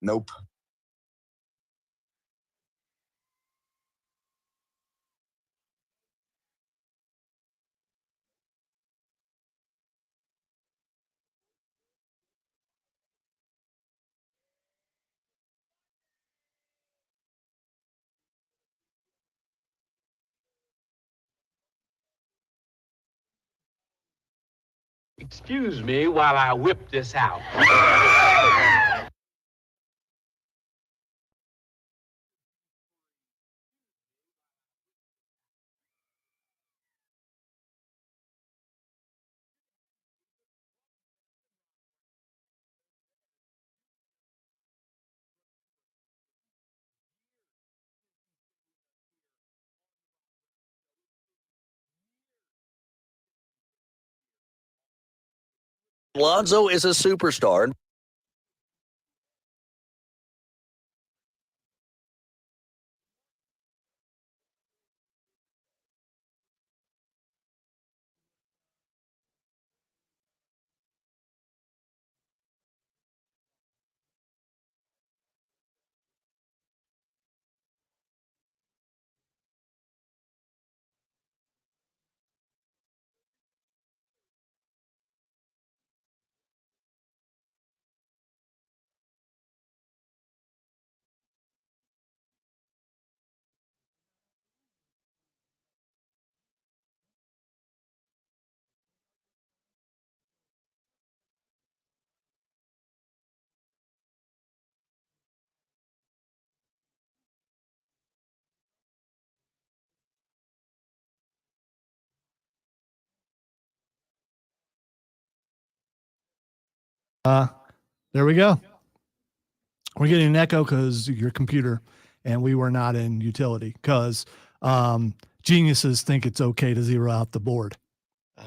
Nope. Excuse me while I whip this out. Lonzo is a superstar. There we go. We're getting an echo because your computer, and we were not in utility because geniuses think it's okay to zero out the board.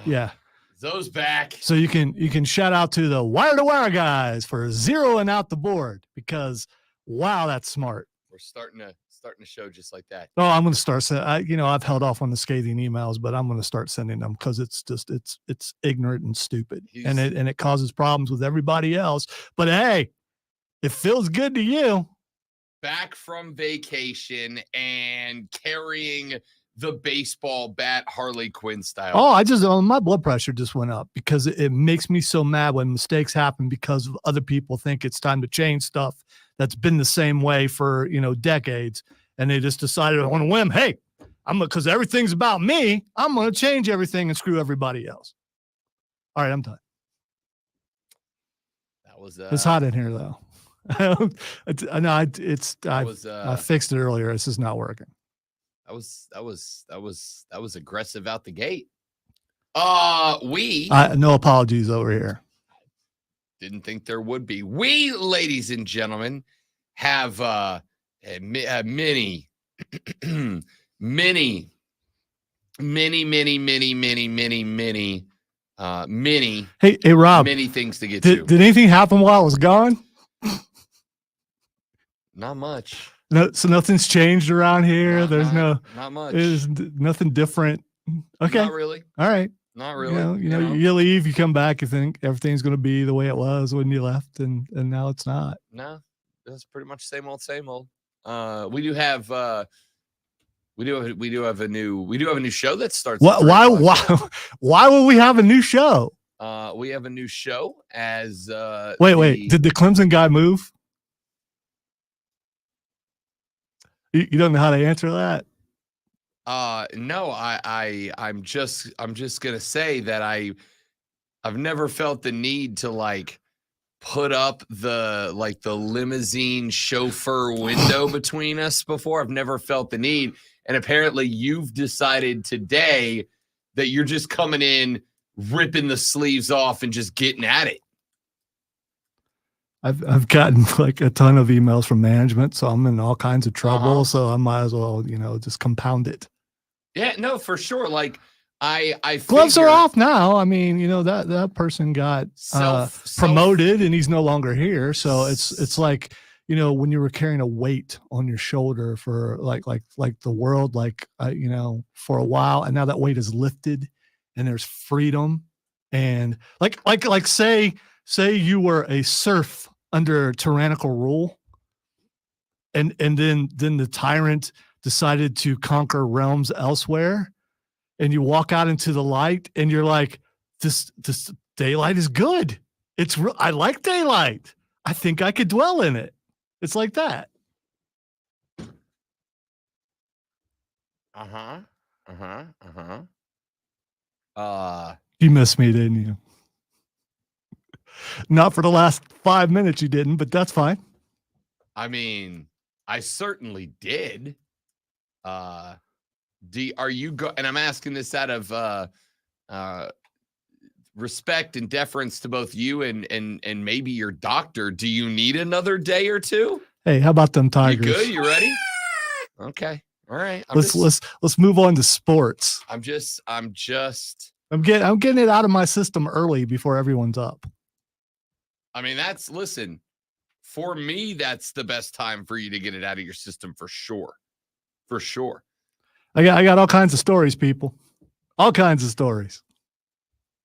Yeah. Zo's back. So you can shout out to the wire to wire guys for zeroing out the board because wow, that's smart. We're starting to show just like that. Oh, I'm going to start. I've held off on the scathing emails, but I'm going to start sending them because it's ignorant and stupid, and it causes problems with everybody else. But hey, it feels good to you. Back from vacation and carrying the baseball bat Harley Quinn style. Oh, my blood pressure just went up because it makes me so mad when mistakes happen because other people think it's time to change stuff that's been the same way for, decades. And they just decided on a whim, hey, because everything's about me, I'm going to change everything and screw everybody else. All right, I'm done. That was it's hot in here though. I fixed it earlier. It's just not working. That was aggressive out the gate. No apologies over here. Didn't think there would be. We, ladies and gentlemen, have many Hey, Rob. Many things to get to. Did anything happen while I was gone? Not much. No, so nothing's changed around here. Not much. There's nothing different. Okay. Not really. All right. Not really. You leave, you come back, you think everything's going to be the way it was when you left, and now it's not. No, it's pretty much same old. We do have a new show that starts. Why would we have a new show? We have a new show as wait. Did the Clemson guy move? You don't know how to answer that? No, I'm just gonna say that I've never felt the need to put up the limousine chauffeur window between us before. I've never felt the need, and apparently you've decided today that you're just coming in, ripping the sleeves off, and just getting at it. I've gotten a ton of emails from management, so I'm in all kinds of trouble. So I might as well, just compound it. Yeah, no, for sure. I gloves are off now. I mean, that person got promoted and he's no longer here. So it's like, when you were carrying a weight on your shoulder for like the world, for a while, and now that weight is lifted and there's freedom. And say you were a serf under tyrannical rule and then the tyrant decided to conquer realms elsewhere, and you walk out into the light and you're like, this daylight is good. I like daylight. I think I could dwell in it. It's like that. You missed me, didn't you? Not for the last 5 minutes you didn't, but that's fine. I mean, I certainly did. Are you and I'm asking this out of respect and deference to both you and maybe your doctor. Do you need another day or two? Hey, how about them Tigers? You good? You ready? Okay. All right. Let's move on to sports. I'm getting it out of my system early before everyone's up. I mean, listen, for me, that's the best time for you to get it out of your system for sure. For sure. I got all kinds of stories, people. All kinds of stories.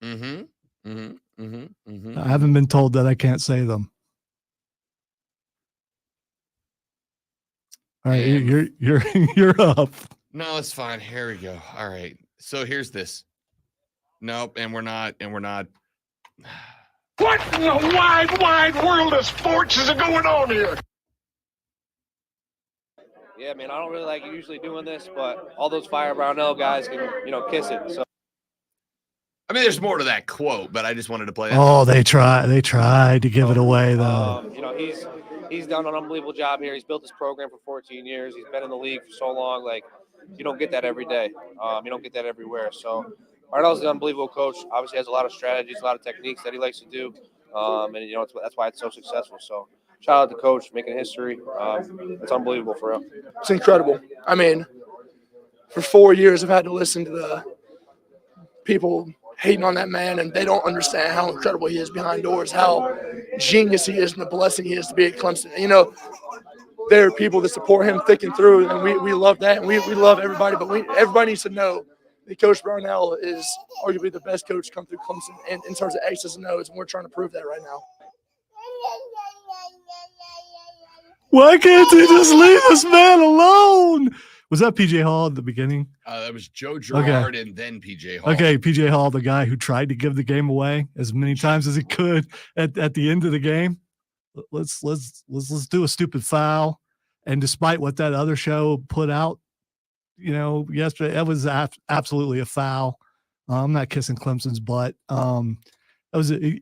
I haven't been told that I can't say them. All right, you're up. No, it's fine. Here we go. All right. So here's this. Nope, and we're not. What in the wide world of sports is going on here? Yeah, man, I don't really like usually doing this, but all those Fire Brownell guys can, kiss it. So, I mean, there's more to that quote, but I just wanted to play that. Oh, they tried to give it away, though. He's done an unbelievable job here. He's built this program for 14 years. He's been in the league for so long. Like, you don't get that every day. You don't get that everywhere. So, Brownell's an unbelievable coach. Obviously has a lot of strategies, a lot of techniques that he likes to do. That's why it's so successful. So, shout out to Coach making history. It's unbelievable for him. It's incredible. I mean, for 4 years, I've had to listen to the people hating on that man, and they don't understand how incredible he is behind doors, how genius he is, and the blessing he is to be at Clemson. There are people that support him thick and through, and we love that, and we love everybody. But everybody needs to know that Coach Brownell is arguably the best coach to come through Clemson in terms of X's and O's, and we're trying to prove that right now. Why can't they just leave this man alone? Was that PJ Hall at the beginning? That was Joe Girard and then PJ Hall. Okay, PJ Hall, the guy who tried to give the game away as many times as he could at the end of the game. Let's do a stupid foul. And despite what that other show put out, yesterday, that was absolutely a foul. I'm not kissing Clemson's butt.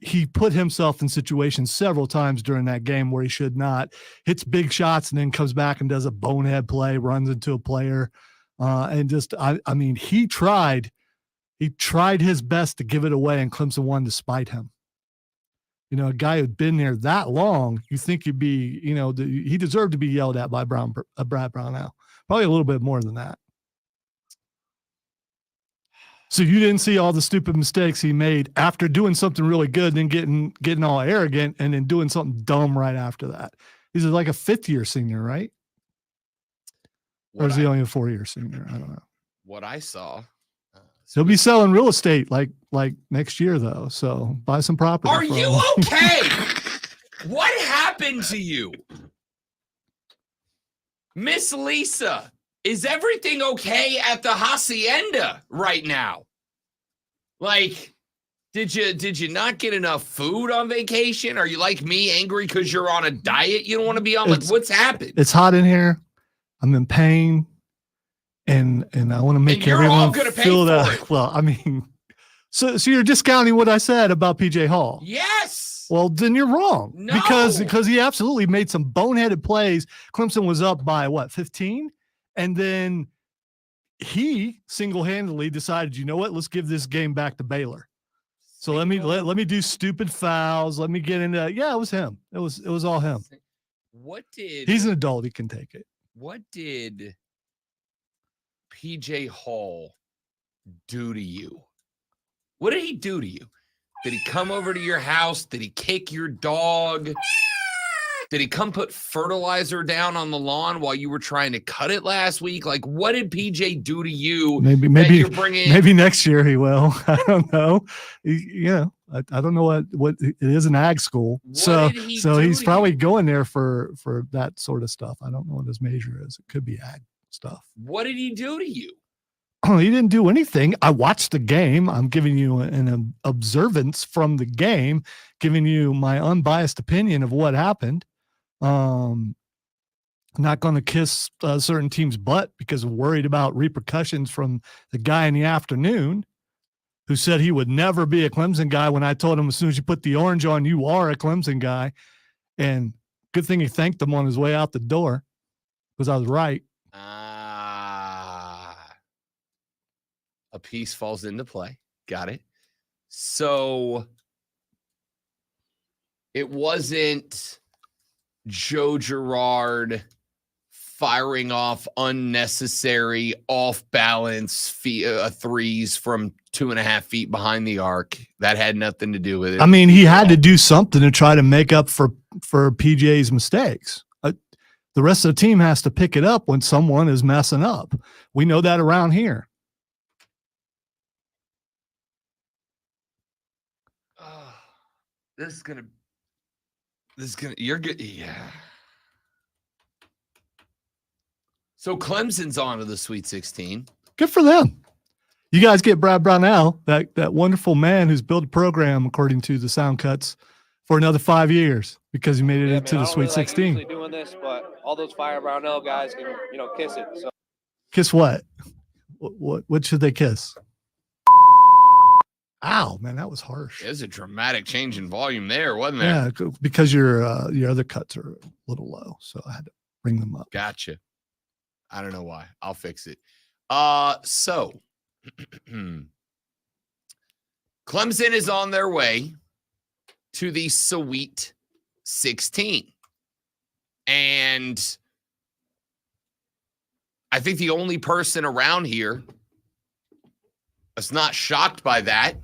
He put himself in situations several times during that game where he should not, hits big shots and then comes back and does a bonehead play, runs into a player. He tried his best to give it away, and Clemson won despite him. A guy who'd been there that long, you think he'd be, he deserved to be yelled at by Brad Brownell. Probably a little bit more than that. So you didn't see all the stupid mistakes he made after doing something really good, then getting all arrogant, and then doing something dumb right after that. He's like a fifth-year senior, right? Or is he only a 4-year senior? I don't know. What I saw. He'll be selling real estate like next year, though. So buy some property. Are you okay? What happened to you? Miss Lisa, is everything okay at the hacienda right now? Like, did you not get enough food on vacation? Are you like me, angry because you're on a diet you don't want to be on? Like, what's happened? It's hot in here. I'm in pain. And I want to make everyone feel that. Well, I mean, so you're discounting what I said about PJ Hall. Yes. Well, then you're wrong. No. Because he absolutely made some boneheaded plays. Clemson was up by 15? And then he single-handedly decided, you know what? Let's give this game back to Baylor. So let me do stupid fouls. Let me get into it was him. It was all him. He's an adult. He can take it. What did PJ Hall do to you? What did he do to you? Did he come over to your house? Did he kick your dog? Did he come put fertilizer down on the lawn while you were trying to cut it last week? Like, what did PJ do to you? Maybe next year he will. I don't know. I don't know what it is, an ag school. What did he So do he's to probably you? going there for that sort of stuff. I don't know what his major is. It could be ag stuff. What did he do to you? Oh, he didn't do anything. I watched the game. I'm giving you an observance from the game, giving you my unbiased opinion of what happened. I'm not going to kiss a certain team's butt because I'm worried about repercussions from the guy in the afternoon who said he would never be a Clemson guy when I told him as soon as you put the orange on, you are a Clemson guy. And good thing he thanked him on his way out the door because I was right. A piece falls into play. Got it. So it wasn't Joe Girard firing off unnecessary, off balance threes from 2.5 feet behind the arc. That had nothing to do with it. I mean, he had to do something to try to make up for PJ's mistakes. The rest of the team has to pick it up when someone is messing up. We know that around here. This is gonna. You're good. Yeah. So Clemson's on to the Sweet 16. Good for them. You guys get Brad Brownell, that wonderful man who's built a program according to the sound cuts for another 5 years because he made it into the Sweet 16. Like doing this, but all those Fire Brownell guys can kiss it. So kiss what? What should they kiss? Ow, man, that was harsh. There's a dramatic change in volume there, wasn't there? Yeah, because your other cuts are a little low, so I had to bring them up. Gotcha. I don't know why. I'll fix it. So Clemson is on their way to the Sweet 16. And I think the only person around here that's not shocked by that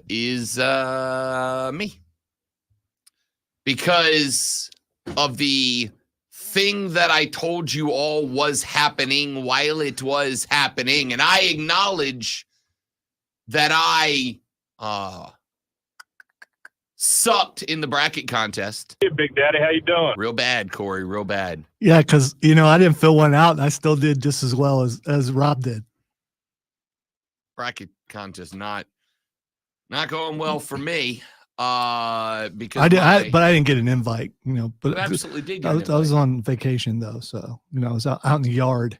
is me. Because of the thing that I told you all was happening while it was happening. And I acknowledge that I sucked in the bracket contest. Hey, Big Daddy, how you doing? Real bad, Corey, real bad. Yeah, because, I didn't fill one out, and I still did just as well as Rob did. Bracket contest not going well for me. Because but I didn't get an invite, but you absolutely did get I an was, I was invite. on vacation though. So, I was out in the yard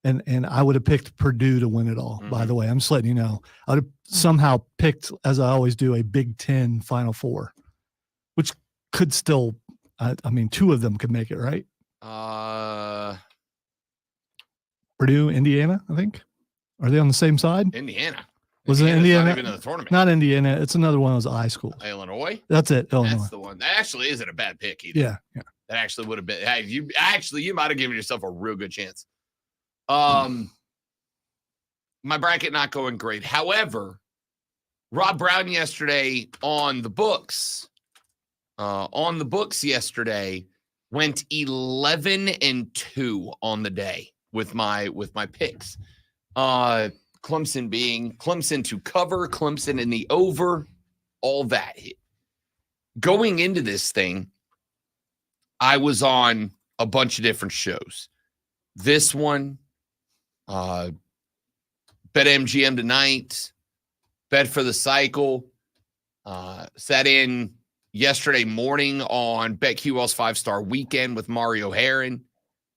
and I would have picked Purdue to win it all. By the way, I'm just letting you know, I would have somehow picked, as I always do, a Big Ten Final Four, which could still, two of them could make it, right? Purdue, Indiana, I think. Are they on the same side? Indiana. Was it Indiana's Indiana? Not even in the tournament. Not Indiana. It's another one of those I schools. Illinois. That's it. Illinois. That's the one. That actually isn't a bad pick either. Yeah. That actually would have been. Hey, you might have given yourself a real good chance. My bracket not going great. However, Rob Brown yesterday on the books yesterday went 11-2 on the day with my picks. Clemson to cover, Clemson in the over, all that hit. Going into this thing, I was on a bunch of different shows. This one, BetMGM tonight, Bet for the Cycle, sat in yesterday morning on BetQL's 5-Star Weekend with Mario Herron.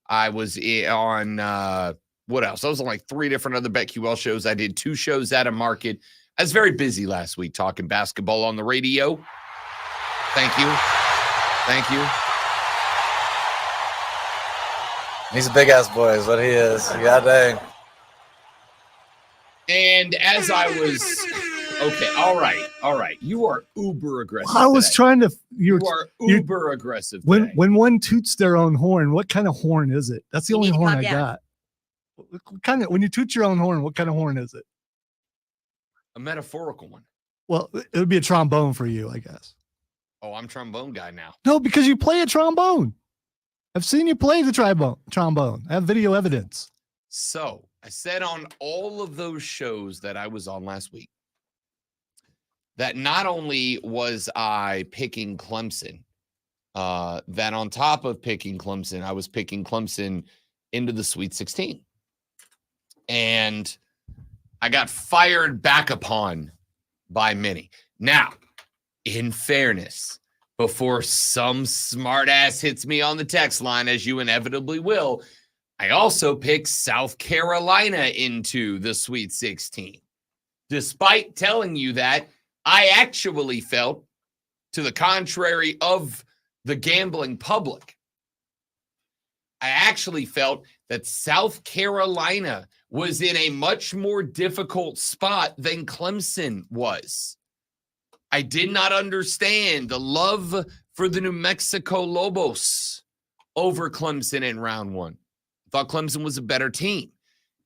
I was on what else? I was on like 3 different other BetQL shows. I did 2 shows out of market. I was very busy last week talking basketball on the radio. Thank you. He's a big ass boy, is what he is. God dang. And as I was okay, all right. You are uber aggressive. I was today. trying to. You are uber aggressive. Today. When one toots their own horn, what kind of horn is it? That's the You only need to horn calm I down. got. What kind of when you toot your own horn, what kind of horn is it? A metaphorical one. Well, it would be a trombone for you, I guess. Oh, I'm trombone guy now. No, because you play a trombone. I've seen you play the trombone. I have video evidence. So I said on all of those shows that I was on last week, that not only was I picking Clemson, that on top of picking Clemson, I was picking Clemson into the Sweet 16. And I got fired back upon by many. Now, in fairness, before some smartass hits me on the text line, as you inevitably will, I also picked South Carolina into the Sweet 16. Despite telling you that, I actually felt, to the contrary of the gambling public, I actually felt that South Carolina was in a much more difficult spot than Clemson was. I did not understand the love for the New Mexico Lobos over Clemson in round one. I thought Clemson was a better team.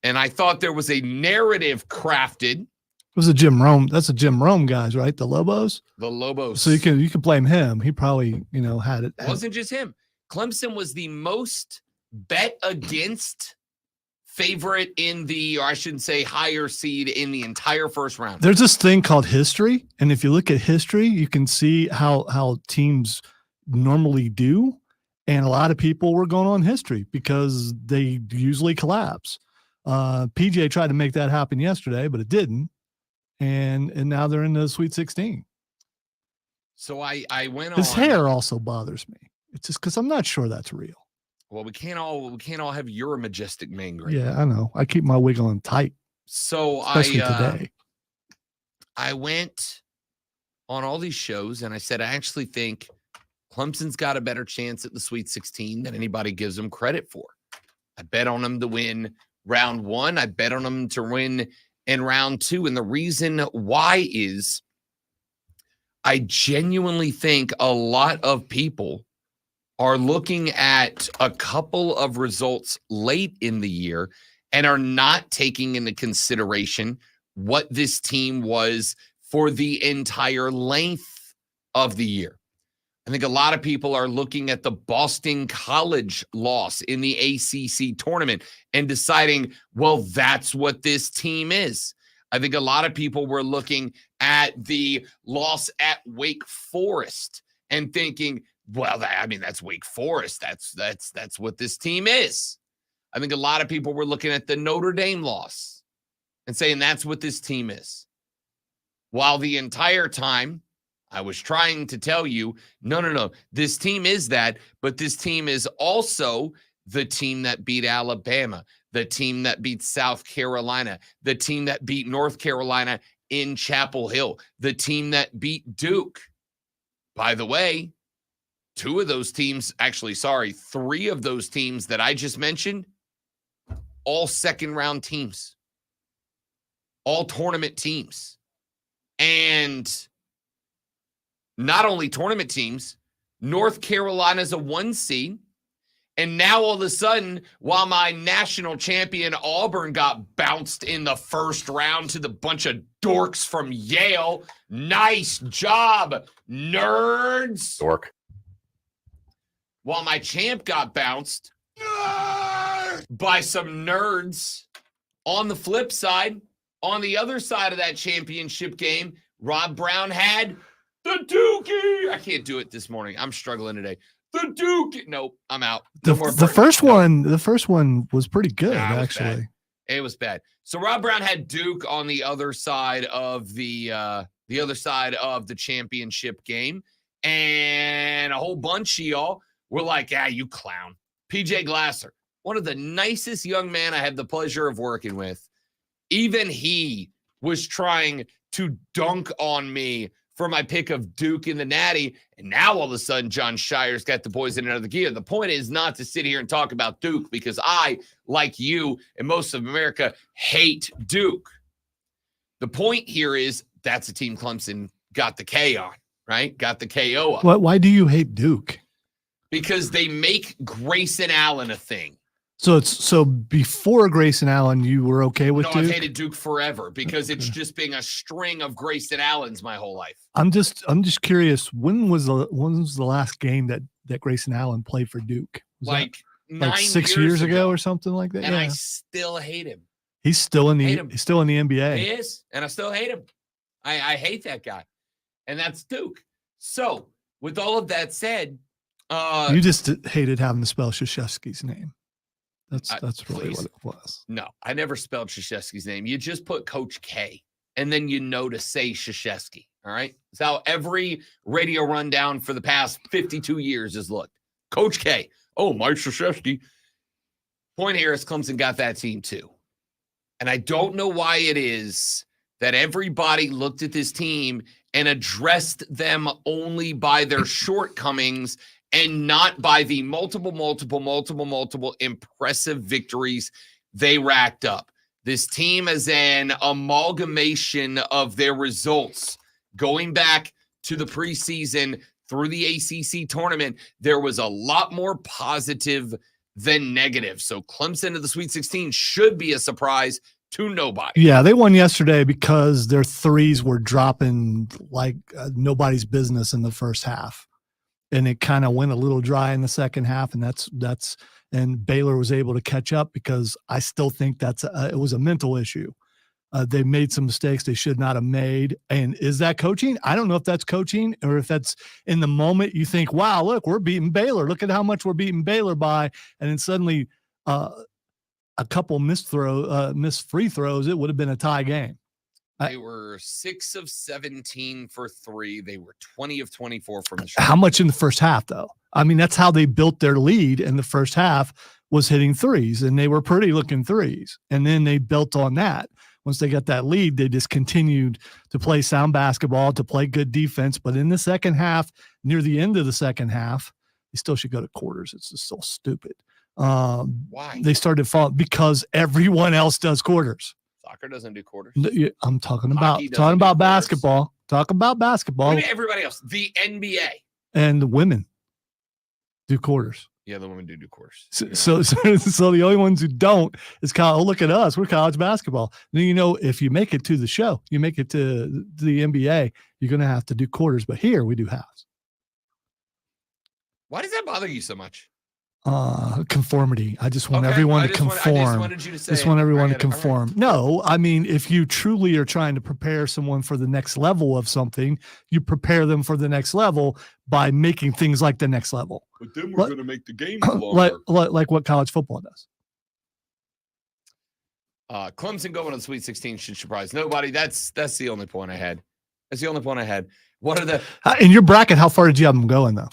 And I thought there was a narrative crafted. It was a Jim Rome. That's a Jim Rome guys, right? The Lobos. The Lobos. So you can blame him. He probably, had it. It wasn't just him. Clemson was the most bet against favorite in the, or I shouldn't say higher seed in the entire first round. There's this thing called history. And if you look at history, you can see how teams normally do. And a lot of people were going on history because they usually collapse. PJ tried to make that happen yesterday, but it didn't. And now they're in the Sweet 16. So I went on. His hair also bothers me. It's just because I'm not sure that's real. Well, we can't all have your majestic mane grade. Yeah, I know. I keep my wig on tight. So especially today. I went on all these shows and I said, I actually think Clemson's got a better chance at the Sweet 16 than anybody gives them credit for. I bet on them to win round one. I bet on them to win in round two. And the reason why is I genuinely think a lot of people are looking at a couple of results late in the year and are not taking into consideration what this team was for the entire length of the year. I think a lot of people are looking at the Boston College loss in the ACC tournament and deciding, well, that's what this team is. I think a lot of people were looking at the loss at Wake Forest and thinking, well, that's Wake Forest. That's what this team is. I think a lot of people were looking at the Notre Dame loss and saying that's what this team is. While the entire time I was trying to tell you, no, this team is that, but this team is also the team that beat Alabama, the team that beat South Carolina, the team that beat North Carolina in Chapel Hill, the team that beat Duke. By the way, three of those teams that I just mentioned, all second-round teams, all tournament teams. And not only tournament teams, North Carolina's a 1 seed. And now all of a sudden, while my national champion Auburn got bounced in the first round to the bunch of dorks from Yale, nice job, nerds. Dork. While my champ got bounced by some nerds, on the flip side, on the other side of that championship game, Rob Brown had the Dookie. I can't do it this morning. I'm struggling today. The Duke. Nope, I'm out. The first one was pretty good, actually. It was bad. So Rob Brown had Duke on the other side of the championship game, and a whole bunch of y'all were like, you clown. PJ Glasser, one of the nicest young men I had the pleasure of working with, even he was trying to dunk on me for my pick of Duke in the Natty, and now all of a sudden John Shire's got the boys in another gear. The point is not to sit here and talk about Duke because I, like you and most of America, hate Duke. The point here is that's a team Clemson got the K on, right? Got the KO on. Why do you hate Duke? Because they make Grayson Allen a thing. So before Grayson Allen, you were okay with Duke? I've hated Duke forever because it's just being a string of Grayson Allens my whole life. I'm just curious. When was the last game that Grayson Allen played for Duke? Was like 6 years ago or something like that? And yeah. I still hate him. He's still in the NBA. He is, and I still hate him. I hate that guy. and that's Duke. So, with all of that said, you just hated having to spell Krzyzewski's name. That's really please. what it was. No, I never spelled Krzyzewski's name. You just put Coach K, and then you know to say Krzyzewski. All right, that's how every radio rundown for the past 52 years has looked. Coach K. Oh, Mike Krzyzewski. Point here is Clemson got that team too, and I don't know why it is that everybody looked at this team and addressed them only by their shortcomings and not by the multiple impressive victories they racked up. This team is an amalgamation of their results. Going back to the preseason through the ACC tournament, there was a lot more positive than negative. So Clemson to the Sweet 16 should be a surprise to nobody. Yeah, they won yesterday because their threes were dropping like nobody's business in the first half. And it kind of went a little dry in the second half, and and Baylor was able to catch up because I still think it was a mental issue. They made some mistakes they should not have made. And is that coaching? I don't know if that's coaching or if that's in the moment you think, wow, look, we're beating Baylor. Look at how much we're beating Baylor by. And then suddenly a couple missed free throws, it would have been a tie game. They were 6 of 17 for 3. They were 20 of 24 from the shot. How much in the first half, though? I mean, that's how they built their lead in the first half, was hitting threes, and they were pretty looking threes. And then they built on that. Once they got that lead, they just continued to play sound basketball, to play good defense. But in the second half, near the end of the second half, they still should go to quarters. It's just so stupid. Why? They started falling because everyone else does quarters. Soccer doesn't do quarters. I'm talking Hockey about basketball. Talk about basketball. What about everybody else? The NBA. And the women do quarters. Yeah, the women do quarters. So the only ones who don't is college. Oh, look at us. We're college basketball. Then, if you make it to the show, you make it to the NBA, you're going to have to do quarters. But here we do halves. Why does that bother you so much? Conformity. I just want everyone to conform. I just wanted you to say just want everyone to conform. Right. No, I mean, if you truly are trying to prepare someone for the next level of something, you prepare them for the next level by making things like the next level. But then we're going to make the game longer. like what college football does. Clemson going to the Sweet 16 should surprise nobody. That's the only point I had. What are the in your bracket? How far did you have them going though?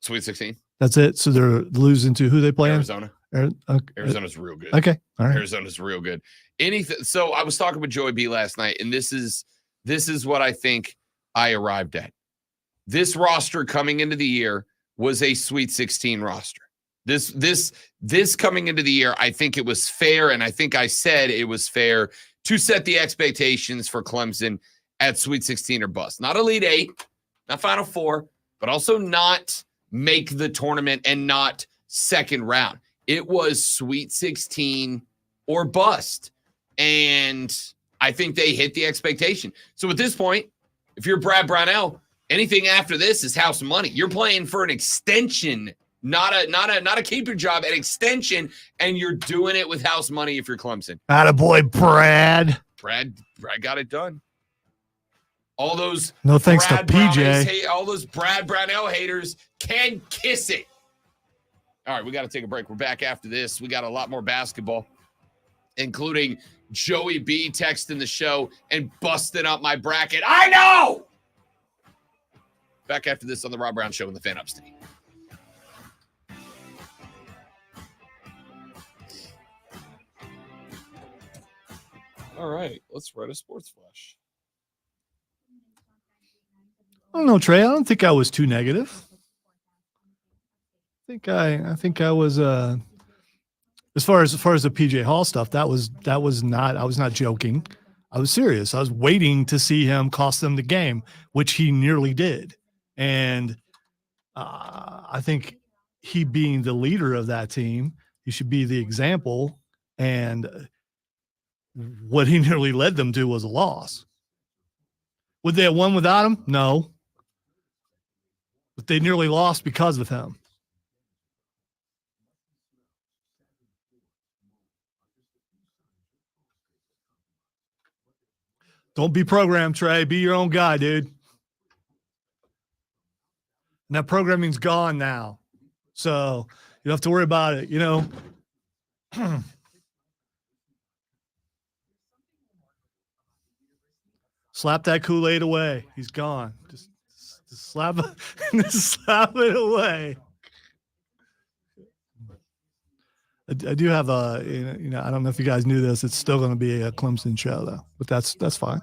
Sweet 16. That's it. So they're losing to who they play? Arizona. Okay. Arizona's real good. Okay. All right. Arizona's real good. So I was talking with Joey B last night, and this is what I think I arrived at. This roster coming into the year was a Sweet 16 roster. This coming into the year, I think it was fair, and I think I said it was fair to set the expectations for Clemson at Sweet 16 or bust. Not Elite 8, not Final 4, but also not make the tournament and not second round. It was Sweet 16 or bust. And I think they hit the expectation. So at this point, if you're Brad Brownell, anything after this is house money. You're playing for an extension, not a keeper job, an extension, and you're doing it with house money if you're Clemson. Attaboy, Brad. Brad got it done. All those no thanks Brad to PJ. All those Brad Brownell haters can kiss it. All right, we got to take a break. We're back after this. We got a lot more basketball, including Joey B texting the show and busting up my bracket. I know. Back after this on the Rob Brown Show and the Fan Upstate. All right, let's write a sports flash. I don't know, Trey. I don't think I was too negative. I think I was as far as the PJ Hall stuff, that was not, I was not joking. I was serious. I was waiting to see him cost them the game, which he nearly did. And I think he being the leader of that team, he should be the example. And what he nearly led them to was a loss. Would they have won without him? No. But they nearly lost because of him. Don't be programmed, Trey. Be your own guy, dude. And that programming's gone now. So you don't have to worry about it, Slap that Kool-Aid away. He's gone. Just slap slap it away. I do have I don't know if you guys knew this. It's still going to be a Clemson show though, but that's fine.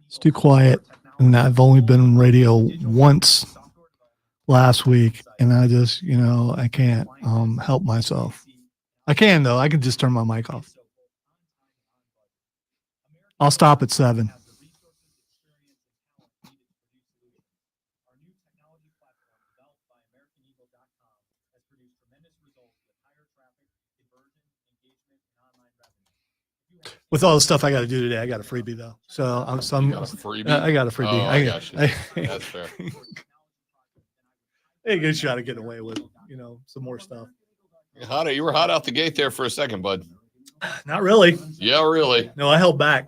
It's too quiet, and I've only been on radio once last week, and I just, I can't help myself. I can though. I can just turn my mic off. I'll stop at 7. With all the stuff I got to do today, I got a freebie though. So I'm You got a freebie? I got a freebie. Oh, I got you. That's fair. Hey, good shot at getting away with, some more stuff. You were hot out the gate there for a second, bud. Not really. Yeah, really. No, I held back.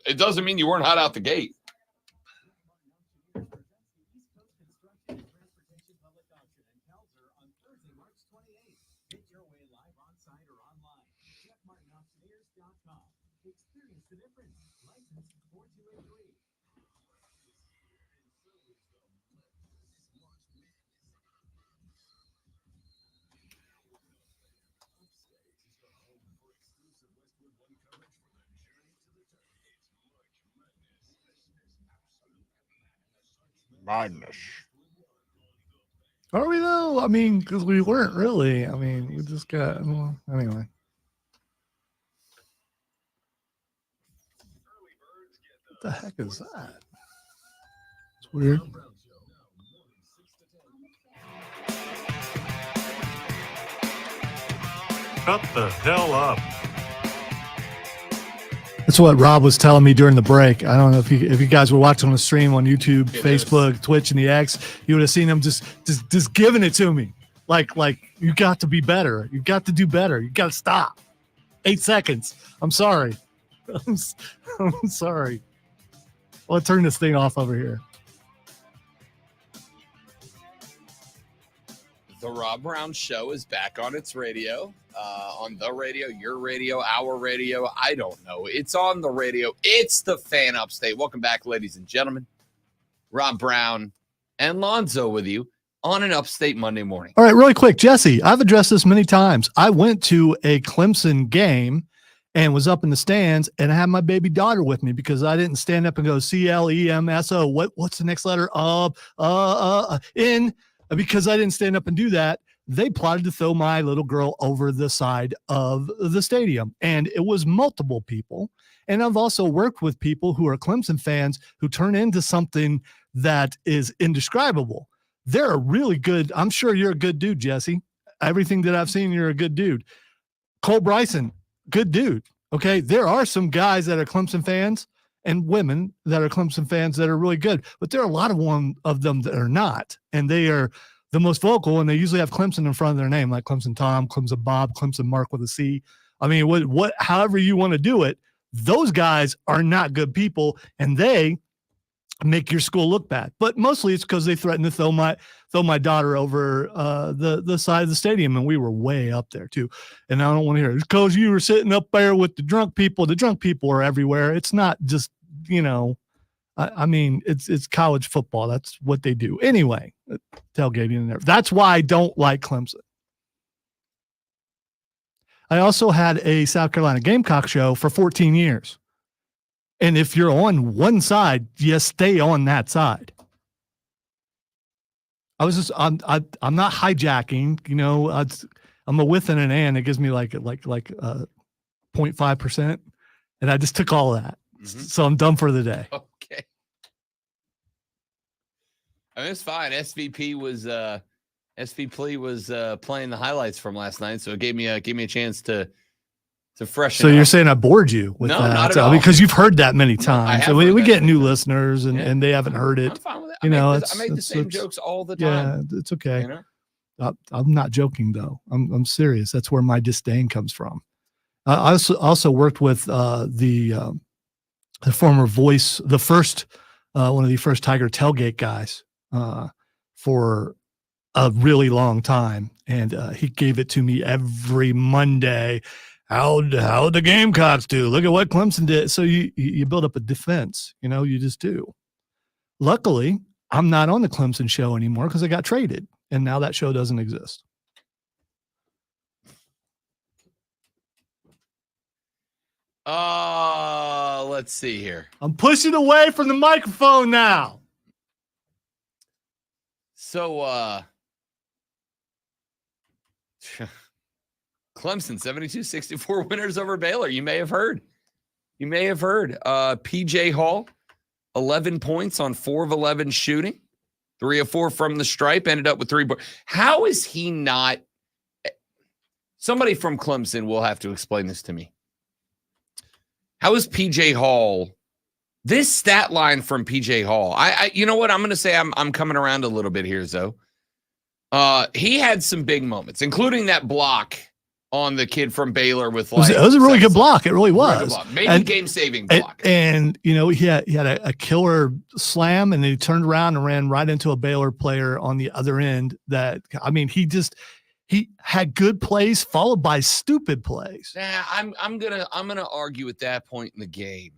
It doesn't mean you weren't hot out the gate. Madness. Are we though? I mean, because we weren't really. I mean, we just got, well, anyway. What the heck is that? It's weird. Shut the hell up. That's what Rob was telling me during the break. I don't know if you guys were watching on the stream on YouTube, Facebook, Twitch, and the X, you would have seen him just giving it to me. Like you got to be better. You got to do better. You got to stop. 8 seconds. I'm sorry. I'm sorry. I'll turn this thing off over here. The Rob Brown Show is back on its radio. On the radio, your radio, our radio. I don't know. It's on the radio. It's the Fan Upstate. Welcome back, ladies and gentlemen. Rob Brown and Lonzo with you on an Upstate Monday morning. All right, really quick, Jesse, I've addressed this many times. I went to a Clemson game and was up in the stands, and I had my baby daughter with me because I didn't stand up and go CLEMSO. What's the next letter? N. Because I didn't stand up and do that, they plotted to throw my little girl over the side of the stadium. And it was multiple people. And I've also worked with people who are Clemson fans who turn into something that is indescribable. They're a really good, I'm sure you're a good dude, Jesse. Everything that I've seen, you're a good dude. Cole Bryson, good dude. Okay. There are some guys that are Clemson fans and women that are Clemson fans that are really good, but there are a lot of them that are not. And they are the most vocal, and they usually have Clemson in front of their name, like Clemson Tom, Clemson Bob, Clemson Mark with a C. I mean, however you want to do it, those guys are not good people, and they make your school look bad. But mostly it's because they threatened to throw my daughter over the side of the stadium, and we were way up there too. And I don't want to hear it. It's because you were sitting up there with the drunk people. The drunk people are everywhere. It's not just, I mean, it's college football. That's what they do. Anyway, tailgating in there. That's why I don't like Clemson. I also had a South Carolina Gamecock show for 14 years. And if you're on one side, you stay on that side. I'm not hijacking, I'm a with and an and. It gives me like 0.5%. And I just took all of that. Mm-hmm. So I'm done for the day. Okay. I mean, it's fine. SVP SV Plea was playing the highlights from last night, so it gave me a chance to freshen So up. you're saying I bored you with No, that? not at all. Because you've heard that many times. have So we heard that get new many times. listeners, and they haven't heard I'm it. fine with it. You know, I it's make the same jokes all the Yeah, time. it's okay. You know? I'm not joking though. I'm serious. That's where my disdain comes from. I also worked with the former voice, the first one of the first Tiger tailgate guys for a really long time, and he gave it to me every Monday. How'd the Gamecocks do? Look at what Clemson did. So you build up a defense. You know, you just do. Luckily, I'm not on the Clemson show anymore because I got traded, and now that show doesn't exist. Let's see here. I'm pushing away from the microphone now. So, Clemson 72-64 winners over Baylor. You may have heard. PJ Hall, 11 points on 4 of 11 shooting, 3 of 4 from the stripe, ended up with 3 boards. How is he not? Somebody from Clemson will have to explain this to me. How is PJ Hall? This stat line from PJ Hall. You know what? I'm going to say I'm coming around a little bit here, Zoe. He had some big moments, including that block on the kid from Baylor with like. It was a really good block. It really was. Maybe game-saving block. And you know, he had a killer slam, and then he turned around and ran right into a Baylor player on the other end. That, I mean, he had good plays followed by stupid plays. Nah, I'm gonna argue at that point in the game.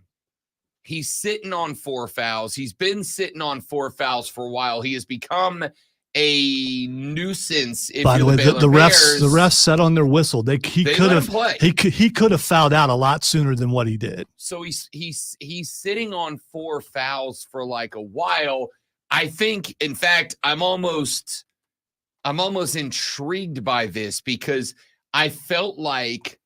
He's sitting on 4 fouls. He's been sitting on 4 fouls for a while. He has become a nuisance. By the way, the refs set on their whistle. He could have fouled out a lot sooner than what he did. So he's sitting on 4 fouls for like a while. I think, in fact, I'm almost intrigued by this because I felt like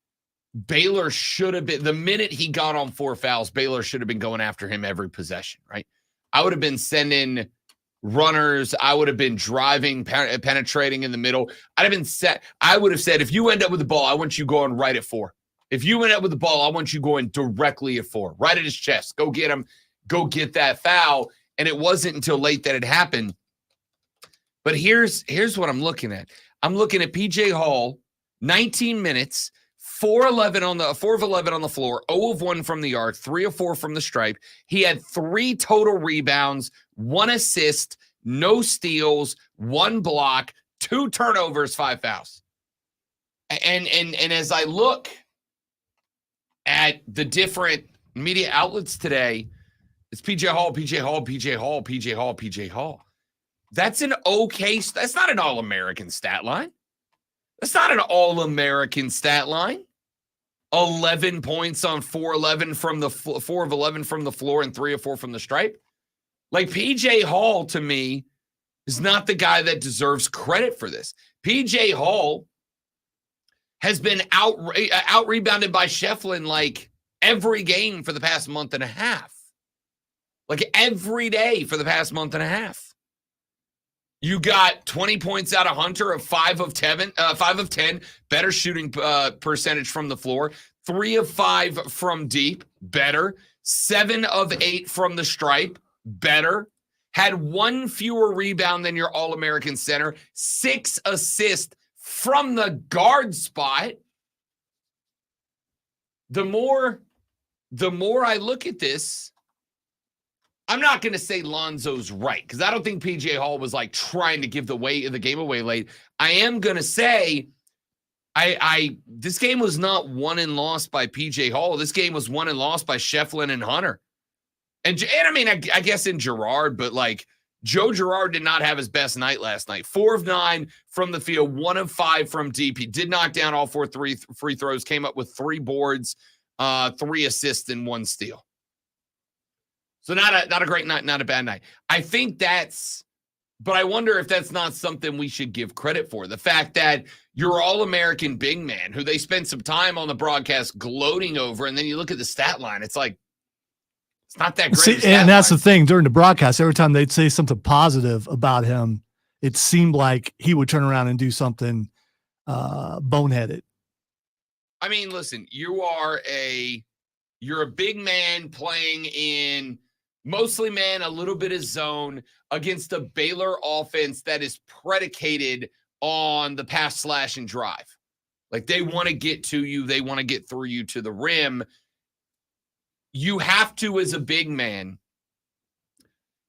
Baylor should have been, the minute he got on 4 fouls, Baylor should have been going after him every possession, right? I would have been sending runners. I would have been driving, penetrating in the middle. I would have said, if you end up with the ball, I want you going right at 4. If you end up with the ball, I want you going directly at 4, right at his chest. Go get him. Go get that foul. And it wasn't until late that it happened. But here's what I'm looking at. I'm looking at PJ Hall, 19 minutes, 4 of 11 on the floor, 0 of 1 from the arc, 3 of 4 from the stripe. He had 3 total rebounds, 1 assist, no steals, 1 block, 2 turnovers, 5 fouls. And as I look at the different media outlets today, it's PJ Hall, PJ Hall, PJ Hall, PJ Hall, PJ Hall. That's that's not an All-American stat line. That's not an All-American stat line. 11 points on 4 of 11 from the floor and 3 of 4 from the stripe. Like, PJ Hall, to me, is not the guy that deserves credit for this. PJ Hall has been out rebounded by Shefflin like every game for the past month and a half. Like, every day for the past month and a half. You got 20 points out of Hunter, of 5 of 10, better shooting percentage from the floor, 3 of 5 from deep, better, 7 of 8 from the stripe, better, had 1 fewer rebound than your All-American center, 6 assists from the guard spot. The more I look at this, I'm not going to say Lonzo's right, because I don't think PJ Hall was like trying to give the game away late. I am going to say this game was not won and lost by PJ Hall. This game was won and lost by Shefflin and Hunter. And I mean, I guess in Girard, but like Joe Girard did not have his best night last night. 4 of 9 from the field, 1 of 5 from deep. He did knock down all 4 free throws, came up with 3 boards, 3 assists, and 1 steal. So not a great night, not a bad night. I think but I wonder if that's not something we should give credit for. The fact that your All-American big man, who they spent some time on the broadcast gloating over, and then you look at the stat line, it's like, it's not that great. See, and that's the thing, during the broadcast, every time they'd say something positive about him, it seemed like he would turn around and do something boneheaded. I mean, listen, you're a big man playing in mostly man, a little bit of zone against a Baylor offense that is predicated on the pass, slash, and drive. Like, they want to get to you. They want to get through you to the rim. You have to, as a big man,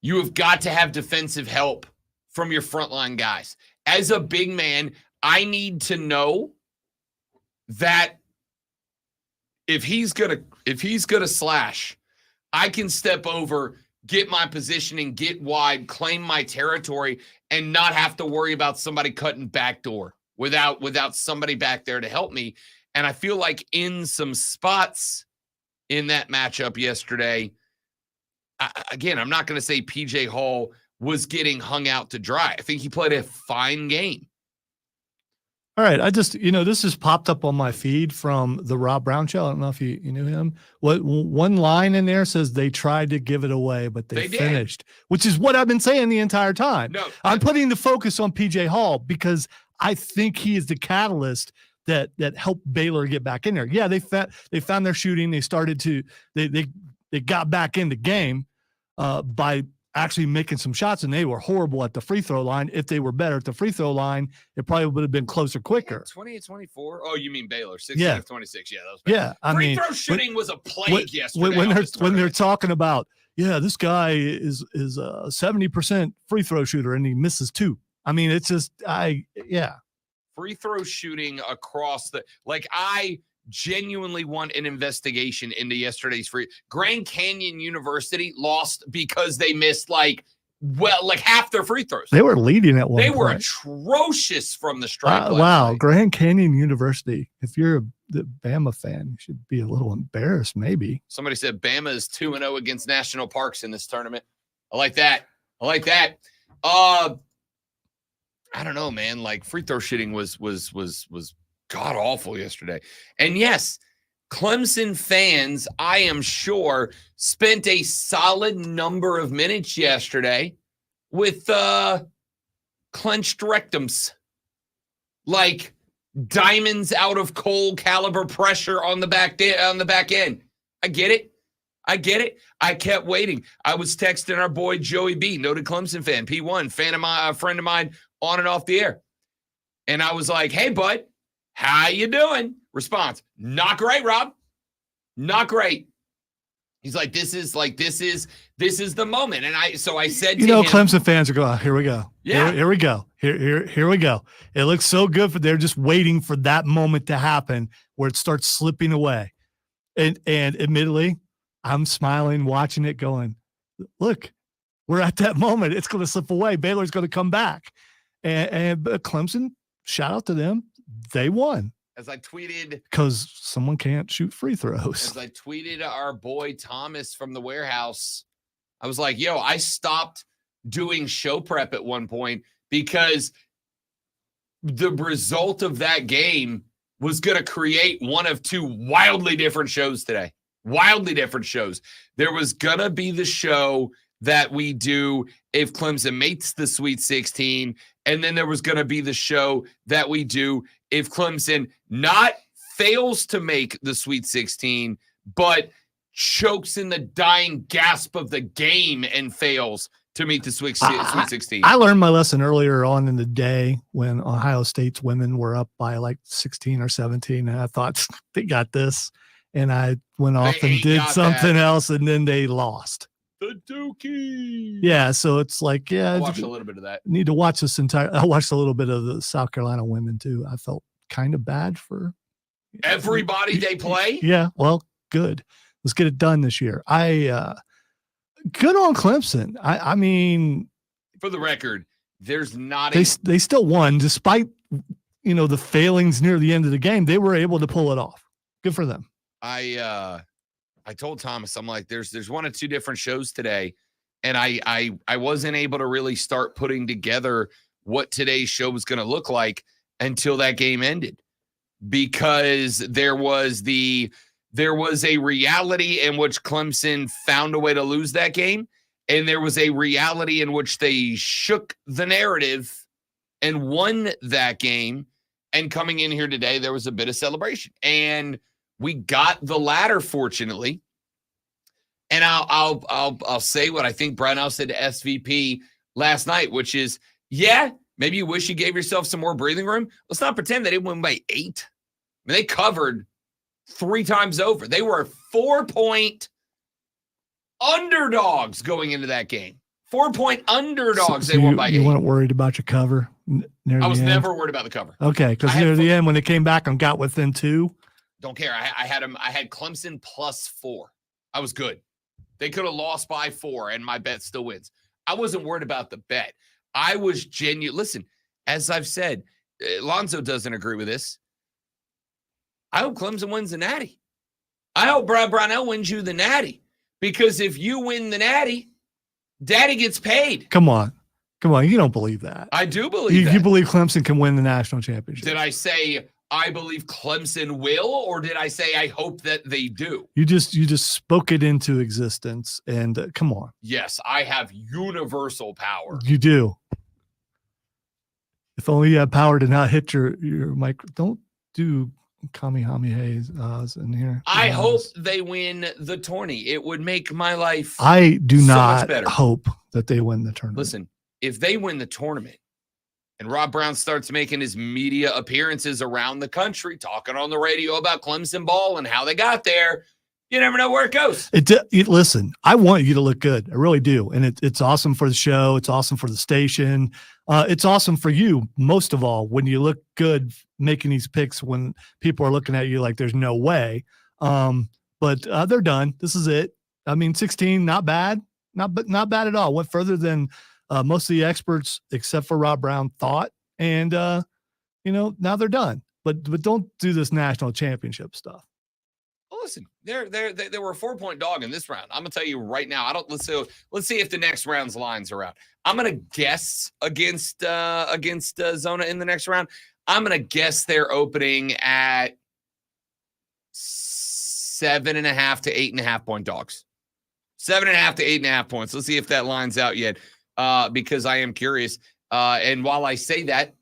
you have got to have defensive help from your frontline guys. As a big man, I need to know that if he's gonna slash, I can step over, get my positioning, get wide, claim my territory, and not have to worry about somebody cutting backdoor without somebody back there to help me. And I feel like in some spots in that matchup yesterday, again, I'm not going to say PJ Hall was getting hung out to dry. I think he played a fine game. All right. I just, this just popped up on my feed from the Rob Brown show. I don't know if you knew him. One line in there says they tried to give it away, but they finished, which is what I've been saying the entire time. No, I'm putting the focus on PJ Hall because I think he is the catalyst that helped Baylor get back in there. Yeah, they found their shooting. They started to they got back in the game by actually making some shots, and they were horrible at the free throw line. If they were better at the free throw line, it probably would have been closer quicker. 28-24. Oh, you mean Baylor? 16 of 26. Yeah, that was bad. Yeah. I free mean, throw shooting was a plague yesterday. When they're talking about, this guy is a 70% free throw shooter and he misses 2. I mean, it's just free throw shooting across I genuinely want an investigation into yesterday's Grand Canyon University lost because they missed half their free throws. They were leading at one point. They were atrocious from the stripe. Wow. Grand Canyon University. If you're a Bama fan, you should be a little embarrassed, maybe. Somebody said Bama is 2-0 against national parks in this tournament. I like that. I don't know, man. Free throw shooting was god awful yesterday. And yes, Clemson fans, I am sure, spent a solid number of minutes yesterday with clenched rectums, like diamonds out of coal caliber pressure on the back end. I get it. I kept waiting. I was texting our boy Joey B, noted Clemson fan, P1, friend of mine, on and off the air. And I was like, "Hey, bud, how you doing?" Response: "Not great, Rob. Not great." He's like, this is the moment. And I said to him, Clemson fans are going, here we go. Yeah. Here we go. Here we go. It looks so good, they're just waiting for that moment to happen where it starts slipping away. And admittedly, I'm smiling, watching it going, look, we're at that moment. It's going to slip away. Baylor's going to come back. And Clemson, shout out to them. They won. As I tweeted, because someone can't shoot free throws. As I tweeted our boy Thomas from the warehouse, I was like, yo, I stopped doing show prep at one point because the result of that game was going to create one of 2 wildly different shows today. Wildly different shows. There was going to be the show that we do if Clemson makes the Sweet 16, and then there was going to be the show that we do if Clemson not fails to make the Sweet 16, but chokes in the dying gasp of the game and fails to meet the Sweet 16. I learned my lesson earlier on in the day when Ohio State's women were up by 16 or 17, and I thought, they got this. And I went off and did something else, and then they lost. The Dookie. Yeah, so it's I watched a little bit of that. Need to watch this I watched a little bit of the South Carolina women too. I felt kind of bad for everybody they play. Yeah, well, good. Let's get it done this year. Good on Clemson. I mean, for the record, there's not they still won despite the failings near the end of the game. They were able to pull it off. Good for them. I told Thomas, I'm like, there's 1 or 2 different shows today, and I wasn't able to really start putting together what today's show was going to look like until that game ended, because there was a reality in which Clemson found a way to lose that game, And there was a reality in which they shook the narrative and won that game. And coming in here today, there was a bit of celebration. And we got the ladder, fortunately. And I'll say what I think Brownell said to SVP last night, which is, yeah, maybe you wish you gave yourself some more breathing room. Let's not pretend they didn't win by 8. I mean, they covered 3 times over. They were 4-point underdogs going into that game. 4-point underdogs. So they won by 8. You weren't worried about your cover near I was the end? never worried about the cover. Okay, because near the end, when they came back and got within 2. Don't care. I had them. I had Clemson +4. I was good. They could have lost by 4, and my bet still wins. I wasn't worried about the bet. I was genuine. Listen, as I've said, Lonzo doesn't agree with this. I hope Clemson wins the Natty. I hope Brad Brownell wins you the Natty. Because if you win the Natty, Daddy gets paid. Come on. You don't believe that. I do believe that. You believe Clemson can win the national championship. Did I say I believe Clemson will, or did I say I hope that they do? You just spoke it into existence, and come on. Yes, I have universal power. You do. If only you had power to not hit your mic. Don't do Kamehamehas in here. I hope they win the tourney. It would make my life I do so not much better. hope that they win the tournament. Listen, if they win the tournament and Rob Brown starts making his media appearances around the country, talking on the radio about Clemson ball and how they got there, you never know where it goes. Listen, I want you to look good. I really do. And it's awesome for the show. It's awesome for the station. It's awesome for you, most of all, when you look good making these picks when people are looking at you like there's no way. But they're done. This is it. I mean, 16, not bad. Not bad at all. Went further than most of the experts, except for Rob Brown, thought. And, now they're done. But don't do this national championship stuff. Well, listen, they were a 4-point dog in this round. I'm gonna tell you right now. Let's see if the next round's lines are out. I'm gonna guess against Zona in the next round. I'm gonna guess they're opening at 7.5 to 8.5 point dogs. 7.5 to 8.5 points. Let's see if that lines out yet, because I am curious. And while I say that,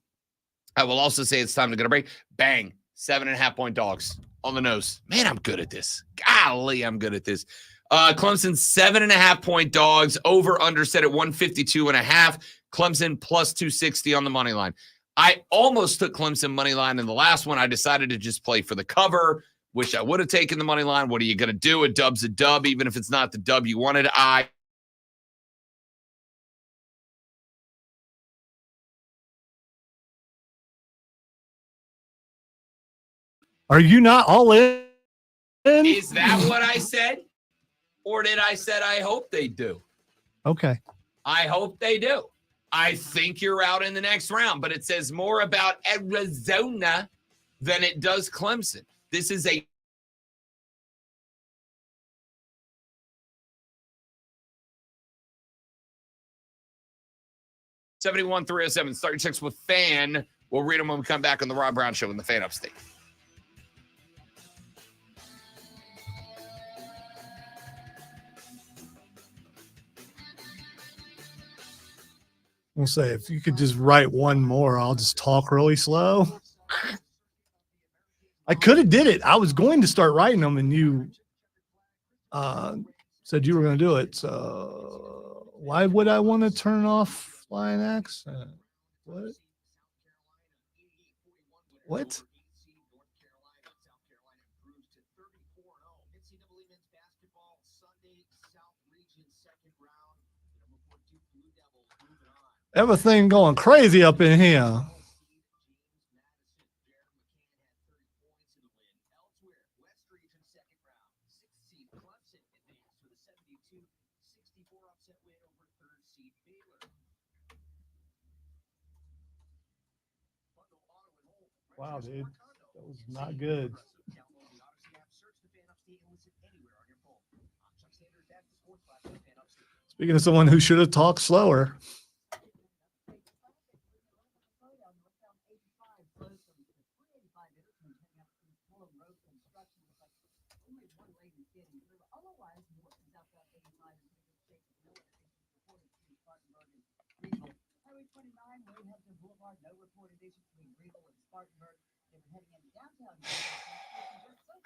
I will also say it's time to get a break. Bang, 7.5 point dogs. On the nose. Man, I'm good at this. Golly, I'm good at this. Clemson, 7.5 point dogs. Over under set at 152.5. Clemson plus 260 on the money line. I almost took Clemson money line in the last one. I decided to just play for the cover. Wish I would have taken the money line. What are you going to do? A dub's a dub, even if it's not the dub you wanted. Are you not all in? Is that what I said? Or did I said I hope they do? Okay. I hope they do. I think you're out in the next round, but it says more about Arizona than it does Clemson. This is a $71,307. Start your checks with Fan. We'll read them when we come back on the Rob Brown Show in the Fan Upstate. We'll say if you could just write one more, I'll just talk really slow. I could have did it. I was going to start writing them, and you said you were going to do it. So why would I want to turn off Flying Accent? What? What? Everything going crazy up in here. Wow, dude. That was not good. Speaking of someone who should have talked slower.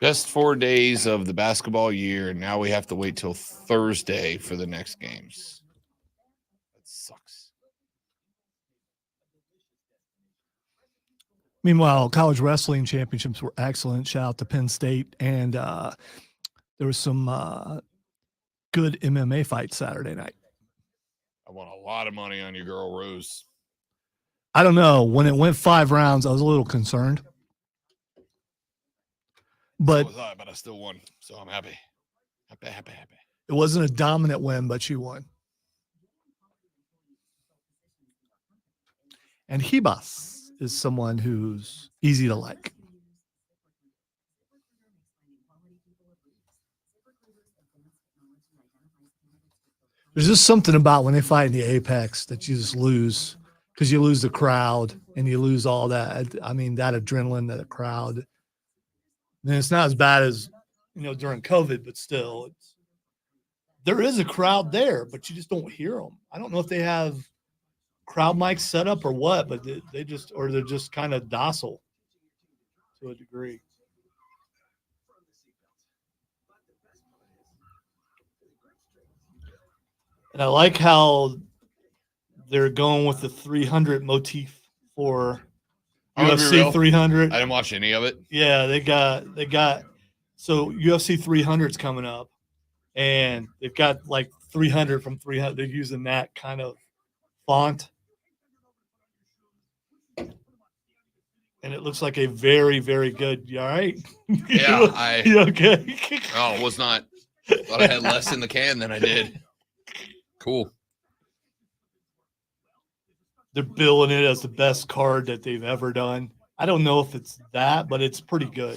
Best 4 days of the basketball year, and now we have to wait till Thursday for the next games. That sucks. Meanwhile, college wrestling championships were excellent. Shout out to Penn State. And there was some good MMA fights Saturday night. I won a lot of money on your girl, Rose. I don't know. When it went 5 rounds, I was a little concerned. But But I still won, so I'm happy. Happy. it wasn't a dominant win, but she won. And Hibas is someone who's easy to like. There's just something about when they fight in the Apex that you just lose because you lose the crowd and you lose all that. I mean, that adrenaline, that crowd. And it's not as bad as, during COVID, but still, there is a crowd there, but you just don't hear them. I don't know if they have crowd mics set up or what, but they're just kind of docile to a degree. And I like how they're going with the 300 motif for UFC 300. I didn't watch any of it. Yeah, they got so UFC 300's coming up, and they've got like 300 from 300. They're using that kind of font, and it looks like a very, very good. You all right? Yeah, you okay? Oh, was not. Thought I had less in the can than I did. Cool. They're billing it as the best card that they've ever done. I don't know if it's that, but it's pretty good.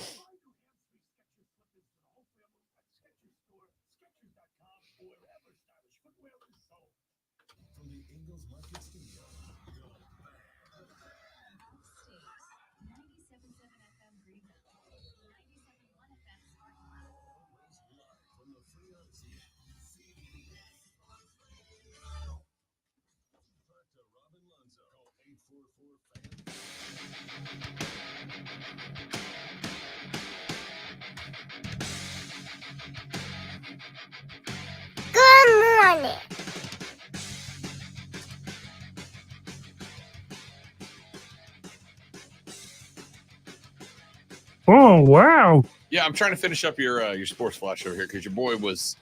Oh, wow. Yeah, I'm trying to finish up your sports flash over here because your boy was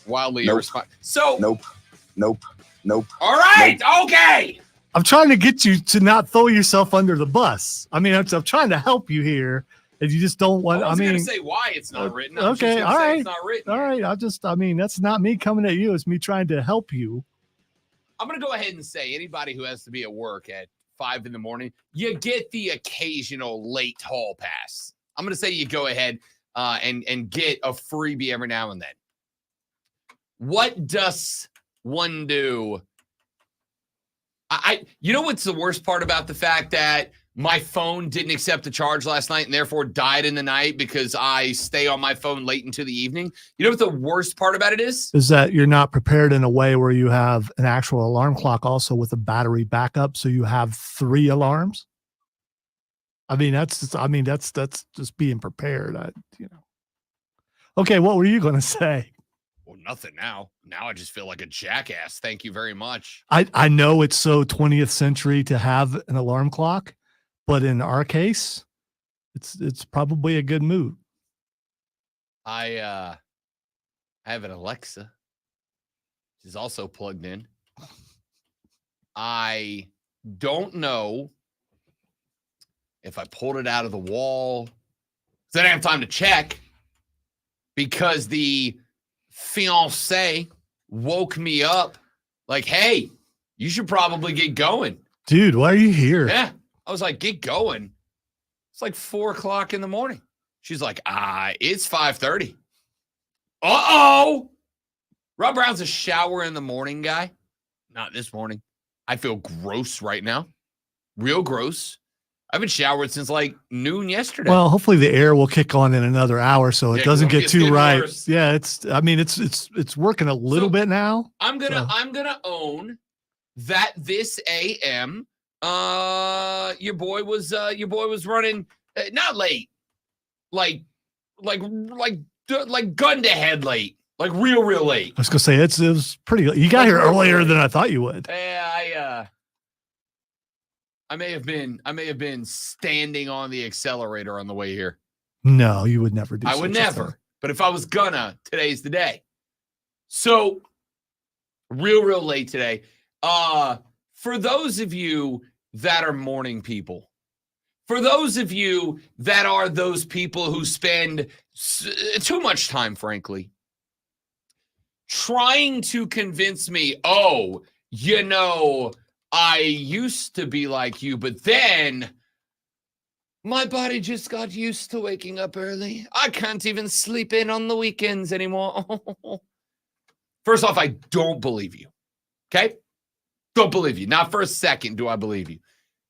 wildly Nope. irresponsible. So Nope. all right, okay. I'm trying to get you to not throw yourself under the bus. I mean, I'm trying to help you here, and you just don't want. I was gonna say why it's not written. I was just Okay, gonna all say right, it's not written. all right. That's not me coming at you. It's me trying to help you. I'm gonna go ahead and say anybody who has to be at work at 5 a.m, you get the occasional late hall pass. I'm gonna say you go ahead and get a freebie every now and then. What does one do? You know what's the worst part about the fact that my phone didn't accept the charge last night and therefore died in the night because I stay on my phone late into the evening? You know what the worst part about it is? Is that you're not prepared in a way where you have an actual alarm clock also with a battery backup, so you have 3 alarms. I mean, that's just being prepared. Okay, what were you going to say? Well, nothing now. Now I just feel like a jackass. Thank you very much. I know it's so 20th century to have an alarm clock, but in our case, it's probably a good move. I have an Alexa. Which is also plugged in. I don't know if I pulled it out of the wall. So I didn't have time to check because the fiance woke me up like, hey, you should probably get going. Dude, why are you here? Yeah. I was like, get going. It's like 4:00 in the morning. She's like, it's 5:30. Uh-oh. Rob Brown's a shower in the morning guy. Not this morning. I feel gross right now. Real gross. I haven't showered since like noon yesterday. Well, hopefully the air will kick on in another hour so it doesn't get too right. Worse. Yeah, it's working a little bit now. I'm gonna own that this AM, your boy was running not late, like gun to head late, like real late. I was gonna say it was pretty. You got here earlier than I thought you would. Yeah, I may have been standing on the accelerator on the way here. No, you would never do. I would such a never. thing. But if I was gonna, today's the day. So real late today. For those of you that are morning people, for those of you that are those people who spend too much time, frankly, trying to convince me, oh, you know, I used to be like you, but then my body just got used to waking up early. I can't even sleep in on the weekends anymore. First off, I don't believe you. Okay? Don't believe you. Not for a second do I believe you.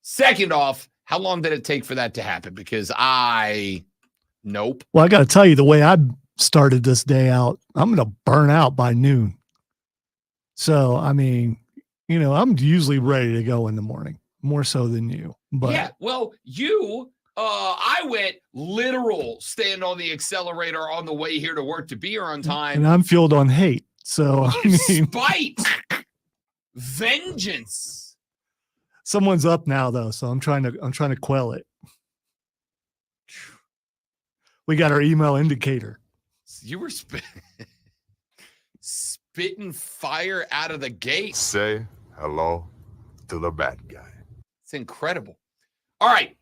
Second off, how long did it take for that to happen? Because nope. Well, I got to tell you, the way I started this day out, I'm going to burn out by noon. So, I mean, you know, I'm usually ready to go in the morning, more so than you. But yeah, well, I went literal stand on the accelerator on the way here to work to be here on time. And I'm fueled on hate. So, I mean, spite, vengeance. Someone's up now though, so I'm trying to quell it. We got our email indicator. You were spitting fire out of the gate. Say hello to the bad guy. It's incredible. All right.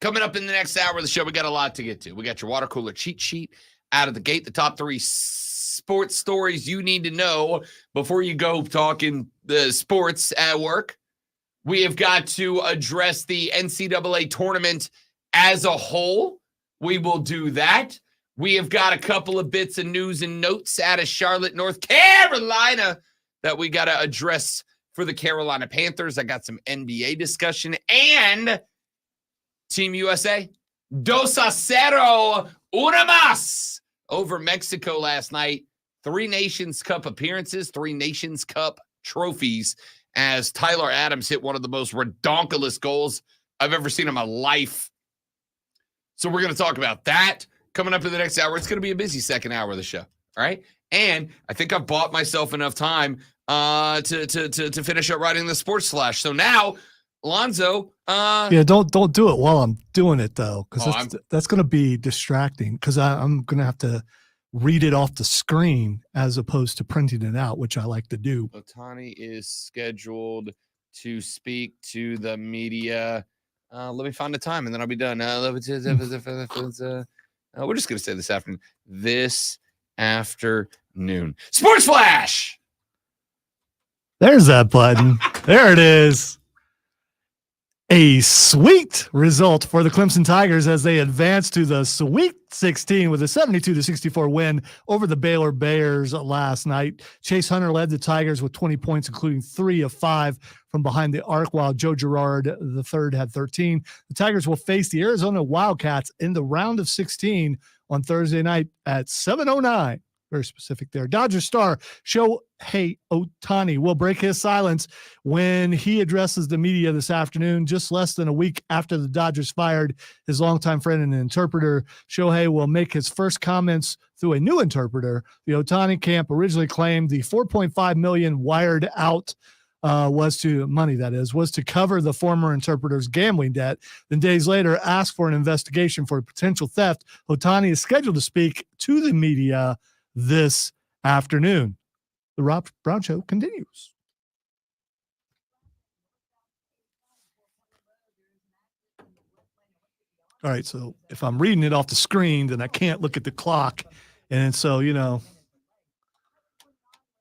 Coming up in the next hour of the show, we got a lot to get to. We got your water cooler cheat sheet out of the gate, the top 3 sports stories you need to know before you go talking the sports at work. We have got to address the NCAA tournament as a whole. We will do that. We have got a couple of bits of news and notes out of Charlotte, North Carolina that we got to address for the Carolina Panthers. I got some NBA discussion and Team USA. 2-0, una más over Mexico last night. 3 Nations Cup appearances, 3 Nations Cup trophies as Tyler Adams hit one of the most redonkulous goals I've ever seen in my life. So we're going to talk about that coming up in the next hour. It's going to be a busy second hour of the show. All right. And I think I've bought myself enough time to finish up writing the sports slash. So now, Alonzo. Yeah, don't do it while I'm doing it though, because that's going to be distracting. Because I'm going to have to read it off the screen as opposed to printing it out, which I like to do. Ohtani is scheduled to speak to the media. Let me find the time and then I'll be done. We're just going to say this afternoon. This afternoon. Sports Flash! There's that button. There it is. A sweet result for the Clemson Tigers as they advance to the Sweet 16 with a 72-64 win over the Baylor Bears last night. Chase Hunter led the Tigers with 20 points, including 3 of 5 from behind the arc, while Joe Girard III had 13. The Tigers will face the Arizona Wildcats in the round of 16 on Thursday night at 7:09. Very specific there. Dodger star Shohei Ohtani will break his silence when he addresses the media this afternoon, just less than a week after the Dodgers fired his longtime friend and interpreter. Shohei will make his first comments through a new interpreter. The Ohtani camp originally claimed the $4.5 million wired out was to cover the former interpreter's gambling debt. Then days later, asked for an investigation for potential theft. Ohtani is scheduled to speak to the media this afternoon. The Rob Brown Show continues. All right, so if I'm reading it off the screen, then I can't look at the clock. And so, you know,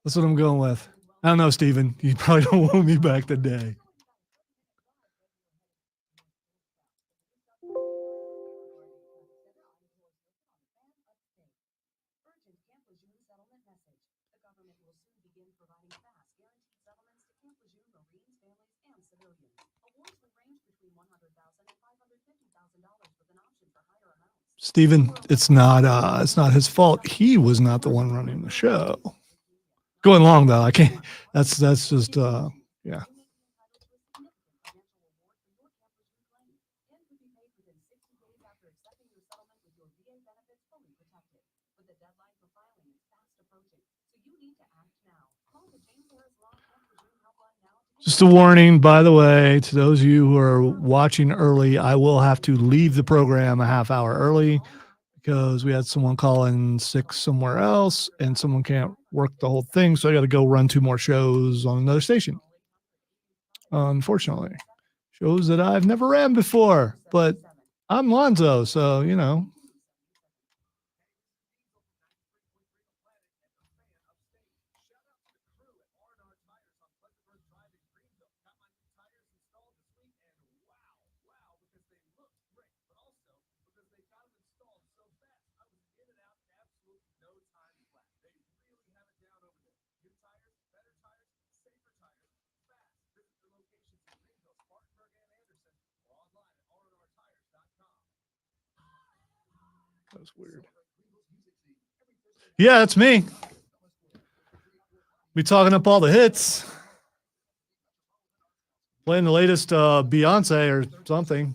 that's what I'm going with. I don't know, Steven. You probably don't want me back today. Steven, it's not his fault. He was not the one running the show. Going long though, I can't. That's just yeah. Just a warning, by the way, to those of you who are watching early, I will have to leave the program a half hour early because we had someone call in sick somewhere else and someone can't work the whole thing. So I got to go run 2 more shows on another station. Unfortunately, shows that I've never ran before, but I'm Lonzo. So, you know. That's weird. Yeah, that's me. Be talking up all the hits. Playing the latest Beyonce or something.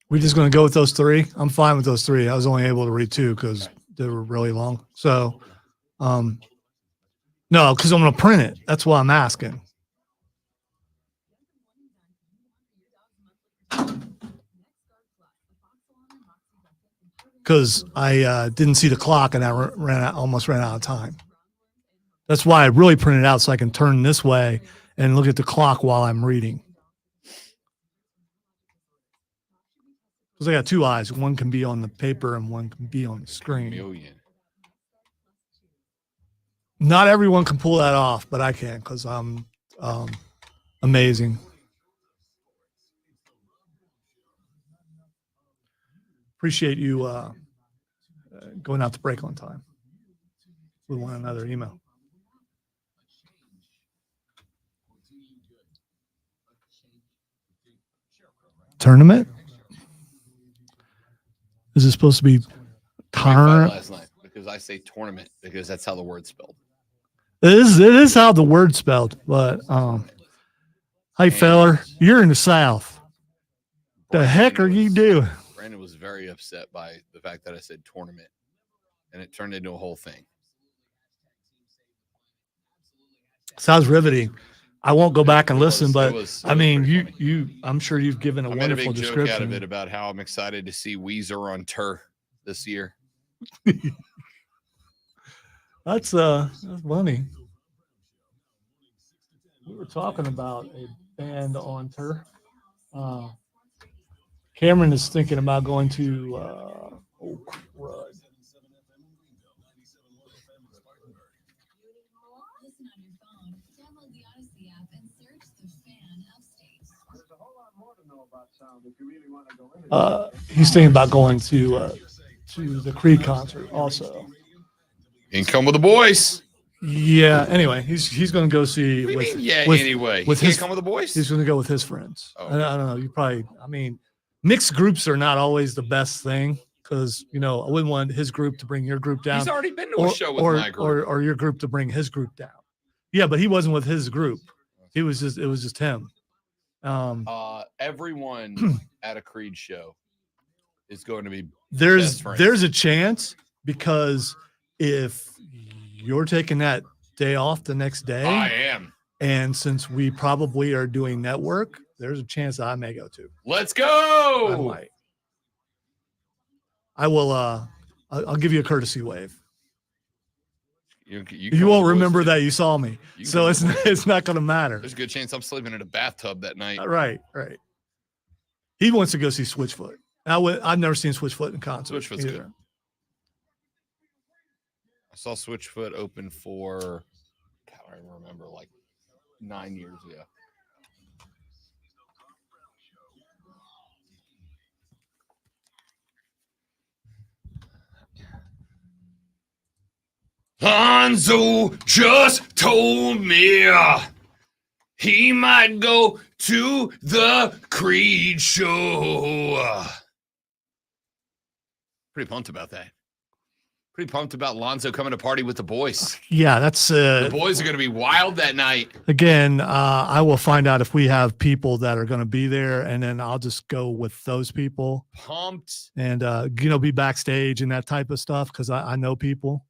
We're just going to go with those 3. I'm fine with those 3. I was only able to read 2 because they were really long. So, no, because I'm going to print it. That's why I'm asking. Because I didn't see the clock and I almost ran out of time. That's why I really printed out so I can turn this way and look at the clock while I'm reading. Because I got 2 eyes. One can be on the paper and one can be on the screen. Not everyone can pull that off, but I can because I'm amazing. Appreciate you going out to break on time with one another email. Tournament? Is it supposed to be last night because I say tournament because that's how the word's spelled. It is how the word's spelled, but hey feller, you're in the South. The heck are you doing? Brandon was very upset by the fact that I said tournament and it turned into a whole thing. Sounds riveting. I won't go back and listen, but I mean, you I'm sure you've given a wonderful description. I made a big joke out of it about how I'm excited to see Weezer on tour this year. That's funny. We were talking about a band on tour. Cameron is thinking about going to Oak Run. He's thinking about going to the Creed concert also. And come with the boys. Yeah. Anyway, he's going to go see. Anyway, with he his, can't come with the boys. He's going to go with his friends. Oh. I don't know. You probably. I mean, mixed groups are not always the best thing because I wouldn't want his group to bring your group down. He's already been to a show with my group, or your group to bring his group down. Yeah, but he wasn't with his group. It was just him. Everyone at a Creed show is going to be there's a chance because if you're taking that day off the next day, I am, and since we probably are doing network, there's a chance that I may go too. Let's go. I might. I will. I'll give you a courtesy wave. You won't remember that you saw me, so it's not going to matter. There's a good chance I'm sleeping in a bathtub that night. Right. He wants to go see Switchfoot. I've never seen Switchfoot in concert. Switchfoot's good. I saw Switchfoot open for, I don't remember, like 9 years ago. Lonzo just told me he might go to the Creed show. Pretty pumped about that. Pretty pumped about Lonzo coming to party with the boys. Yeah, that's The boys are going to be wild that night. again. I will find out if we have people that are going to be there, and then I'll just go with those people Pumped. and be backstage and that type of stuff because I know people.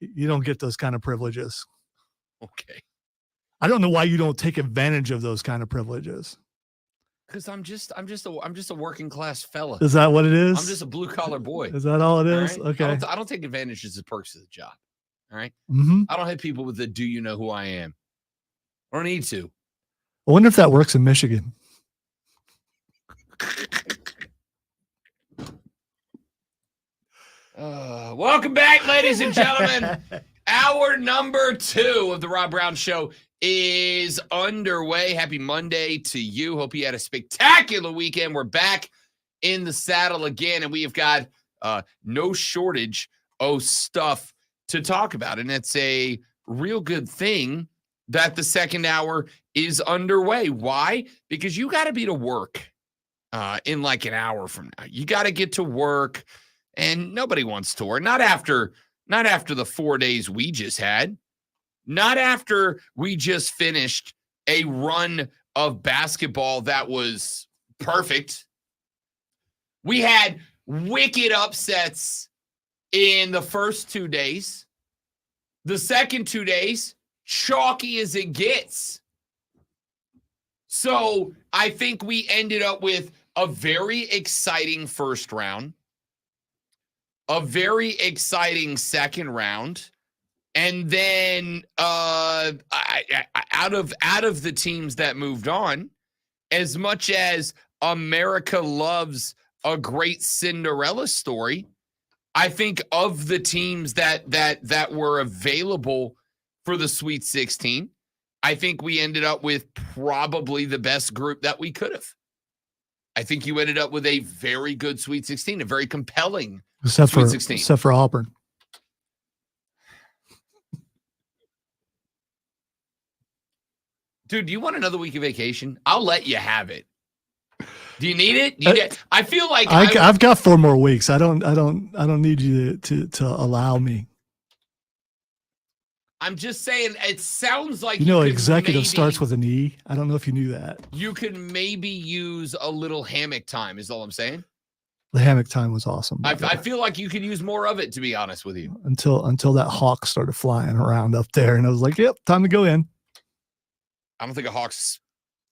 You don't get those kind of privileges. Okay. I don't know why you don't take advantage of those kind of privileges. Because I'm just a working class fella. Is that what it is? I'm just a blue collar boy. Is that all it All is? right? Okay. I don't take advantages of perks of the job. All right. Mm-hmm. I don't hit people with the "Do you know who I am?" I don't need to. I wonder if that works in Michigan. Welcome back, ladies and gentlemen. Hour number 2 of the Rob Brown Show is underway. Happy Monday to you. Hope you had a spectacular weekend. We're back in the saddle again, and we have got no shortage of stuff to talk about. And it's a real good thing that the second hour is underway. Why? Because you got to be to work in like an hour from now. You got to get to work, and nobody wants to work. Not after the 4 days we just had. Not after we just finished a run of basketball that was perfect. We had wicked upsets in the first 2 days. The second 2 days, chalky as it gets. So I think we ended up with a very exciting first round, a very exciting second round, and then out of the teams that moved on, as much as America loves a great Cinderella story, I think of the teams that were available for the Sweet 16, I think we ended up with probably the best group that we could have. I think you ended up with a very good Sweet 16, a very compelling Sweet 16. Except for Auburn. Dude, do you want another week of vacation? I'll let you have it. Do you need it? I feel like I've got 4 more weeks. I don't need you to allow me. I'm just saying, it sounds like executive starts with an E. I don't know if you knew that. You could maybe use a little hammock time, is all I'm saying. The hammock time was awesome. I feel like you could use more of it, to be honest with you. Until that hawk started flying around up there, and I was like, "Yep, time to go in." I don't think a hawk's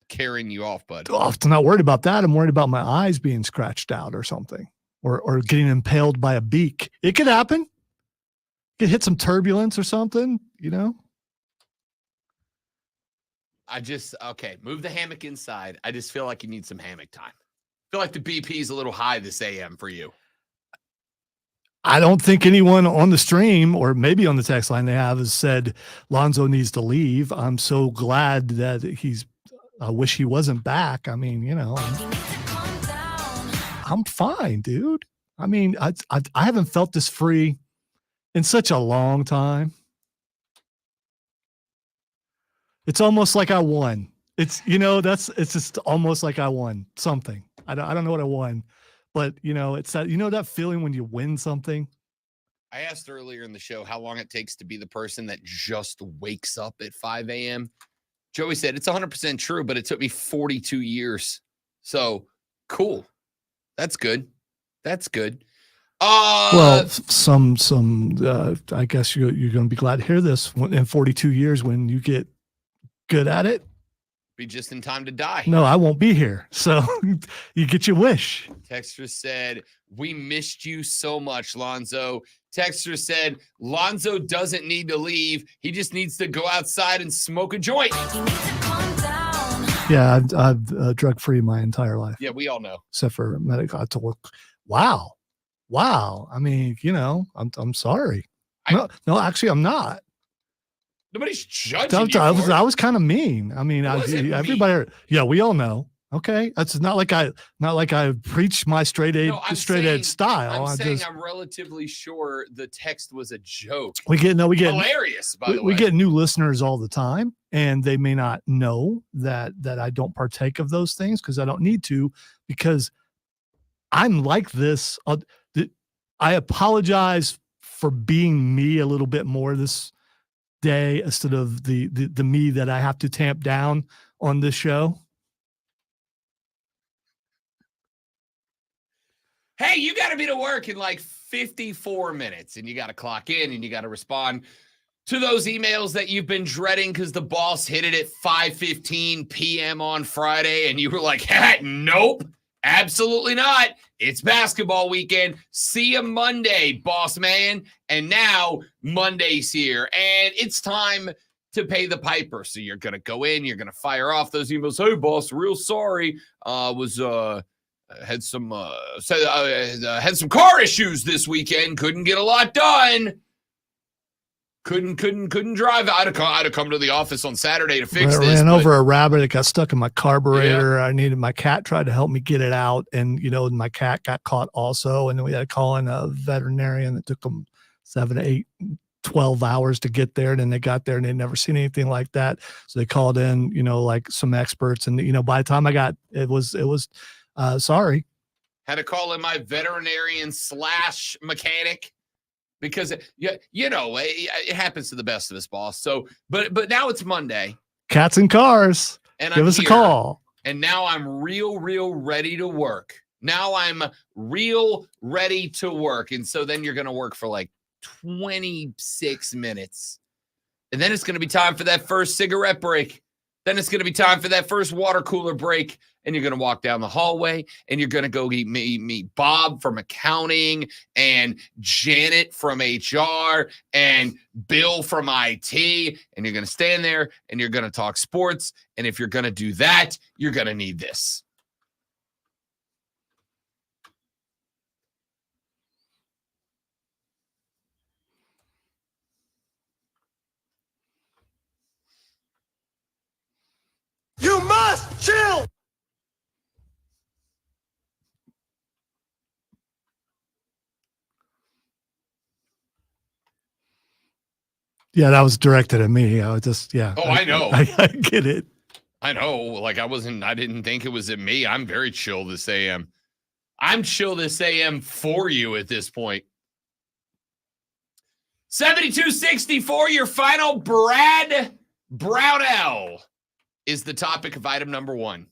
carrying you off, bud. Oh, I'm not worried about that. I'm worried about my eyes being scratched out or something, or getting impaled by a beak. It could happen. Could hit some turbulence or something, Okay, move the hammock inside. I just feel like you need some hammock time. I feel like the BP is a little high this AM for you. I don't think anyone on the stream or maybe on the text line has said Lonzo needs to leave. I'm so glad that I wish he wasn't back. I mean, I'm fine, dude. I mean, I haven't felt this free in such a long time. It's almost like I won. It's just almost like I won something. I don't know what I won, but it's that, that feeling when you win something. I asked earlier in the show how long it takes to be the person that just wakes up at 5 a.m. Joey said it's 100% true, but it took me 42 years. So cool. That's good. That's good. Well, some I guess you're going to be glad to hear this. In 42 years, when you get good at it, be just in time to die. No, I won't be here. So you get your wish. Texter said, "We missed you so much, Lonzo." Texter said, "Lonzo doesn't need to leave. He just needs to go outside and smoke a joint." Yeah, I've drug-free my entire life. Yeah, we all know. Except for medical. I told, wow. I mean, I'm sorry. No, actually, I'm not. Nobody's judging you. I was kind of mean. I mean, everybody. Yeah, we all know. Okay, that's not like I preach my straight edge style. I'm relatively sure the text was a joke. We get hilarious. By the way, we get new listeners all the time, and they may not know that I don't partake of those things because I don't need to, because I'm like this. I apologize for being me a little bit more this day instead of the me that I have to tamp down on this show. Hey, you got to be to work in like 54 minutes, and you got to clock in, and you got to respond to those emails that you've been dreading because the boss hit it at 5:15 p.m. on Friday, and you were like, hey, nope, absolutely not. It's basketball weekend. See you Monday, boss man. And now Monday's here, and it's time to pay the piper. So you're going to go in, you're going to fire off those emails. Hey, boss, real sorry. Had some car issues this weekend. Couldn't get a lot done. Couldn't drive. I'd have come to the office on Saturday to fix this. Ran over a rabbit. It got stuck in my carburetor. Yeah. My cat tried to help me get it out, and my cat got caught also. And then we had to call in a veterinarian that took them 7 to 8, 12 hours to get there. And then they got there and they'd never seen anything like that. So they called in, like some experts. And by the time I got it was sorry. Had to call in my veterinarian / mechanic because it happens to the best of us, boss. So, but now it's Monday. Cats and cars. And give us a call. And now I'm real ready to work. Now I'm real ready to work. And so then you're going to work for like 26 minutes. And then it's going to be time for that first cigarette break. Then it's going to be time for that first water cooler break. And you're going to walk down the hallway and you're going to go meet Bob from accounting and Janet from HR and Bill from IT. And you're going to stand there and you're going to talk sports. And if you're going to do that, you're going to need this. You must chill. Yeah, that was directed at me. I was just, yeah. Oh, I know. I get it. I know. Like I didn't think it was at me. I'm very chill this AM. I'm chill this AM for you at this point. 7264, your final Brad Brownell is the topic of item number 1.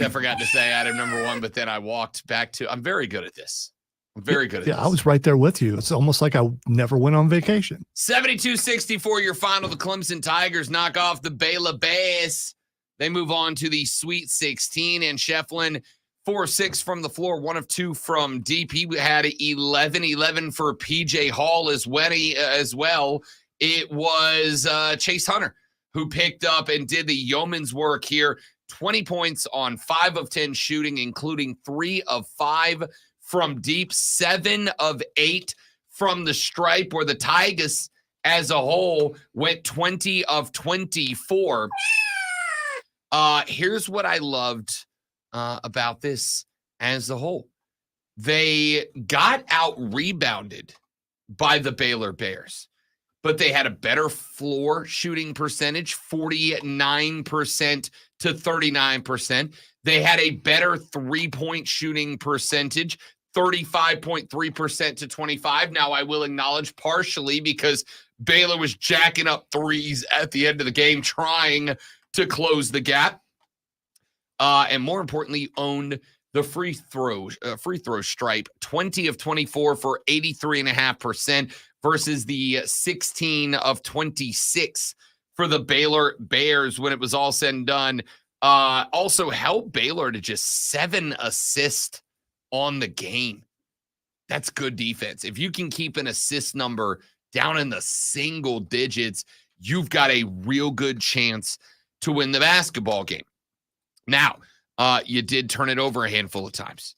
I forgot to say item number 1, but then I walked back to, I'm very good at this. I'm very good at this. Yeah, I was right there with you. It's almost like I never went on vacation. 72-64, your final. The Clemson Tigers knock off the Baylor Bears. They move on to the Sweet 16, and Shefflin 4-6 from the floor, 1 of 2 from deep. He had 11 for PJ Hall as well. It was Chase Hunter who picked up and did the yeoman's work here. 20 points on 5 of 10 shooting, including 3 of 5 from deep, 7 of 8 from the stripe, where the Tigers as a whole went 20 of 24. Here's what I loved about this as a whole. They got out-rebounded by the Baylor Bears, but they had a better floor shooting percentage, 49% to 39%. They had a better three-point shooting percentage, 35.3% to 25%. Now, I will acknowledge partially because Baylor was jacking up threes at the end of the game, trying to close the gap. And more importantly, owned the free throw stripe, 20 of 24 for 83.5% versus the 16 of 26 for the Baylor Bears when it was all said and done. Also helped Baylor to just 7 assists on the game. That's good defense. If you can keep an assist number down in the single digits, you've got a real good chance to win the basketball game. Now, you did turn it over a handful of times.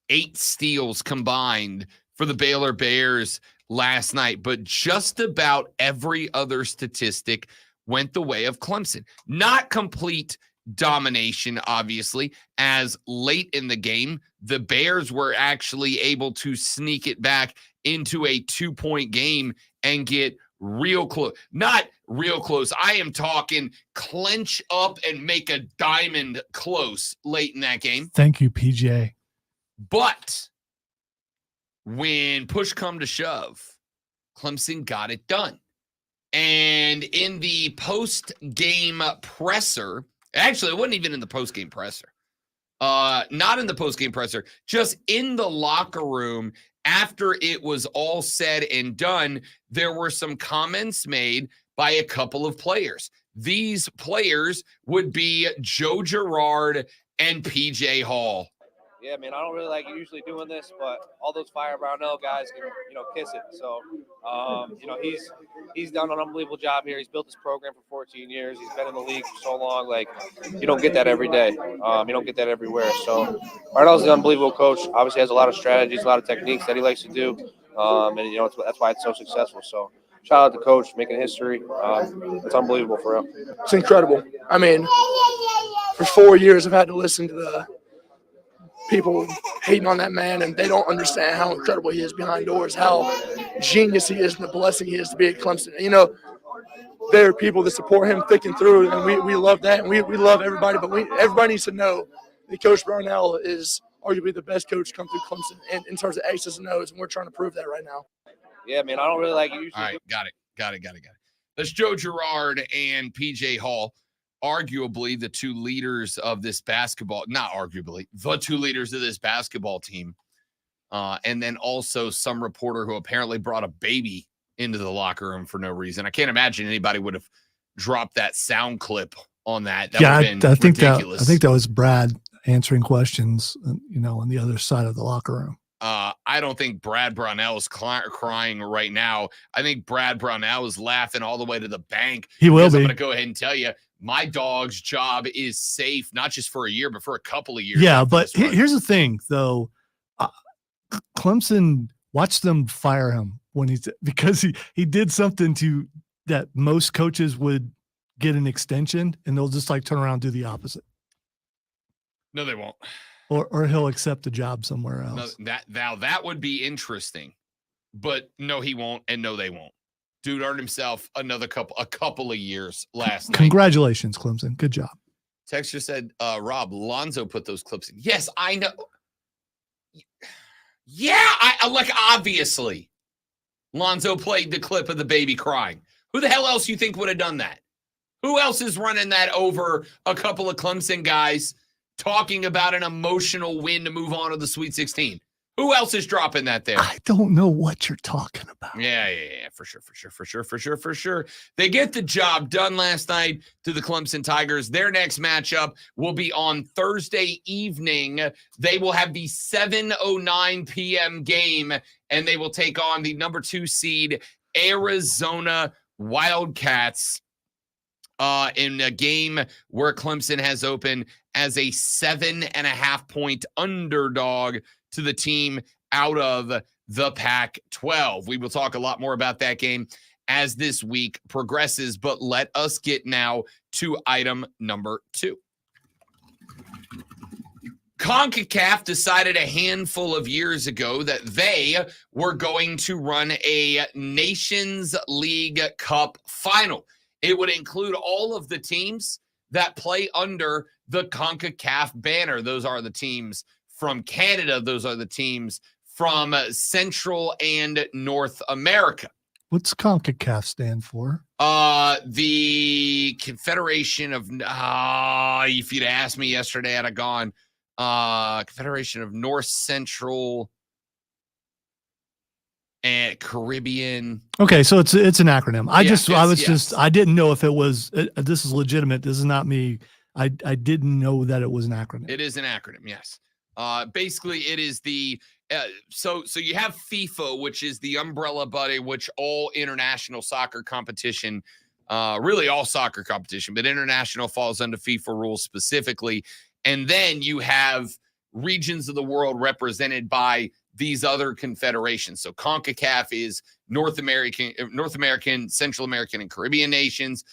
8 steals combined for the Baylor Bears last night, but just about every other statistic went the way of Clemson. Not complete domination, obviously, as late in the game, the Bears were actually able to sneak it back into a 2-point game and get real close. Not real close. I am talking clench up and make a diamond close late in that game. Thank you, PJ. But when push come to shove, Clemson got it done. And in the post-game presser, actually, it wasn't even in the post-game presser. Not in the post-game presser, just in the locker room after it was all said and done, there were some comments made by a couple of players. These players would be Joe Girard and PJ Hall. Yeah, man, I don't really like usually doing this, but all those Fire Brownell guys can, kiss it. So, he's done an unbelievable job here. He's built this program for 14 years. He's been in the league for so long. Like, you don't get that every day. You don't get that everywhere. So, Ardell's an unbelievable coach. Obviously has a lot of strategies, a lot of techniques that he likes to do. That's why it's so successful. So, shout out to Coach making history. It's unbelievable for him. It's incredible. I mean, for 4 years I've had to listen to the people hating on that man, and they don't understand how incredible he is behind doors, how genius he is, and the blessing he is to be at Clemson. There are people that support him thick and through, and we love that, and we love everybody, but everybody needs to know that Coach Brownell is arguably the best coach to come through Clemson in terms of X's and O's, and we're trying to prove that right now. Yeah, man, I don't really like usually. All right, got it. That's Joe Girard and PJ Hall. Arguably the two leaders of this basketball, not arguably, the two leaders of this basketball team. And then also some reporter who apparently brought a baby into the locker room for no reason. I can't imagine anybody would have dropped that sound clip on that. That Yeah, would have been ridiculous. I think that was Brad answering questions, on the other side of the locker room. I don't think Brad Brownell is crying right now. I think Brad Brownell is laughing all the way to the bank. He will be. I'm going to go ahead and tell you, my dog's job is safe, not just for a year, but for a couple of years. Yeah, but here's the thing, though. Clemson, watch them fire him because he did something that most coaches would get an extension, and they'll just turn around and do the opposite. No, they won't. Or he'll accept a job somewhere else. No, that would be interesting, but no, he won't, and no, they won't. Dude earned himself a couple of years last night. Congratulations, Clemson. Good job. Texture said, Rob, Lonzo put those clips in. Yes, I know. Yeah, I obviously. Lonzo played the clip of the baby crying. Who the hell else you think would have done that? Who else is running that over a couple of Clemson guys talking about an emotional win to move on to the Sweet 16? Who else is dropping that there? I don't know what you're talking about. Yeah, for sure. They get the job done last night to the Clemson Tigers. Their next matchup will be on Thursday evening. They will have the 7:09 p.m. game, and they will take on the number 2 seed Arizona Wildcats in a game where Clemson has opened as a 7.5-point underdog to the team out of the Pac-12. We will talk a lot more about that game as this week progresses, but let us get now to item number 2. CONCACAF decided a handful of years ago that they were going to run a Nations League Cup final. It would include all of the teams that play under the CONCACAF banner. Those are the teams from Canada. Those are the teams from Central and North America. What's CONCACAF stand for? The Confederation of, if you'd asked me yesterday, I'd have gone, Confederation of North Central and Caribbean. Okay, so it's an acronym. Yes. I didn't know if it was, this is legitimate. This is not me. I didn't know that it was an acronym. It is an acronym, yes. Basically, it is the so you have FIFA, which is the umbrella body, which all international soccer competition, really all soccer competition, but international falls under FIFA rules specifically. And then you have regions of the world represented by these other confederations. So CONCACAF is North American, Central American, and Caribbean nations.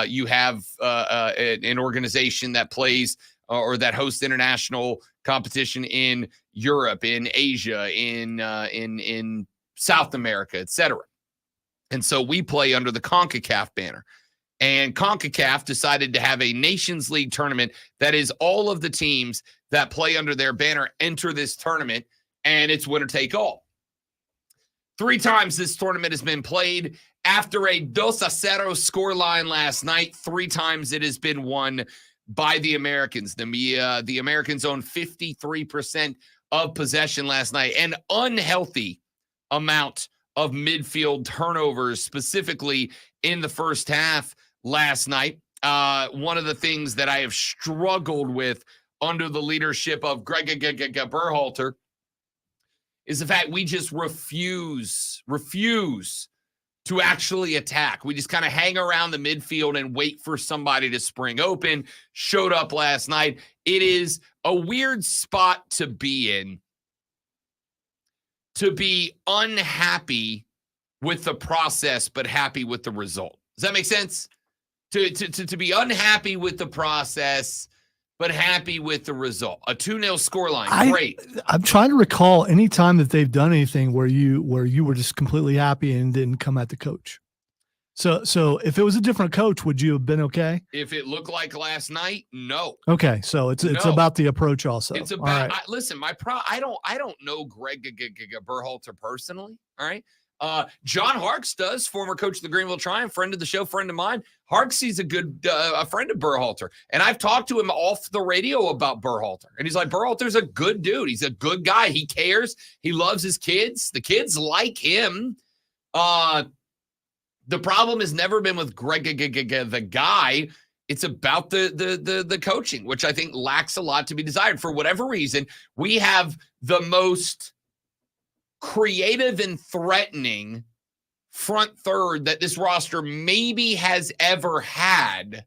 You have an organization that plays or that hosts international competition in Europe, in Asia, in South America, etc. And so we play under the CONCACAF banner. And CONCACAF decided to have a Nations League tournament that is all of the teams that play under their banner enter this tournament, and it's winner take all. 3 times this tournament has been played. After a 2-0 scoreline last night, 3 times it has been won by the Americans. The Americans own 53% of possession last night. An unhealthy amount of midfield turnovers, specifically in the first half last night. One of the things that I have struggled with under the leadership of Greg Berhalter is the fact we just refuse to actually attack. We just kind of hang around the midfield and wait for somebody to spring open. Showed up last night. It is a weird spot to be in, to be unhappy with the process but happy with the result. Does that make sense? To be unhappy with the process but happy with the result. A 2-0 scoreline, great. I'm trying to recall any time that they've done anything where you were just completely happy and didn't come at the coach. So if it was a different coach, would you have been okay? If it looked like last night, no. Okay, so it's about the approach also. It's about. All right. Listen, I don't know Greg Berhalter personally. All right. John Harkes does, former coach of the Greenville Triumph, friend of the show, friend of mine. Harkes, he's a friend of Berhalter. And I've talked to him off the radio about Berhalter. And he's like, Berhalter's a good dude. He's a good guy. He cares. He loves his kids. The kids like him. The problem has never been with Greg, the guy. It's about the coaching, which I think lacks a lot to be desired. For whatever reason, we have the most creative and threatening front third that this roster maybe has ever had.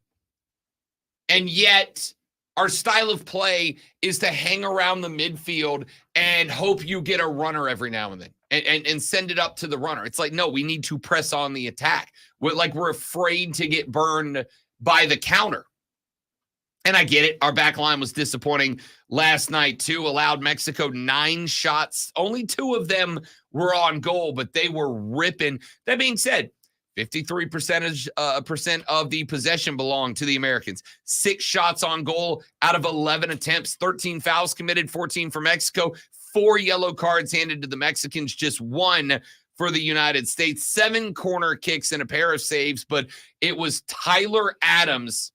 And yet our style of play is to hang around the midfield and hope you get a runner every now and then and send it up to the runner. It's like, no, we need to press on the attack. We're afraid to get burned by the counter. And I get it. Our back line was disappointing last night, too. Allowed Mexico 9 shots. Only 2 of them were on goal, but they were ripping. That being said, 53% of the possession belonged to the Americans. 6 shots on goal out of 11 attempts. 13 fouls committed, 14 for Mexico. 4 yellow cards handed to the Mexicans, just 1 for the United States. 7 corner kicks and a pair of saves, but it was Tyler Adams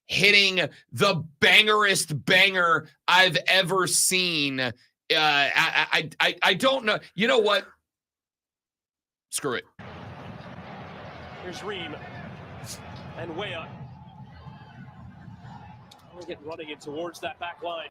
hitting the bangerest banger I've ever seen. I don't know. You know what? Screw it. Here's Ream and Weah. We're getting running it towards that back line.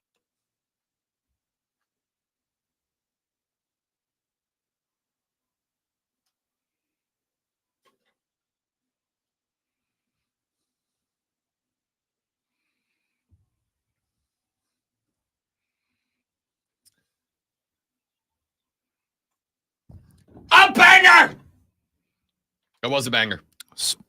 A banger! It was a banger.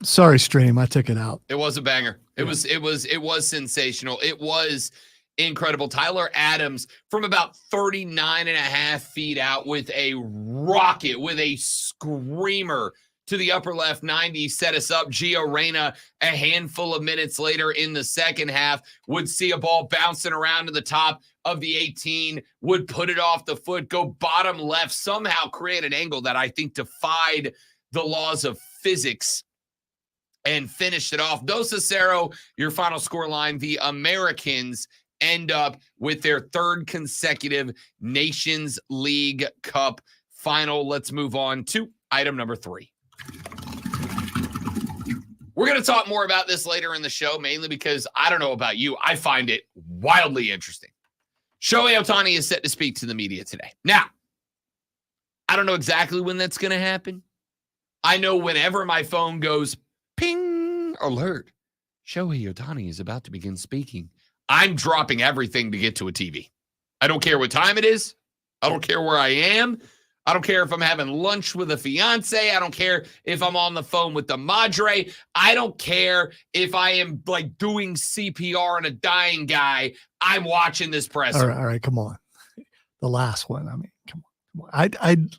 Sorry, stream. I took it out. It was a banger. It was sensational. It was incredible. Tyler Adams from about 39 and a half feet out with a rocket, with a screamer to the upper left 90, set us up. Gio Reyna, a handful of minutes later in the second half, would see a ball bouncing around to the top of the 18, would put it off the foot, go bottom left, somehow create an angle that I think defied the laws of physics and finished it off. 2-0, your final score line. The Americans end up with their 3rd consecutive Nations League Cup final. Let's move on to item number 3. We're going to talk more about this later in the show, mainly because I don't know about you. I find it wildly interesting. Shohei Ohtani is set to speak to the media today. Now, I don't know exactly when that's going to happen. I know whenever my phone goes ping alert, Shohei Ohtani is about to begin speaking, I'm dropping everything to get to a TV. I don't care what time it is. I don't care where I am. I don't care if I'm having lunch with a fiance. I don't care if I'm on the phone with the madre. I don't care if I am like doing CPR on a dying guy. I'm watching this presser. All right, come on. The last one. I mean, come on.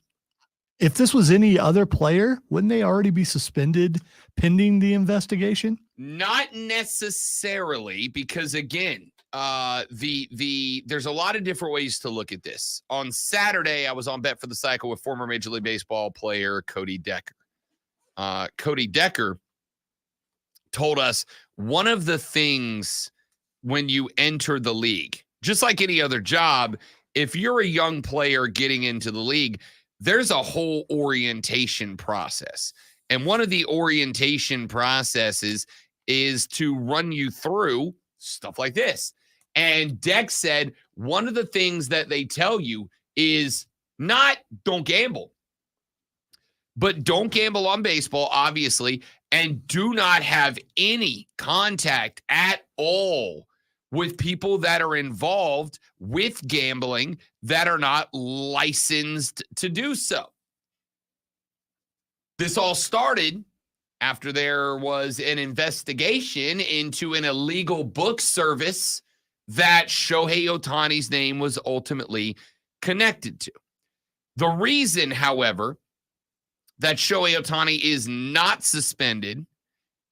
If this was any other player, wouldn't they already be suspended pending the investigation? Not necessarily, because again, there's a lot of different ways to look at this. On Saturday, I was on Bet for the Cycle with former Major League Baseball player Cody Decker. Cody Decker told us one of the things when you enter the league, just like any other job, if you're a young player getting into the league, there's a whole orientation process. And one of the orientation processes is to run you through stuff like this. And Deck said one of the things that they tell you is not don't gamble, but don't gamble on baseball, obviously, and do not have any contact at all with people that are involved with gambling that are not licensed to do so. This all started after there was an investigation into an illegal book service that Shohei Ohtani's name was ultimately connected to. The reason, however, that Shohei Ohtani is not suspended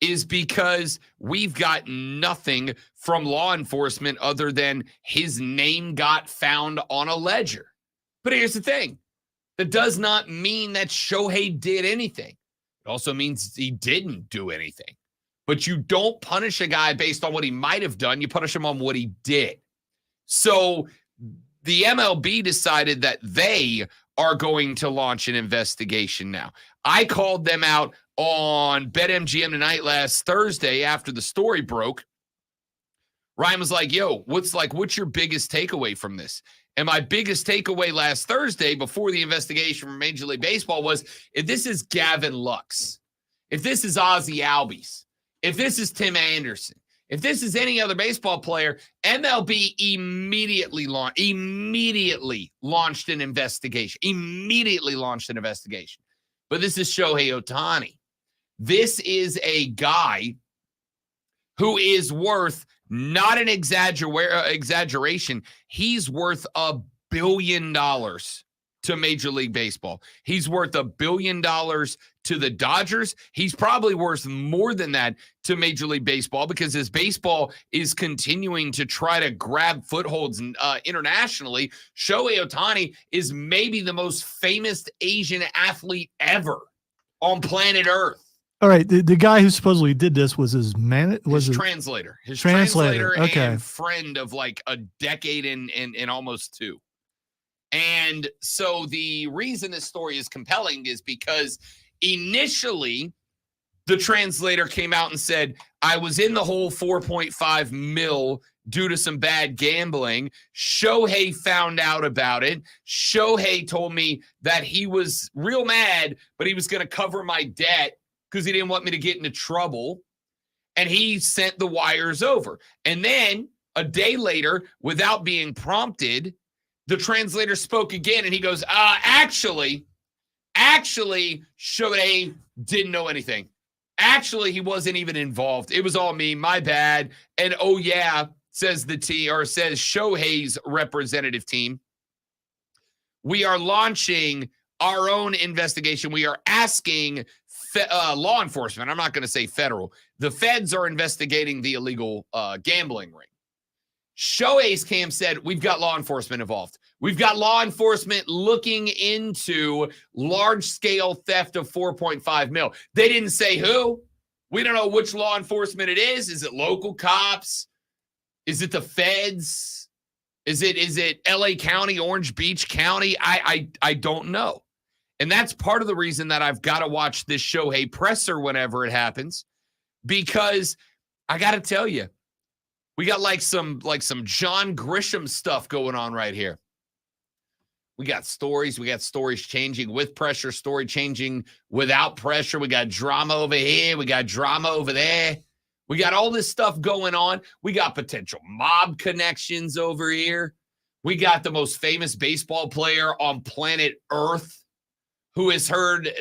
is because we've got nothing from law enforcement other than his name got found on a ledger. But here's the thing. That does not mean that Shohei did anything. It also means he didn't do anything. But you don't punish a guy based on what he might have done. You punish him on what he did. So the MLB decided that they are going to launch an investigation now. I called them out on BetMGM tonight last Thursday after the story broke. Ryan was like, yo, what's your biggest takeaway from this? And my biggest takeaway last Thursday before the investigation from Major League Baseball was, if this is Gavin Lux, if this is Ozzie Albies, if this is Tim Anderson, if this is any other baseball player, MLB immediately launched an investigation. But this is Shohei Ohtani. This is a guy who is worth, not an exaggeration, he's worth $1 billion to Major League Baseball. He's worth $1 billion to the Dodgers. He's probably worth more than that to Major League Baseball, because as baseball is continuing to try to grab footholds internationally, Shohei Ohtani is maybe the most famous Asian athlete ever on planet Earth. All right, the guy who supposedly did this was his translator. His translator, okay, and friend of like a decade and almost two. And so the reason this story is compelling is because initially the translator came out and said, I was in the hole 4.5 mil due to some bad gambling. Shohei found out about it. Shohei told me that he was real mad, but he was going to cover my debt because he didn't want me to get into trouble. And he sent the wires over. And then a day later, without being prompted, the translator spoke again, and he goes, actually, Shohei didn't know anything. Actually, he wasn't even involved. It was all me, my bad. And oh yeah, says Shohei's representative team, we are launching our own investigation. We are asking law enforcement. I'm not going to say federal. The feds are investigating the illegal gambling ring. Shohei's camp said, we've got law enforcement involved. We've got law enforcement looking into large-scale theft of 4.5 mil. They didn't say who. We don't know which law enforcement it is. Is it local cops? Is it the feds? Is it LA County, Orange Beach County? I don't know. And that's part of the reason that I've got to watch this Shohei presser whenever it happens, because I got to tell you, we got like some John Grisham stuff going on right here. We got stories changing with pressure, story changing without pressure. We got drama over here. We got drama over there. We got all this stuff going on. We got potential mob connections over here. We got the most famous baseball player on planet Earth who has heard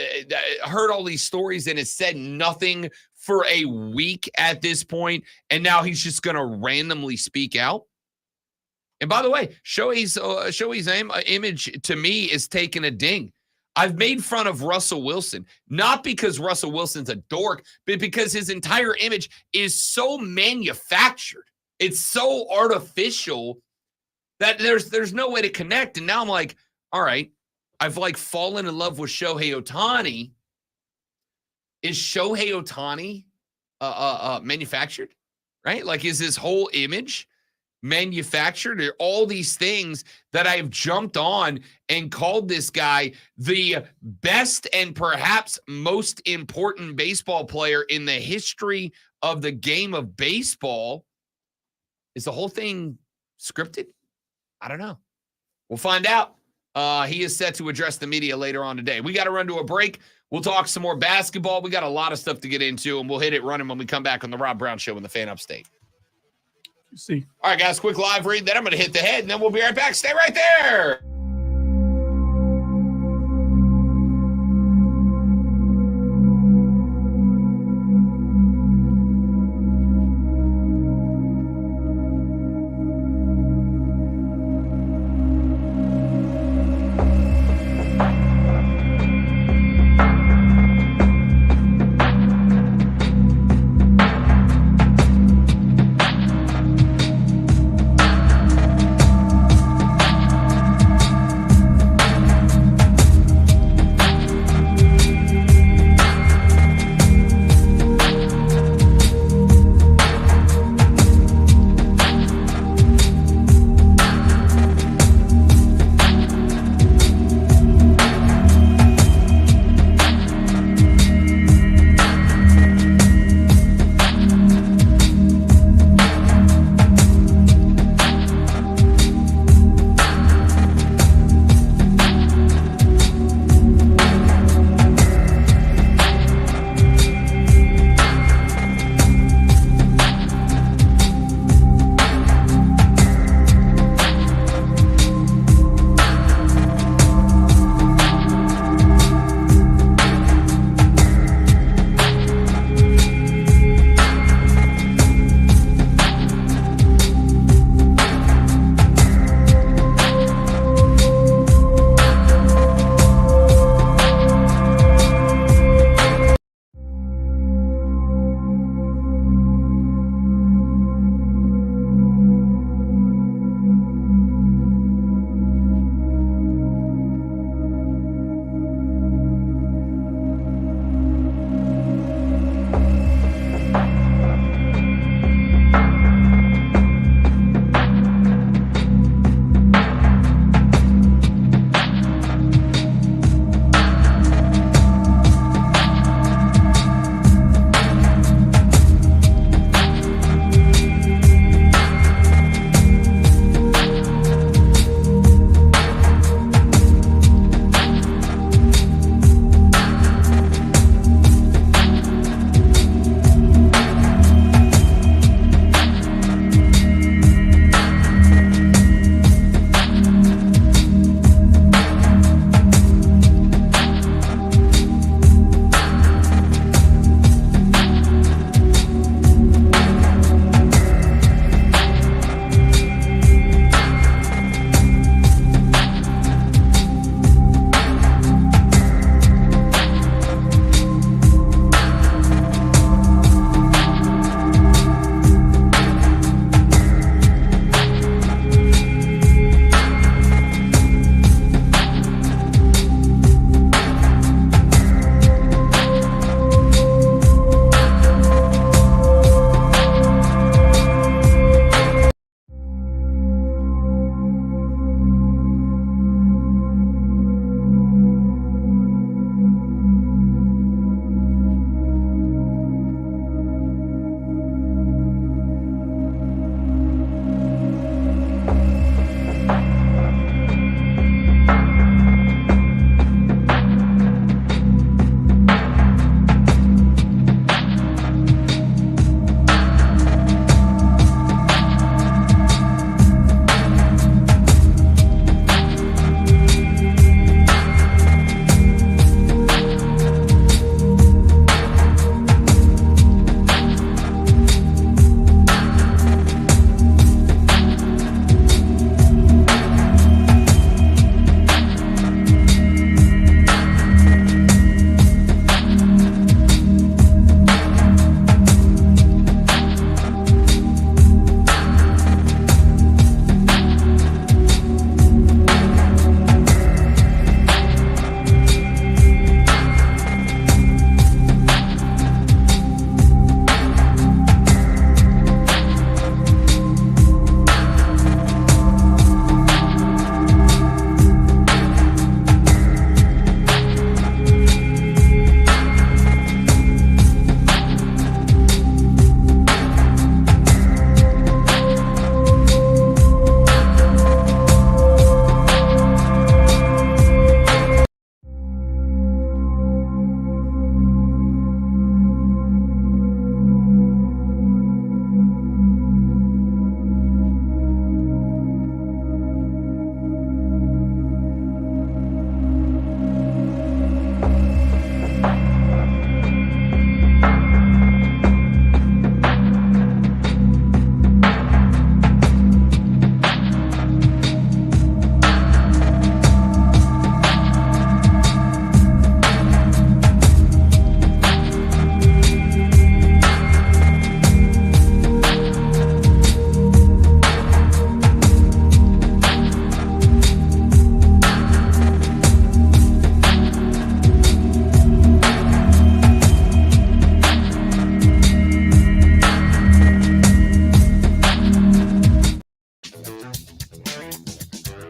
all these stories and has said nothing for a week at this point, and now he's just going to randomly speak out? And by the way, Shoei's image to me is taking a ding. I've made fun of Russell Wilson, not because Russell Wilson's a dork, but because his entire image is so manufactured. It's so artificial that there's no way to connect. And now I'm like, all right, I've like fallen in love with Shohei Ohtani. Is Shohei Ohtani manufactured? Right? Like, is his whole image manufactured? Or all these things that I've jumped on and called this guy the best and perhaps most important baseball player in the history of the game of baseball. Is the whole thing scripted? I don't know. We'll find out. He is set to address the media later on today. We got to run to a break. We'll talk some more basketball. We got a lot of stuff to get into, and we'll hit it running when we come back on the Rob Brown Show in the Fan Upstate. See. All right, guys, quick live read. Then I'm going to hit the head, and then we'll be right back. Stay right there.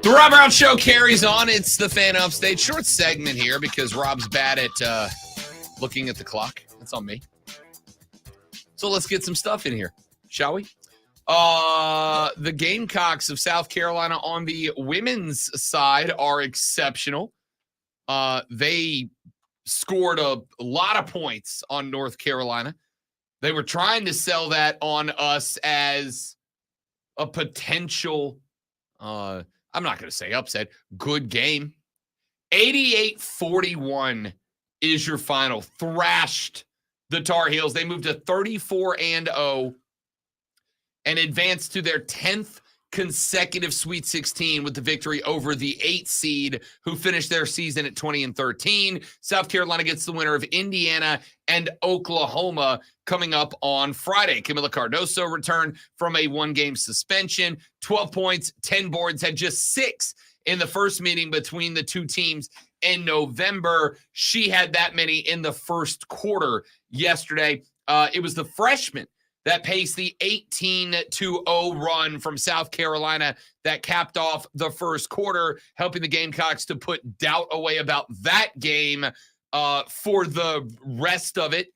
The Rob Brown Show carries on. It's the Fan Upstate. Short segment here because Rob's bad at looking at the clock. That's on me. So let's get some stuff in here, shall we? The Gamecocks of South Carolina on the women's side are exceptional. They scored a lot of points on North Carolina. They were trying to sell that on us as a potential, I'm not going to say upset, good game. 88-41 is your final. Thrashed the Tar Heels. They moved to 34-0 and advanced to their 10th consecutive Sweet 16 with the victory over the 8 seed who finished their season at 20-13. South Carolina gets the winner of Indiana and Oklahoma coming up on Friday. Camila Cardoso returned from a 1-game suspension, 12 points, 10 boards, had just 6 in the first meeting between the two teams in November. She had that many in the first quarter yesterday. It was the freshman that paced the 18-0 run from South Carolina that capped off the first quarter, helping the Gamecocks to put doubt away about that game for the rest of it.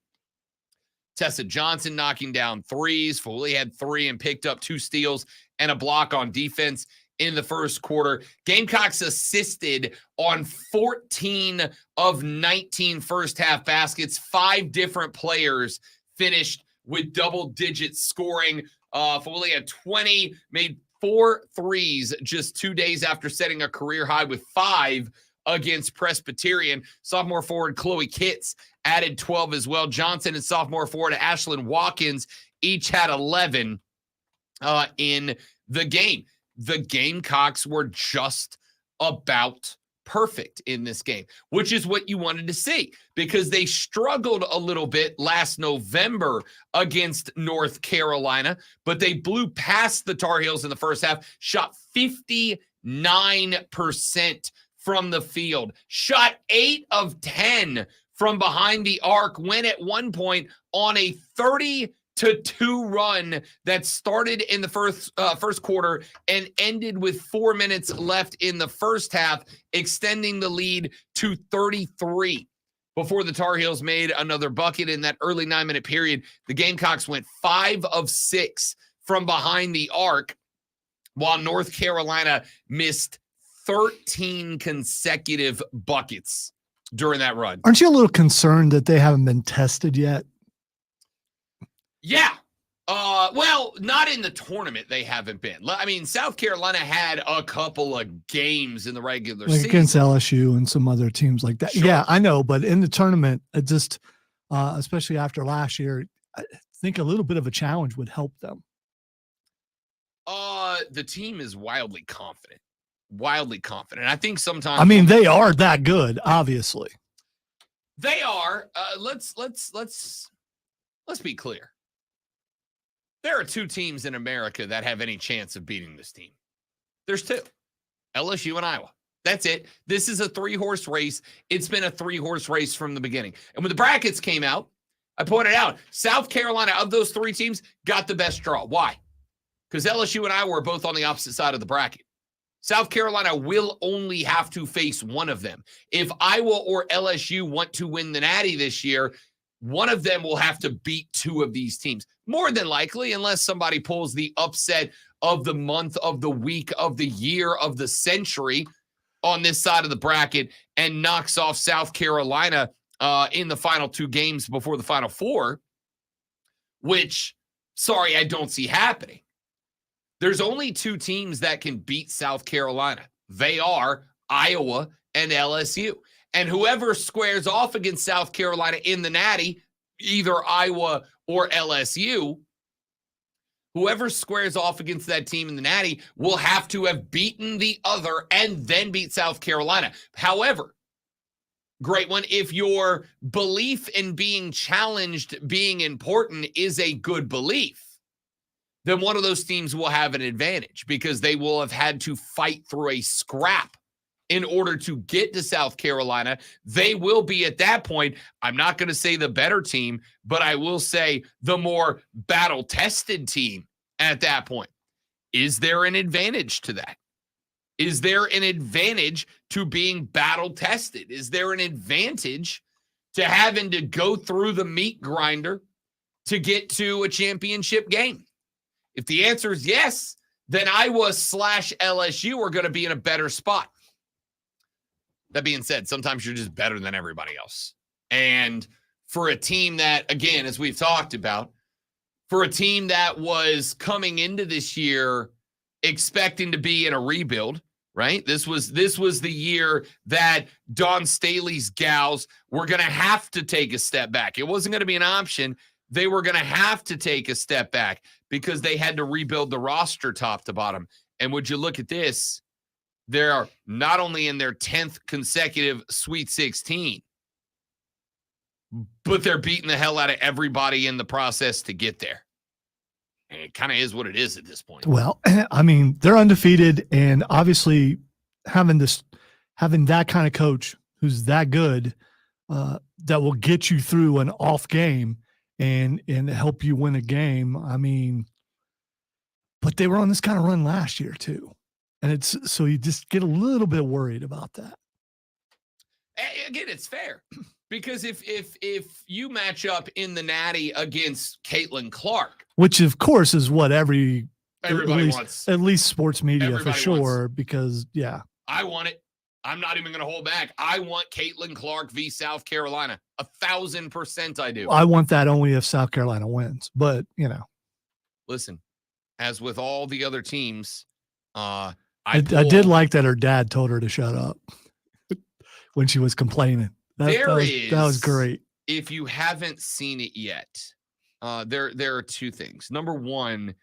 Tessa Johnson knocking down threes. Foley had 3 and picked up 2 steals and a block on defense in the first quarter. Gamecocks assisted on 14 of 19 first-half baskets. 5 different players finished with double-digit scoring. Foley had 20, made 4 threes just 2 days after setting a career high with 5 against Presbyterian. Sophomore forward Chloe Kitts added 12 as well. Johnson and sophomore forward Ashlyn Watkins each had 11 in the game. The Gamecocks were just about perfect in this game, which is what you wanted to see because they struggled a little bit last November against North Carolina, but they blew past the Tar Heels in the first half, shot 59% from the field, shot 8 of 10 from behind the arc, went at one point on a 30-2 run that started in the first quarter and ended with 4 minutes left in the first half, extending the lead to 33 before the Tar Heels made another bucket in that early 9-minute period. The Gamecocks went 5 of 6 from behind the arc, while North Carolina missed 13 consecutive buckets during that run. Aren't you a little concerned that they haven't been tested yet? Yeah. Well, not in the tournament they haven't been. I mean, South Carolina had a couple of games in the regular season. Against LSU and some other teams like that. Sure. Yeah, I know. But in the tournament, it just, especially after last year, I think a little bit of a challenge would help them. The team is wildly confident. I think sometimes. I mean, they are that good, obviously. They are. Let's be clear. There are 2 teams in America that have any chance of beating this team. There's 2, LSU and Iowa. That's it. This is a 3-horse race. It's been a 3-horse race from the beginning. And when the brackets came out, I pointed out South Carolina of those 3 teams got the best draw. Why? Because LSU and Iowa were both on the opposite side of the bracket. South Carolina will only have to face one of them. If Iowa or LSU want to win the Natty this year, one of them will have to beat 2 of these teams. More than likely, unless somebody pulls the upset of the month, of the week, of the year, of the century on this side of the bracket and knocks off South Carolina in the final 2 games before the Final Four, which, sorry, I don't see happening. There's only 2 teams that can beat South Carolina. They are Iowa and LSU. And whoever squares off against South Carolina in the Natty, either Iowa or LSU, whoever squares off against that team in the Natty will have to have beaten the other and then beat South Carolina. However, great one, if your belief in being challenged, being important is a good belief, then one of those teams will have an advantage because they will have had to fight through a scrap in order to get to South Carolina. They will be at that point, I'm not going to say the better team, but I will say the more battle-tested team at that point. Is there an advantage to that? Is there an advantage to being battle tested? Is there an advantage to having to go through the meat grinder to get to a championship game? If the answer is yes, then Iowa/LSU are going to be in a better spot. That being said, sometimes you're just better than everybody else. And for a team that, again, as we've talked about, for a team that was coming into this year expecting to be in a rebuild, right? This was the year that Dawn Staley's gals were going to have to take a step back. It wasn't going to be an option. They were going to have to take a step back because they had to rebuild the roster top to bottom. And would you look at this? They're not only in their 10th consecutive Sweet 16, but they're beating the hell out of everybody in the process to get there. And it kind of is what it is at this point. Well, I mean, they're undefeated, and obviously having that kind of coach who's that good, that will get you through an off game and help you win a game. I mean, but they were on this kind of run last year too. And so you just get a little bit worried about that. Again, it's fair because if you match up in the Natty against Caitlin Clark, which of course is what everybody wants, at least sports media everybody for sure, wants. Because I want it. I'm not even going to hold back. I want Caitlin Clark v. South Carolina. 1,000% I do. I want that only if South Carolina wins, but listen, as with all the other teams, I did like that her dad told her to shut up when she was complaining. That was great. If you haven't seen it yet, there are two things. Number one,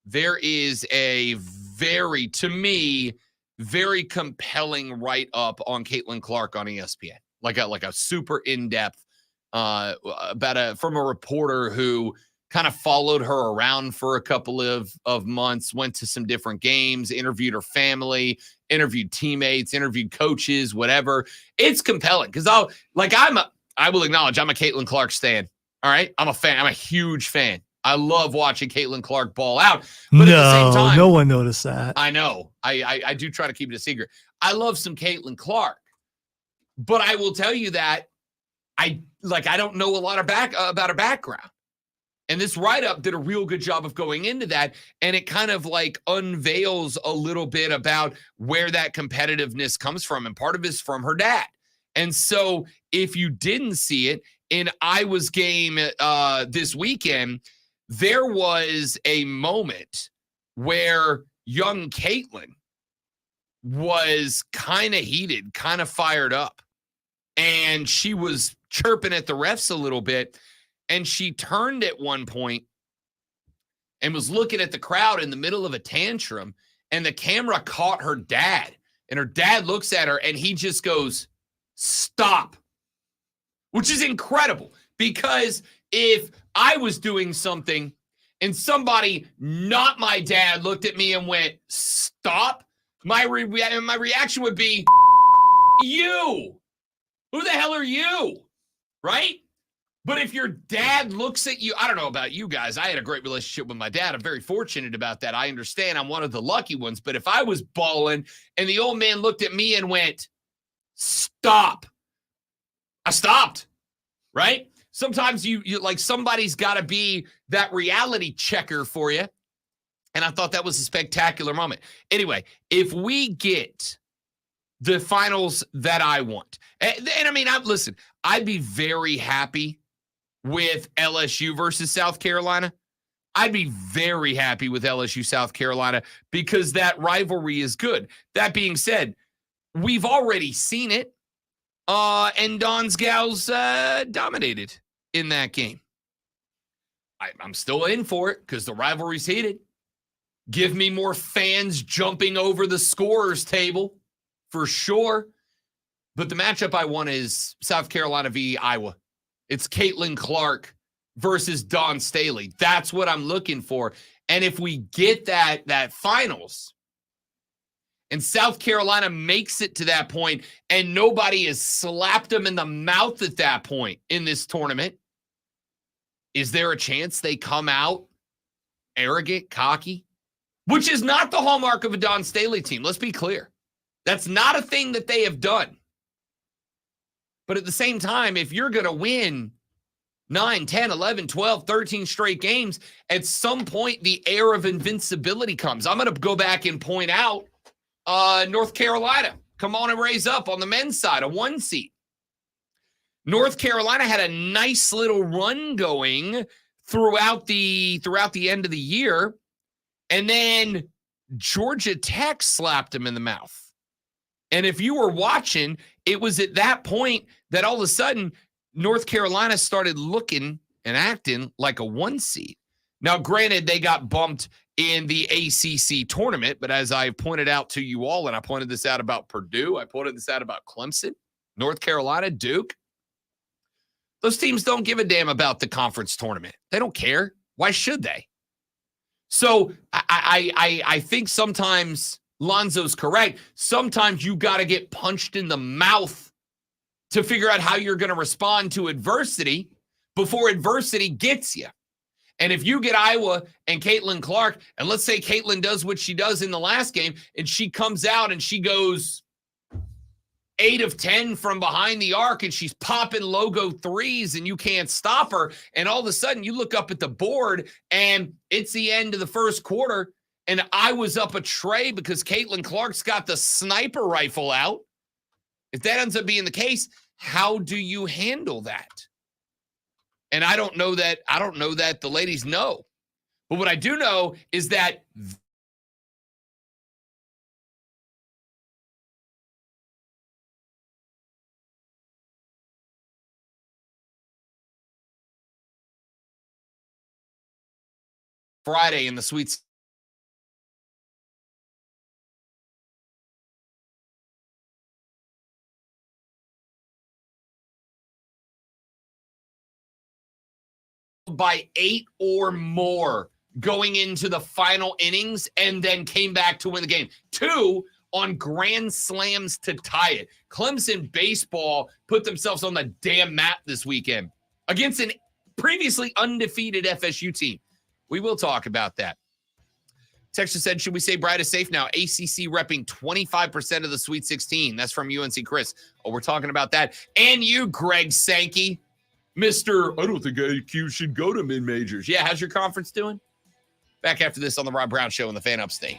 there is a to me, very compelling write-up on Caitlin Clark on ESPN, like a super in-depth from a reporter who kind of followed her around for a couple of months, went to some different games, interviewed her family, interviewed teammates, interviewed coaches, whatever. It's compelling because I will acknowledge I'm a Caitlin Clark stan. All right. I'm a fan. I'm a huge fan. I love watching Caitlin Clark ball out. But at the same time, no one noticed that. I know. I do try to keep it a secret. I love some Caitlin Clark, but I will tell you that I don't know a lot about her background. And this write-up did a real good job of going into that, and it kind of unveils a little bit about where that competitiveness comes from, and part of it is from her dad. And so if you didn't see it, in Iowa's game this weekend, there was a moment where young Caitlin was kind of heated, kind of fired up, and she was chirping at the refs a little bit. And she turned at one point and was looking at the crowd in the middle of a tantrum, and the camera caught her dad. And her dad looks at her, and he just goes, "Stop," which is incredible. Because if I was doing something and somebody, not my dad, looked at me and went, "Stop," my reaction would be, "You. Who the hell are you?" Right? But if your dad looks at you, I don't know about you guys. I had a great relationship with my dad. I'm very fortunate about that. I understand I'm one of the lucky ones. But if I was balling and the old man looked at me and went, "Stop," I stopped, right? Sometimes you somebody's got to be that reality checker for you. And I thought that was a spectacular moment. Anyway, if we get the finals that I want, and I mean, I'd be very happy with LSU versus South Carolina. I'd be very happy with LSU South Carolina because that rivalry is good. That being said, we've already seen it, and Dawn's gals dominated in that game. I'm still in for it because the rivalry's heated. Give me more fans jumping over the scorer's table for sure. But the matchup I want is South Carolina v. Iowa. It's Caitlin Clark versus Dawn Staley. That's what I'm looking for. And if we get that finals and South Carolina makes it to that point and nobody has slapped them in the mouth at that point in this tournament, is there a chance they come out arrogant, cocky? Which is not the hallmark of a Dawn Staley team. Let's be clear. That's not a thing that they have done. But at the same time, if you're going to win 9, 10, 11, 12, 13 straight games, at some point the air of invincibility comes. I'm going to go back and point out North Carolina. Come on and raise up on the men's side, a 1 seed. North Carolina had a nice little run going throughout the end of the year, and then Georgia Tech slapped them in the mouth. And if you were watching, it was at that point that all of a sudden North Carolina started looking and acting like a 1 seed. Now, granted, they got bumped in the ACC tournament, but as I pointed out to you all, and I pointed this out about Purdue, I pointed this out about Clemson, North Carolina, Duke, those teams don't give a damn about the conference tournament. They don't care. Why should they? So I think sometimes Lonzo's correct. Sometimes you got to get punched in the mouth to figure out how you're going to respond to adversity before adversity gets you. And if you get Iowa and Caitlin Clark, and let's say Caitlin does what she does in the last game, and she comes out and she goes 8 of 10 from behind the arc, and she's popping logo threes, and you can't stop her. And all of a sudden, you look up at the board, and it's the end of the first quarter, and I was up a tray because Caitlin Clark's got the sniper rifle out. If that ends up being the case, how do you handle that? And I don't know that the ladies know. But what I do know is that Friday in the Sweet by 8 or more going into the final innings and then came back to win the game. 2 on grand slams to tie it. Clemson baseball put themselves on the damn map this weekend against an previously undefeated FSU team. We will talk about that. Texture said, should we say Brad is safe now? ACC repping 25% of the Sweet 16. That's from UNC Chris. Oh, we're talking about that. And you, Greg Sankey. Mr. I don't think IQ should go to mid-majors. Yeah, how's your conference doing? Back after this on the Rob Brown Show in the Fan Upstate.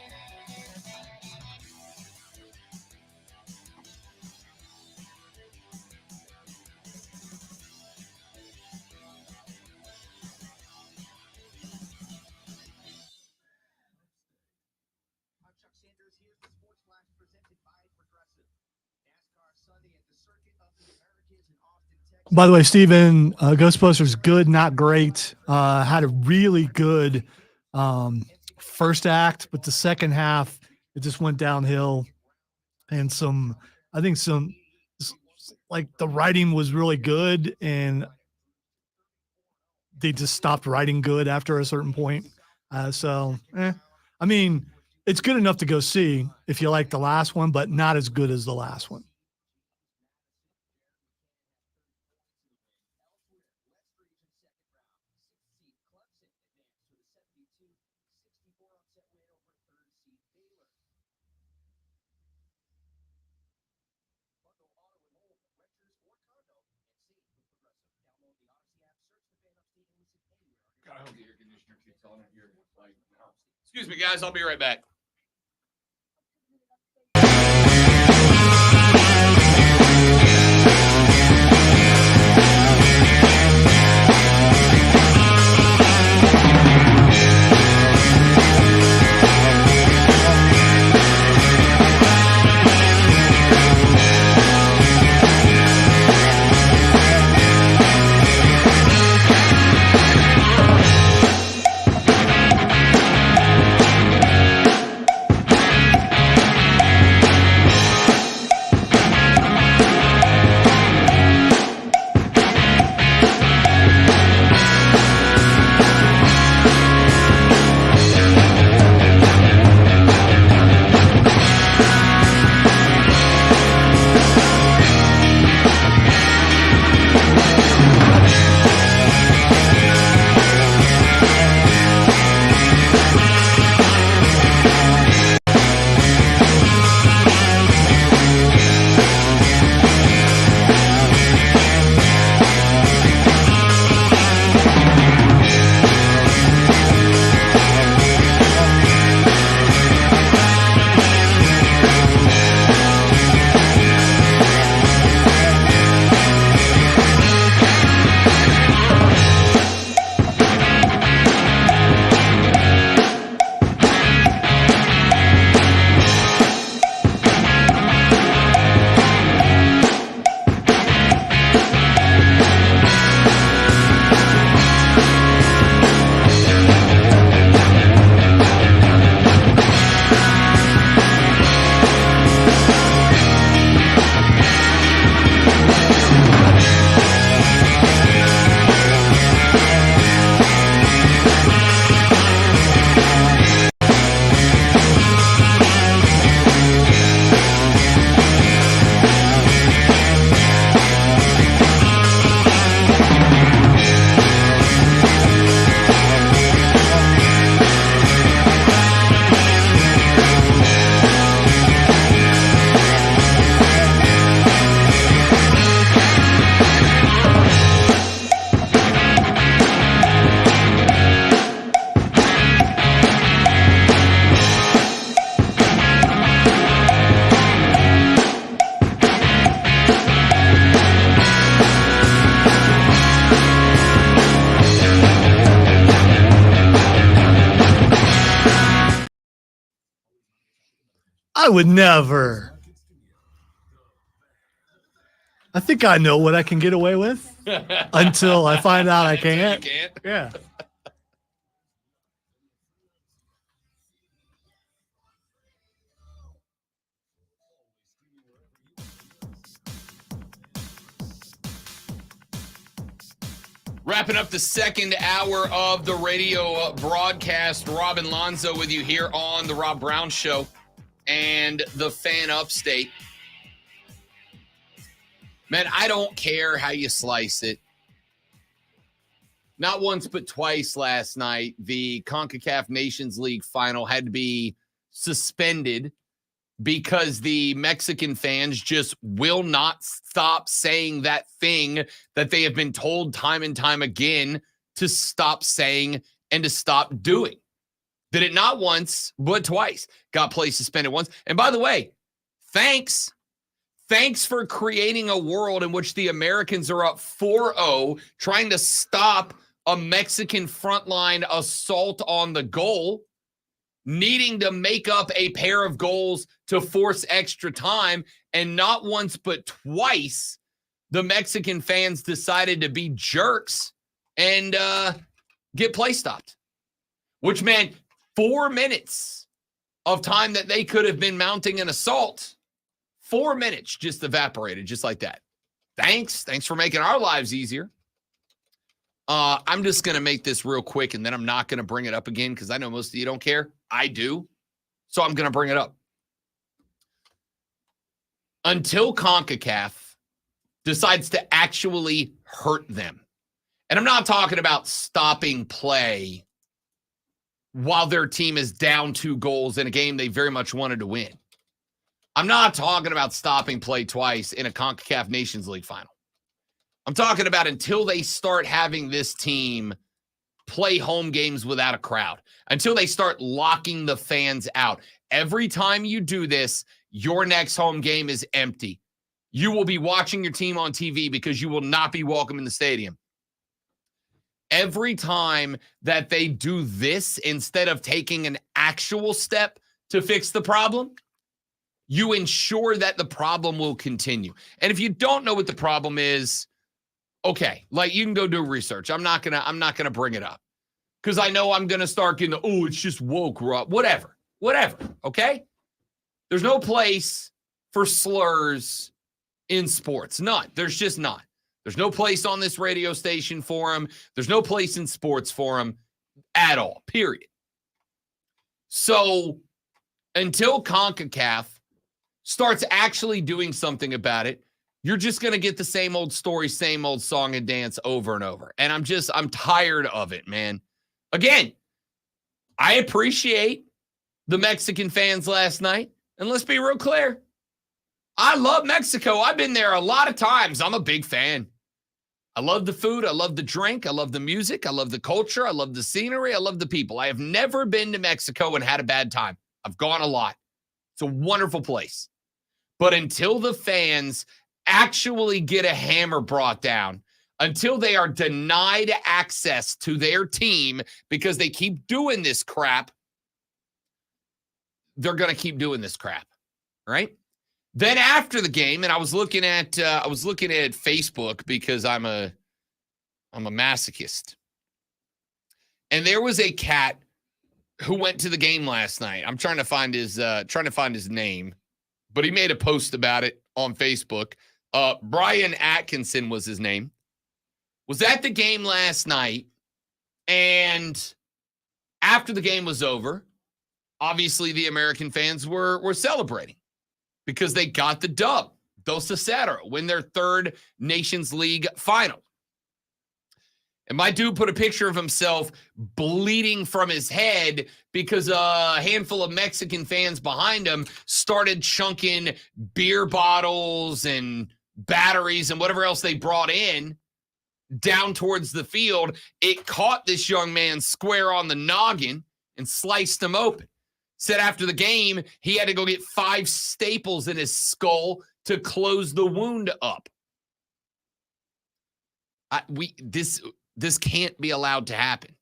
By the way, Steven, Ghostbusters, good, not great. Had a really good first act, but the second half, it just went downhill. And I think like the writing was really good, and they just stopped writing good after a certain point. I mean, it's good enough to go see if you like the last one, but not as good as the last one. Excuse me, guys. I'll be right back. I would never. I think I know what I can get away with until I find out I can't. You can't. Yeah. Wrapping up the second hour of the radio broadcast. Rob and Lonzo with you here on the Rob Brown Show and the Fan Upstate. Man, I don't care how you slice it. Not once but twice last night, the CONCACAF Nations League final had to be suspended because the Mexican fans just will not stop saying that thing that they have been told time and time again to stop saying and to stop doing. Did it not once, but twice. Got play suspended once. And by the way, thanks for creating a world in which the Americans are up 4-0, trying to stop a Mexican frontline assault on the goal, needing to make up a pair of goals to force extra time. And not once but twice, the Mexican fans decided to be jerks and get play stopped, which meant 4 minutes of time that they could have been mounting an assault. 4 minutes just evaporated just like that. Thanks for making our lives easier. I'm just going to make this real quick, and then I'm not going to bring it up again because I know most of you don't care. I do. So I'm going to bring it up. Until CONCACAF decides to actually hurt them. And I'm not talking about stopping play while their team is down 2 goals in a game they very much wanted to win. I'm not talking about stopping play twice in a CONCACAF Nations League final. I'm talking about until they start having this team play home games without a crowd, until they start locking the fans out. Every time you do this, your next home game is empty. You will be watching your team on TV because you will not be welcome in the stadium. Every time that they do this, instead of taking an actual step to fix the problem, you ensure that the problem will continue. And if you don't know what the problem is, okay, like you can go do research. I'm not gonna bring it up because I know I'm gonna start getting it's just woke, Rob. Whatever. Okay, there's no place for slurs in sports. None. There's just not. There's no place on this radio station for them. There's no place in sports for them at all. Period. So until CONCACAF starts actually doing something about it, you're just going to get the same old story, same old song and dance over and over. And I'm tired of it, man. Again, I appreciate the Mexican fans last night. And let's be real clear. I love Mexico. I've been there a lot of times. I'm a big fan. I love the food. I love the drink. I love the music. I love the culture. I love the scenery. I love the people. I have never been to Mexico and had a bad time. I've gone a lot. It's a wonderful place. But until the fans actually get a hammer brought down, until they are denied access to their team because they keep doing this crap, they're going to keep doing this crap, right? Then after the game, and I was looking at Facebook because I'm a masochist, and there was a cat who went to the game last night. I'm trying to find his name, but he made a post about it on Facebook. Brian Atkinson was his name. Was at the game last night, and after the game was over, obviously the American fans were celebrating because they got the dub. Dos a cero, win their third Nations League final. And my dude put a picture of himself bleeding from his head because a handful of Mexican fans behind him started chunking beer bottles and batteries and whatever else they brought in down towards the field. It caught this young man square on the noggin and sliced him open. Said after the game, he had to go get 5 staples in his skull to close the wound up. This can't be allowed to happen.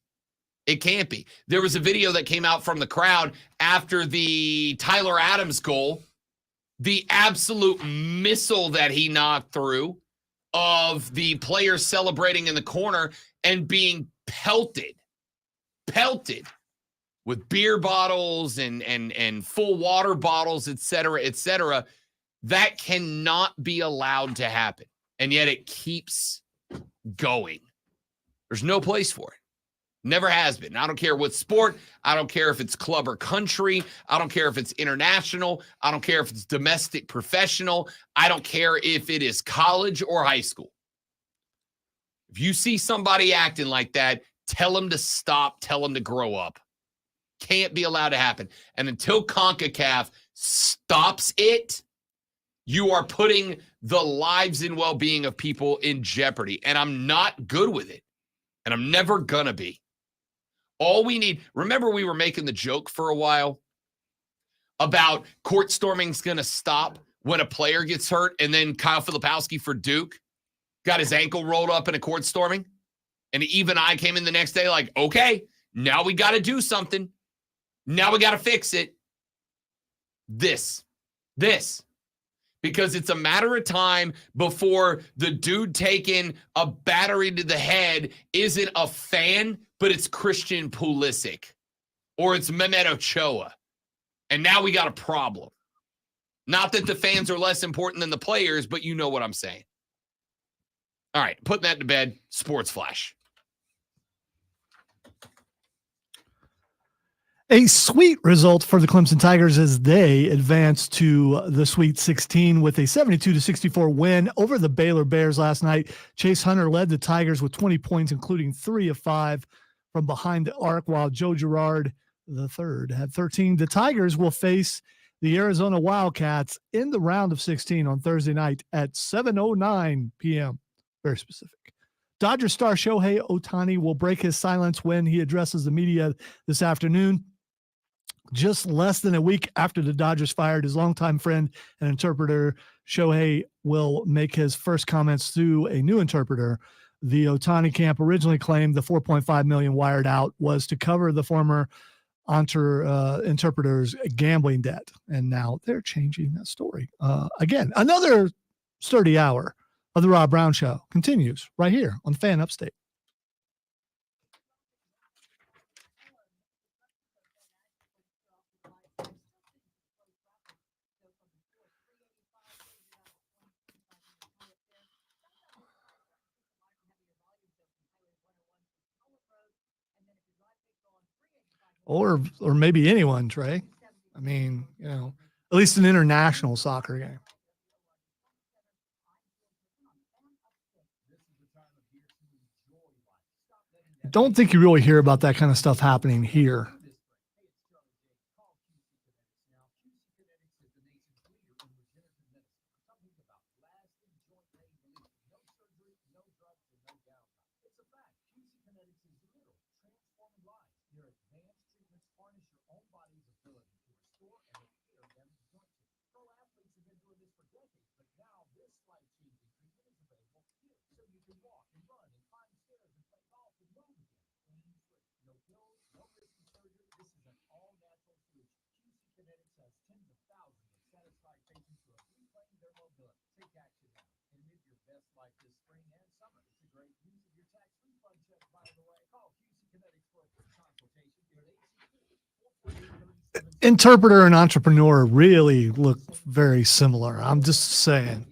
It can't be. There was a video that came out from the crowd after the Tyler Adams goal, the absolute missile that he knocked through of the players celebrating in the corner and being pelted with beer bottles and full water bottles, et cetera, that cannot be allowed to happen. And yet it keeps going. There's no place for it. Never has been. I don't care what sport. I don't care if it's club or country. I don't care if it's international. I don't care if it's domestic, professional. I don't care if it is college or high school. If you see somebody acting like that, tell them to stop. Tell them to grow up. Can't be allowed to happen. And until CONCACAF stops it, you are putting the lives and well-being of people in jeopardy. And I'm not good with it. And I'm never going to be. All we need, remember we were making the joke for a while about court storming's going to stop when a player gets hurt, and then Kyle Filipowski for Duke got his ankle rolled up in a court storming, and even I came in the next day like, okay, now we got to do something. Now we got to fix it. This. Because it's a matter of time before the dude taking a battery to the head isn't a fan, but it's Christian Pulisic or it's Mehmet Ochoa. And now we got a problem. Not that the fans are less important than the players, but you know what I'm saying. All right, putting that to bed. Sports Flash. A sweet result for the Clemson Tigers as they advance to the Sweet 16 with a 72-64 win over the Baylor Bears last night. Chase Hunter led the Tigers with 20 points, including 3 of 5 from behind the arc, while Joe Girard III had 13. The Tigers will face the Arizona Wildcats in the round of 16 on Thursday night at 7:09 p.m. Very specific. Dodger star Shohei Ohtani will break his silence when he addresses the media this afternoon. Just less than a week after the Dodgers fired his longtime friend and interpreter, Shohei will make his first comments through a new interpreter. The Ohtani camp originally claimed the $4.5 million wired out was to cover the former interpreter's gambling debt, and now they're changing that story. Again, another sturdy hour of the Rob Brown Show continues right here on Fan Upstate. Or maybe anyone, Trey. I mean, you know, at least an international soccer game. Don't think you really hear about that kind of stuff happening here. Interpreter and entrepreneur really look very similar. I'm just saying.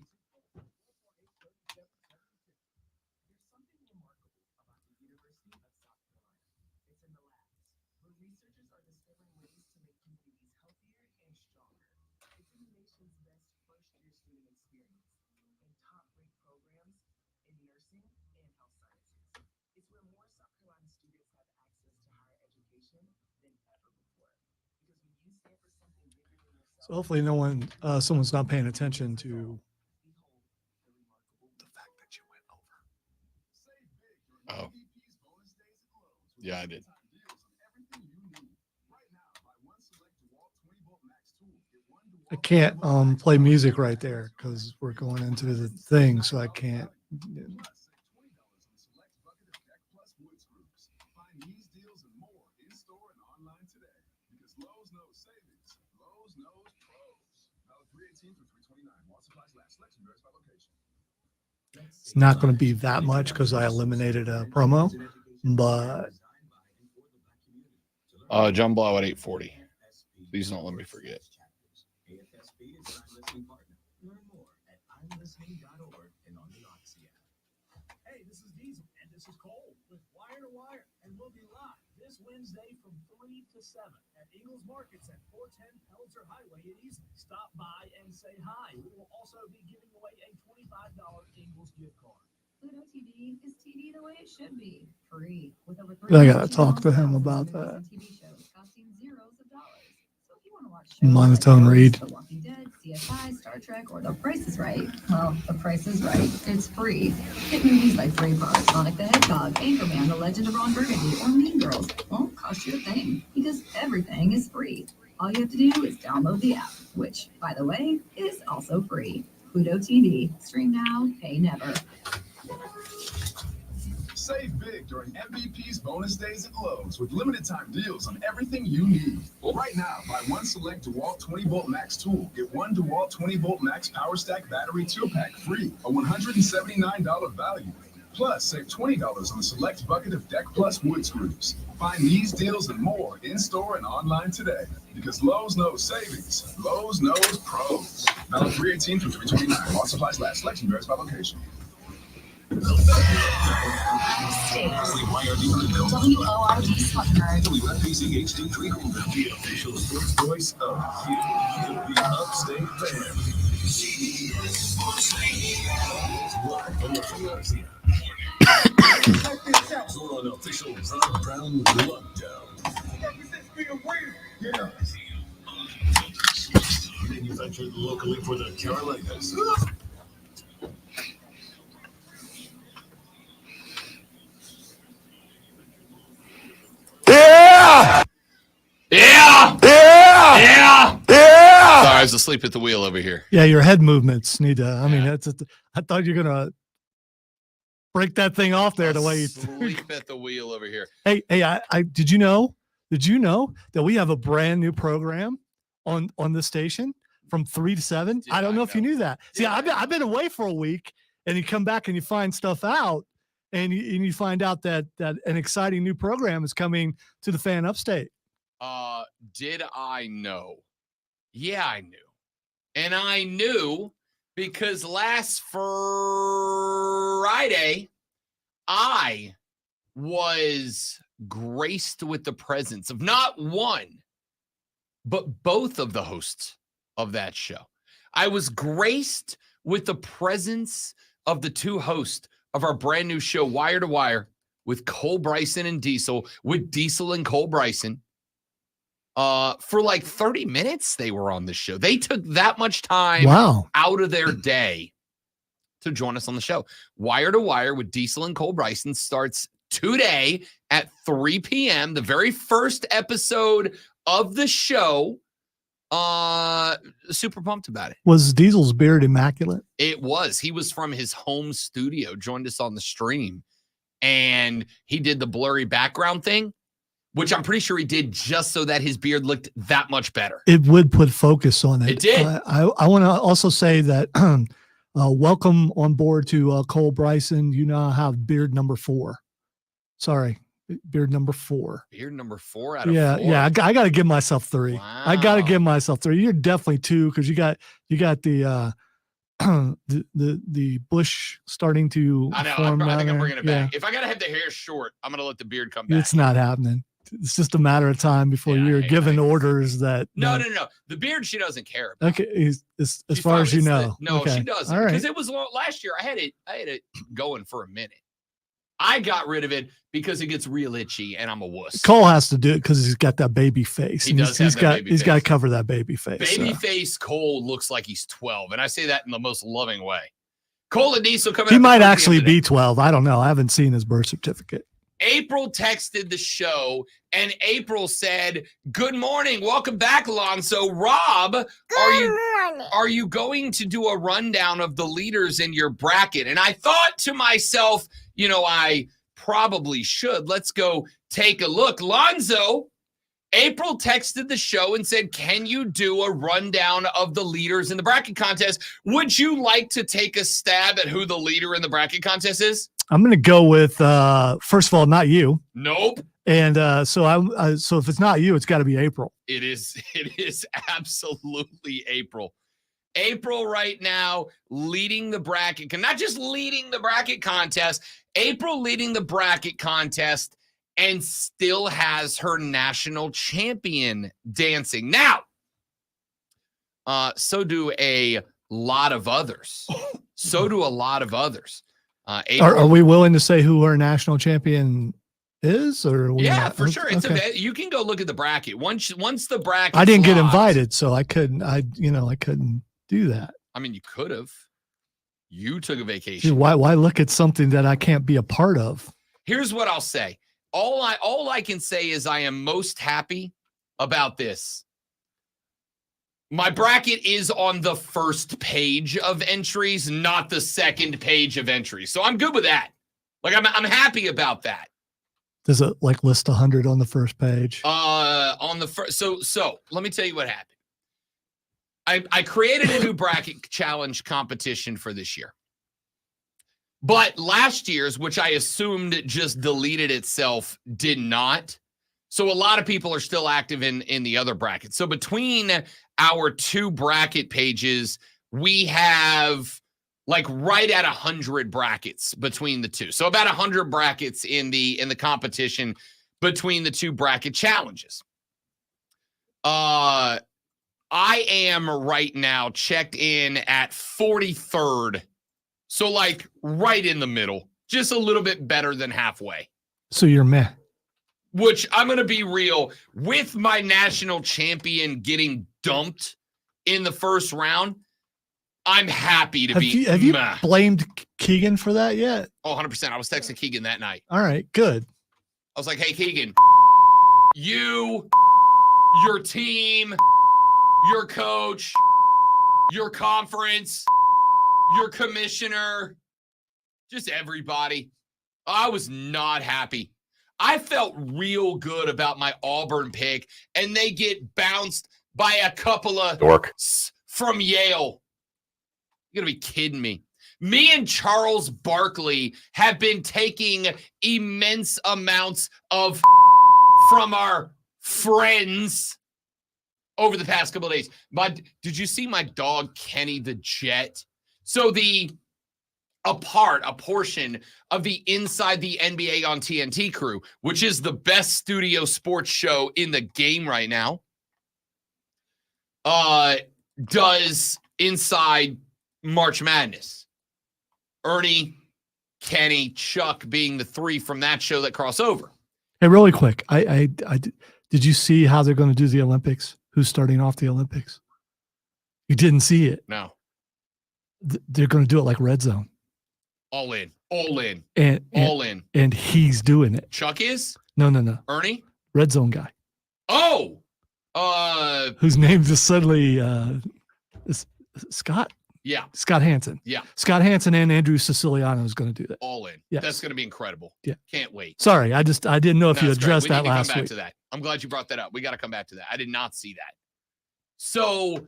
So hopefully someone's not paying attention to the fact that you went over. Oh. Yeah, I did. I can't play music right there because we're going into the thing, so I can't. It's not going to be that much because I eliminated a promo, but John Blau at 8:40. Please don't let me forget. Hey, this is Diesel, and this is Cole with Wire to Wire, and we'll be live this Wednesday from 3 to 7 at Eagles Markets at 410 Pelzer Highway in Easton. Stop by and say hi. We will also be giving away a $25 Eagles gift card. Pluto TV is TV the way it should be, free. With over I gotta talk to him about that. TV shows costing zeros of dollars. So if you want to watch shows Monotone like read. The Walking Dead, CSI, Star Trek, or The Price is Right, well, The Price is Right. It's free. Hit movies like Braveheart, Sonic the Hedgehog, Anchorman, The Legend of Ron Burgundy, or Mean Girls won't cost you a thing because everything is free. All you have to do is download the app, which, by the way, is also free. Pluto TV. Stream now, pay never. Save big during MVP's bonus days at Lowe's with limited time deals on everything you need. Right now, buy one select DeWalt 20-volt max tool, get one DeWalt 20-volt max power stack battery 2-pack free, a $179 value. Plus, save $20 on a select bucket of Deck Plus wood screws. Find these deals and more in-store and online today. Because Lowe's knows savings. Lowe's knows pros. Valid 3/18 through 3/29. While supplies last. Selection varies by location. WORD Smucker. WFPC HD3 Greenville, the official sports voice of the Upstate Fan. Live from the Philadelphia. On official Ron Brown lockdown. Yeah. Manufactured locally for the Carolinas. Yeah! Yeah! Yeah! Yeah! Yeah! Sorry, I was asleep at the wheel over here. yeah, your head movements need to. I mean, I thought you're gonna break that thing off there the way you. Sleep at the wheel over here. Hey, I did you know that we have a brand new program on the station from 3 to 7? I don't know if you knew that. See, I've been away for a week, and you come back and you find stuff out, and you find out that an exciting new program is coming to the Fan Upstate. Did I know? Yeah, I knew. And I knew because last Friday, I was graced with the presence of not one, but both of the hosts of that show. I was graced with the presence of the two hosts of our brand new show, Wire to Wire, with Cole Bryson and Diesel, with Diesel and Cole Bryson. For like 30 minutes, they were on the show. They took that much time out of their day to join us on the show. Wire to Wire with Diesel and Cole Bryson starts today at 3 p.m. The very first episode of the show. Super pumped about it. Was Diesel's beard immaculate? It was. He was from his home studio, joined us on the stream, and he did the blurry background thing, which I'm pretty sure he did just so that his beard looked that much better. It would put focus on it. It did. I want to also say that welcome on board to Cole Bryson. You now have beard number 4. Sorry, beard number 4. Beard number 4 out of 4? Yeah. I got to give myself 3. Wow. I got to give myself 3. You're definitely 2 because you got the the bush starting to. I know. form I think down I'm bringing it there. back. If I gotta have the hair short, I'm gonna let the beard come back. It's not happening. It's just a matter of time before you're given orders that. No. The beard she doesn't care about. Okay, as far as you know. No, okay. she doesn't. All right. Because it was last year. I had it going for a minute. I got rid of it because it gets real itchy, and I'm a wuss. Cole has to do it because he's got that baby face. He does have that baby He's face. got to cover that baby face. Baby face Cole looks like he's 12, and I say that in the most loving way. Cole and Diesel coming. He up might at 4 p.m. actually today. be 12. I don't know. I haven't seen his birth certificate. April texted the show, and April said, "Good morning, welcome back, Alonso. Rob, are you going to do a rundown of the leaders in your bracket?" And I thought to myself, I probably should. Let's go take a look. Lonzo April texted the show and said, can you do a rundown of the leaders in the bracket contest? Would you like to take a stab at who the leader in the bracket contest is? I'm going to go with, first of all, not you. Nope. And so if it's not you, it's got to be April. It is absolutely April. April right now leading the bracket, not just leading the bracket contest, April leading the bracket contest and still has her national champion dancing. Now, so do a lot of others. Are we willing to say who our national champion is? Or yeah, not? for sure. It's okay. you can go look at the bracket. Once the bracket. I didn't get invited, so I couldn't. I couldn't do that. I mean, you could have. You took a vacation. Dude, why look at something that I can't be a part of? Here's what I'll say. All I can say is I am most happy about this. My bracket is on the first page of entries, not the second page of entries. So I'm good with that. Like I'm happy about that. Does it like list 100 on the first page? On the first. So let me tell you what happened. I created a new bracket challenge competition for this year. But last year's, which I assumed just deleted itself, did not. So a lot of people are still active in the other brackets. So between our two bracket pages, we have like right at 100 brackets between the two. So about 100 brackets in the competition between the two bracket challenges. I am right now checked in at 43rd. So like right in the middle, just a little bit better than halfway. So you're meh. Which I'm going to be real, with my national champion getting dumped in the first round, I'm happy to be. Have you blamed Keegan for that yet? Oh, 100%. I was texting Keegan that night. All right, good. I was like, hey, Keegan, you, your team, your coach, your conference, your commissioner, just everybody. I was not happy. I felt real good about my Auburn pick, and they get bounced by a couple of dorks from Yale. You're going to be kidding me. Me and Charles Barkley have been taking immense amounts of from our friends over the past couple of days. Did you see my dog, Kenny the Jet? So a portion of the Inside the NBA on TNT crew, which is the best studio sports show in the game right now, does Inside March Madness. Ernie, Kenny, Chuck being the three from that show that cross over. Hey, really quick. I did you see how they're going to do the Olympics? Who's starting off the Olympics? You didn't see it. No. They're going to do it like Red Zone. All in. And all in. And he's doing it. Chuck is? No. Ernie? Red Zone guy. Oh. Whose name just suddenly is Scott? Yeah. Scott Hansen. Yeah. Scott Hansen and Andrew Siciliano is going to do that. All in. Yes. That's going to be incredible. Yeah. Can't wait. Sorry, I didn't know if you addressed that last week. We need to come back to that. I'm glad you brought that up. We got to come back to that. I did not see that. So,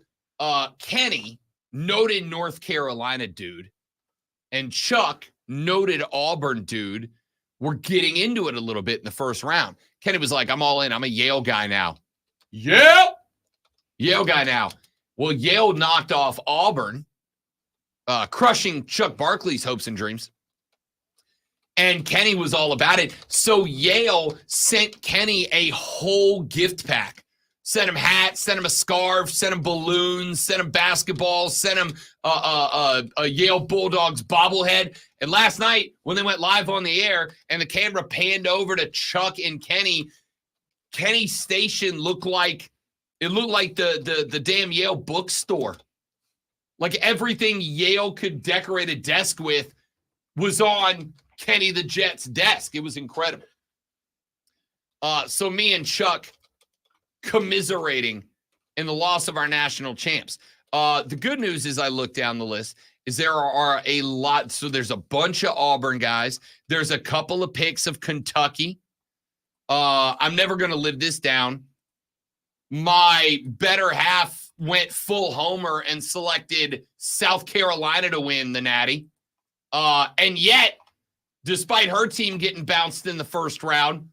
Kenny, noted North Carolina dude, and Chuck, noted Auburn dude, were getting into it a little bit in the first round. Kenny was like, I'm all in. I'm a Yale guy now. Yale guy now. Well, Yale knocked off Auburn, crushing Chuck Barkley's hopes and dreams. And Kenny was all about it. So Yale sent Kenny a whole gift pack. Sent him hats, sent him a scarf, sent him balloons, sent him basketballs, sent him a Yale Bulldogs bobblehead. And last night, when they went live on the air and the camera panned over to Chuck and Kenny, Kenny's station looked like the damn Yale bookstore. Like everything Yale could decorate a desk with was on Kenny the Jet's desk. It was incredible. So me and Chuck commiserating in the loss of our national champs. The good news is I looked down the list is there are a lot. So there's a bunch of Auburn guys. There's a couple of picks of Kentucky. I'm never going to live this down. my better half went full homer and selected South Carolina to win the Natty. And yet, despite her team getting bounced in the first round,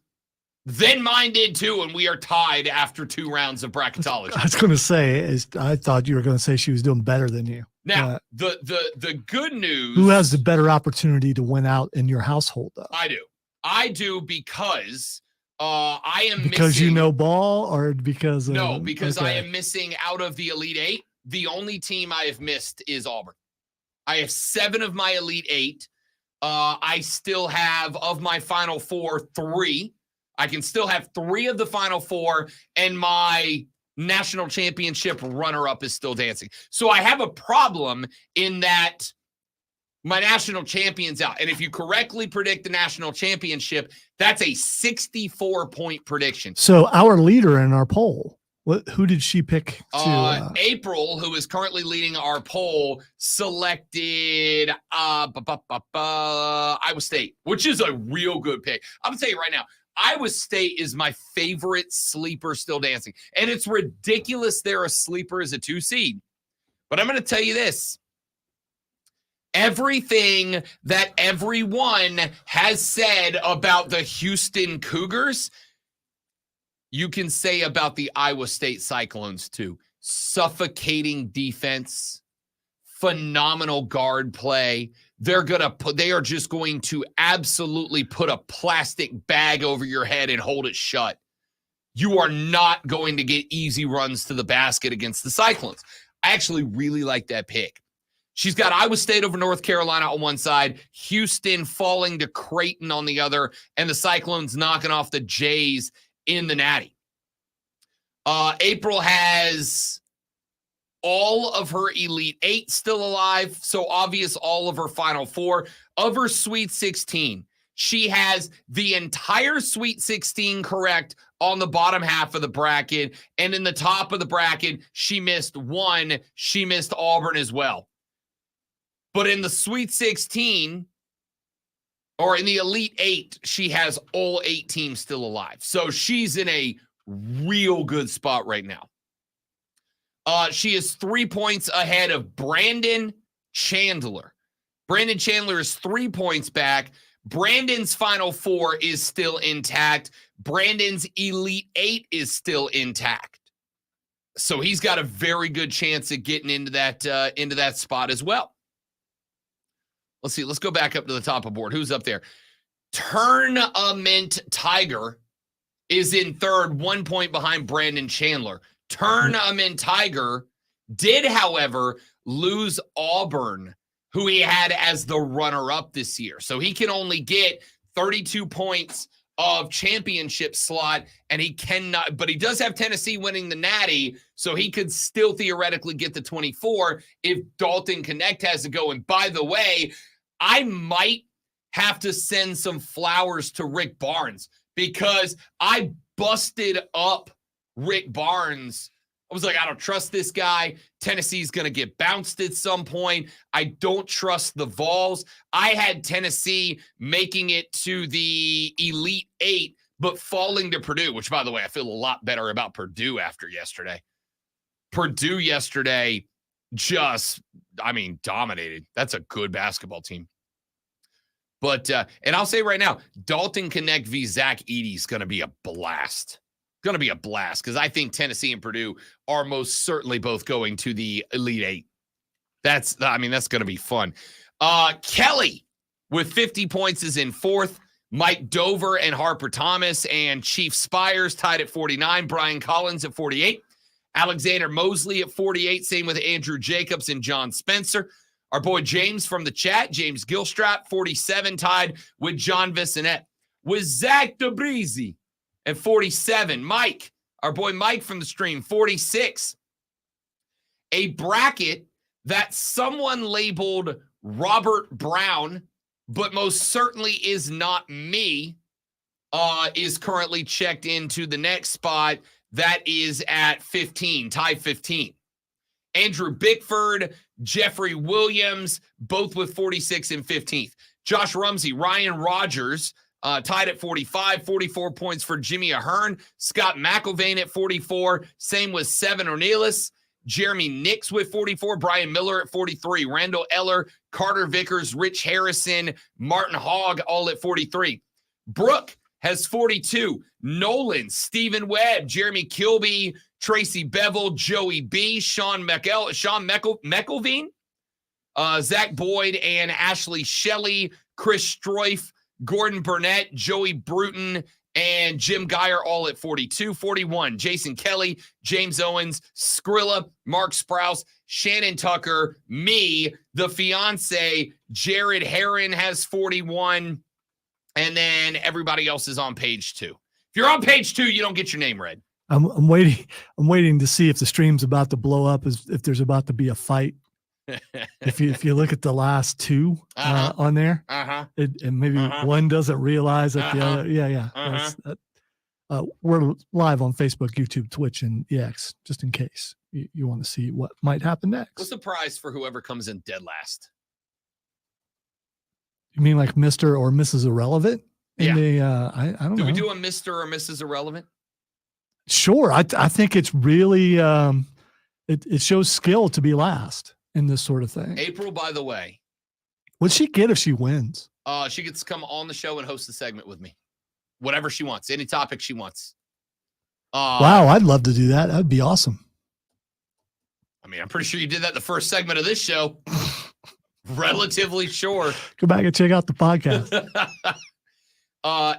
then mine did too, and we are tied after 2 rounds of bracketology. I was going to say, I thought you were going to say she was doing better than you. Now, the good news. Who has the better opportunity to win out in your household, though? I do because I am because missing, you know ball, or because because okay. I am missing out of the Elite Eight. The only team I have missed is Auburn. I have 7 of my Elite Eight. I still have, of my Final Four, 3. I can still have 3 of the Final Four, and my national championship runner-up is still dancing. So I have a problem in that my national champion's out. And if you correctly predict the national championship, that's a 64-point prediction. So our leader in our poll, who did she pick to? April, who is currently leading our poll, selected Iowa State, which is a real good pick. I'm going to tell you right now, Iowa State is my favorite sleeper still dancing. And it's ridiculous they're a sleeper as a 2 seed. But I'm going to tell you this. Everything that everyone has said about the Houston Cougars, you can say about the Iowa State Cyclones too. Suffocating defense, phenomenal guard play. They are just going to absolutely put a plastic bag over your head and hold it shut. You are not going to get easy runs to the basket against the Cyclones. I actually really like that pick. She's got Iowa State over North Carolina on one side, Houston falling to Creighton on the other, and the Cyclones knocking off the Jays in the Natty. April has all of her Elite Eight still alive, so obvious all of her Final Four. Of her Sweet 16, she has the entire Sweet 16 correct on the bottom half of the bracket, and in the top of the bracket, she missed one. She missed Auburn as well. But in the Sweet 16, or in the Elite 8, she has all 8 teams still alive. So she's in a real good spot right now. She is 3 points ahead of Brandon Chandler. Brandon Chandler is 3 points back. Brandon's Final Four is still intact. Brandon's Elite 8 is still intact. So he's got a very good chance at getting into that spot as well. Let's see. Let's go back up to the top of the board. Who's up there? Tournament Tiger is in third, 1 point behind Brandon Chandler. Tournament Tiger did, however, lose Auburn, who he had as the runner-up this year. So he can only get 32 points of championship slot, and he cannot, but he does have Tennessee winning the Natty, so he could still theoretically get the 24 if Dalton Connect has to go. And by the way, I might have to send some flowers to Rick Barnes because I busted up Rick Barnes. I was like, I don't trust this guy. Tennessee's going to get bounced at some point. I don't trust the Vols. I had Tennessee making it to the Elite 8, but falling to Purdue, which, by the way, I feel a lot better about Purdue after yesterday. Purdue yesterday just, dominated. That's a good basketball team. But, and I'll say right now, Dalton Connect v. Zach Edey is going to be a blast. Going to be a blast because I think Tennessee and Purdue are most certainly both going to the Elite 8. That's going to be fun. Kelly with 50 points is in fourth. Mike Dover and Harper Thomas and Chief Spires tied at 49. Brian Collins at 48. Alexander Mosley at 48. Same with Andrew Jacobs and John Spencer. Our boy James from the chat, James Gilstrap, 47, tied with John Bissonette. With Zach DeBreezy at 47. Mike, our boy Mike from the stream, 46. A bracket that someone labeled Robert Brown, but most certainly is not me, is currently checked into the next spot. That is at 15, tie 15. Andrew Bickford, Jeffrey Williams, both with 46 and 15th. Josh Rumsey, Ryan Rogers, Tied at 45, 44 points for Jimmy Ahern. Scott McIlvain at 44. Same with Seven Ornelas. Jeremy Nix with 44. Brian Miller at 43. Randall Eller, Carter Vickers, Rich Harrison, Martin Hogg, all at 43. Brooke has 42. Nolan, Stephen Webb, Jeremy Kilby, Tracy Bevel, Joey B, Sean McElveen, Zach Boyd, and Ashley Shelley, Chris Stroif, Gordon Burnett, Joey Bruton, and Jim Geyer, all at 42. 41, Jason Kelly, James Owens, Skrilla, Mark Sprouse, Shannon Tucker, me, the fiance, Jared Herron has 41, and then everybody else is on page 2. If you're on page 2, you don't get your name read. I'm waiting to see if the stream's about to blow up, if there's about to be a fight. if you look at the last 2 on there, and maybe one doesn't realize that the other, we're live on Facebook, YouTube, Twitch, and EX, just in case you want to see what might happen next. What's the prize for whoever comes in dead last? You mean like Mr. or Mrs. Irrelevant? Yeah. I don't know. Do we do a Mr. or Mrs. Irrelevant? Sure. I think it's really it shows skill to be last in this sort of thing. April, by the way. What'd she get if she wins? She gets to come on the show and host the segment with me. Whatever she wants. Any topic she wants. Wow, I'd love to do that. That'd be awesome. I mean, I'm pretty sure you did that the first segment of this show. Relatively sure. Go back and check out the podcast.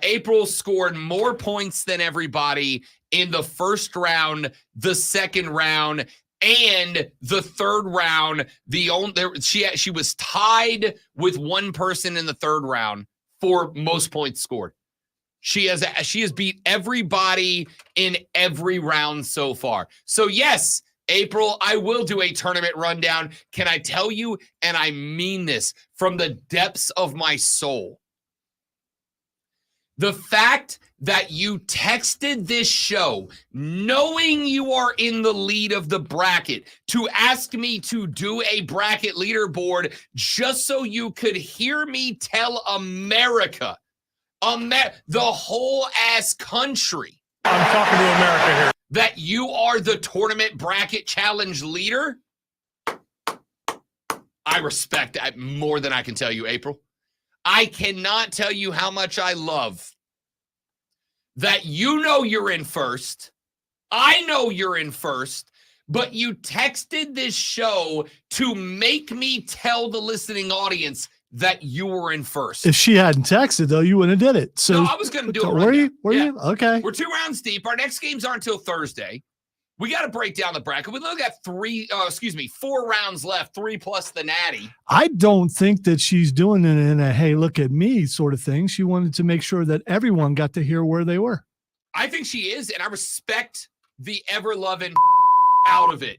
April scored more points than everybody in the first round, the second round, and the third round. She was tied with one person in the third round for most points scored. She has beat everybody in every round so far. So yes, April, I will do a tournament rundown. Can I tell you, and I mean this from the depths of my soul, the fact that you texted this show knowing you are in the lead of the bracket to ask me to do a bracket leaderboard just so you could hear me tell America, the whole ass country, I'm talking to America here, that you are the tournament bracket challenge leader. I respect that more than I can tell you, April. I cannot tell you how much I love that you know you're in first. I know you're in first, but you texted this show to make me tell the listening audience that you were in first. If she hadn't texted, though, you wouldn't have did it. So no, I was going to do it. Were you? Were you? Okay. We're 2 rounds deep. Our next games aren't until Thursday. We got to break down the bracket. We look at 4 rounds left, 3 plus the natty. I don't think that she's doing it in a, hey, look at me sort of thing. She wanted to make sure that everyone got to hear where they were. I think she is, and I respect the ever-loving out of it.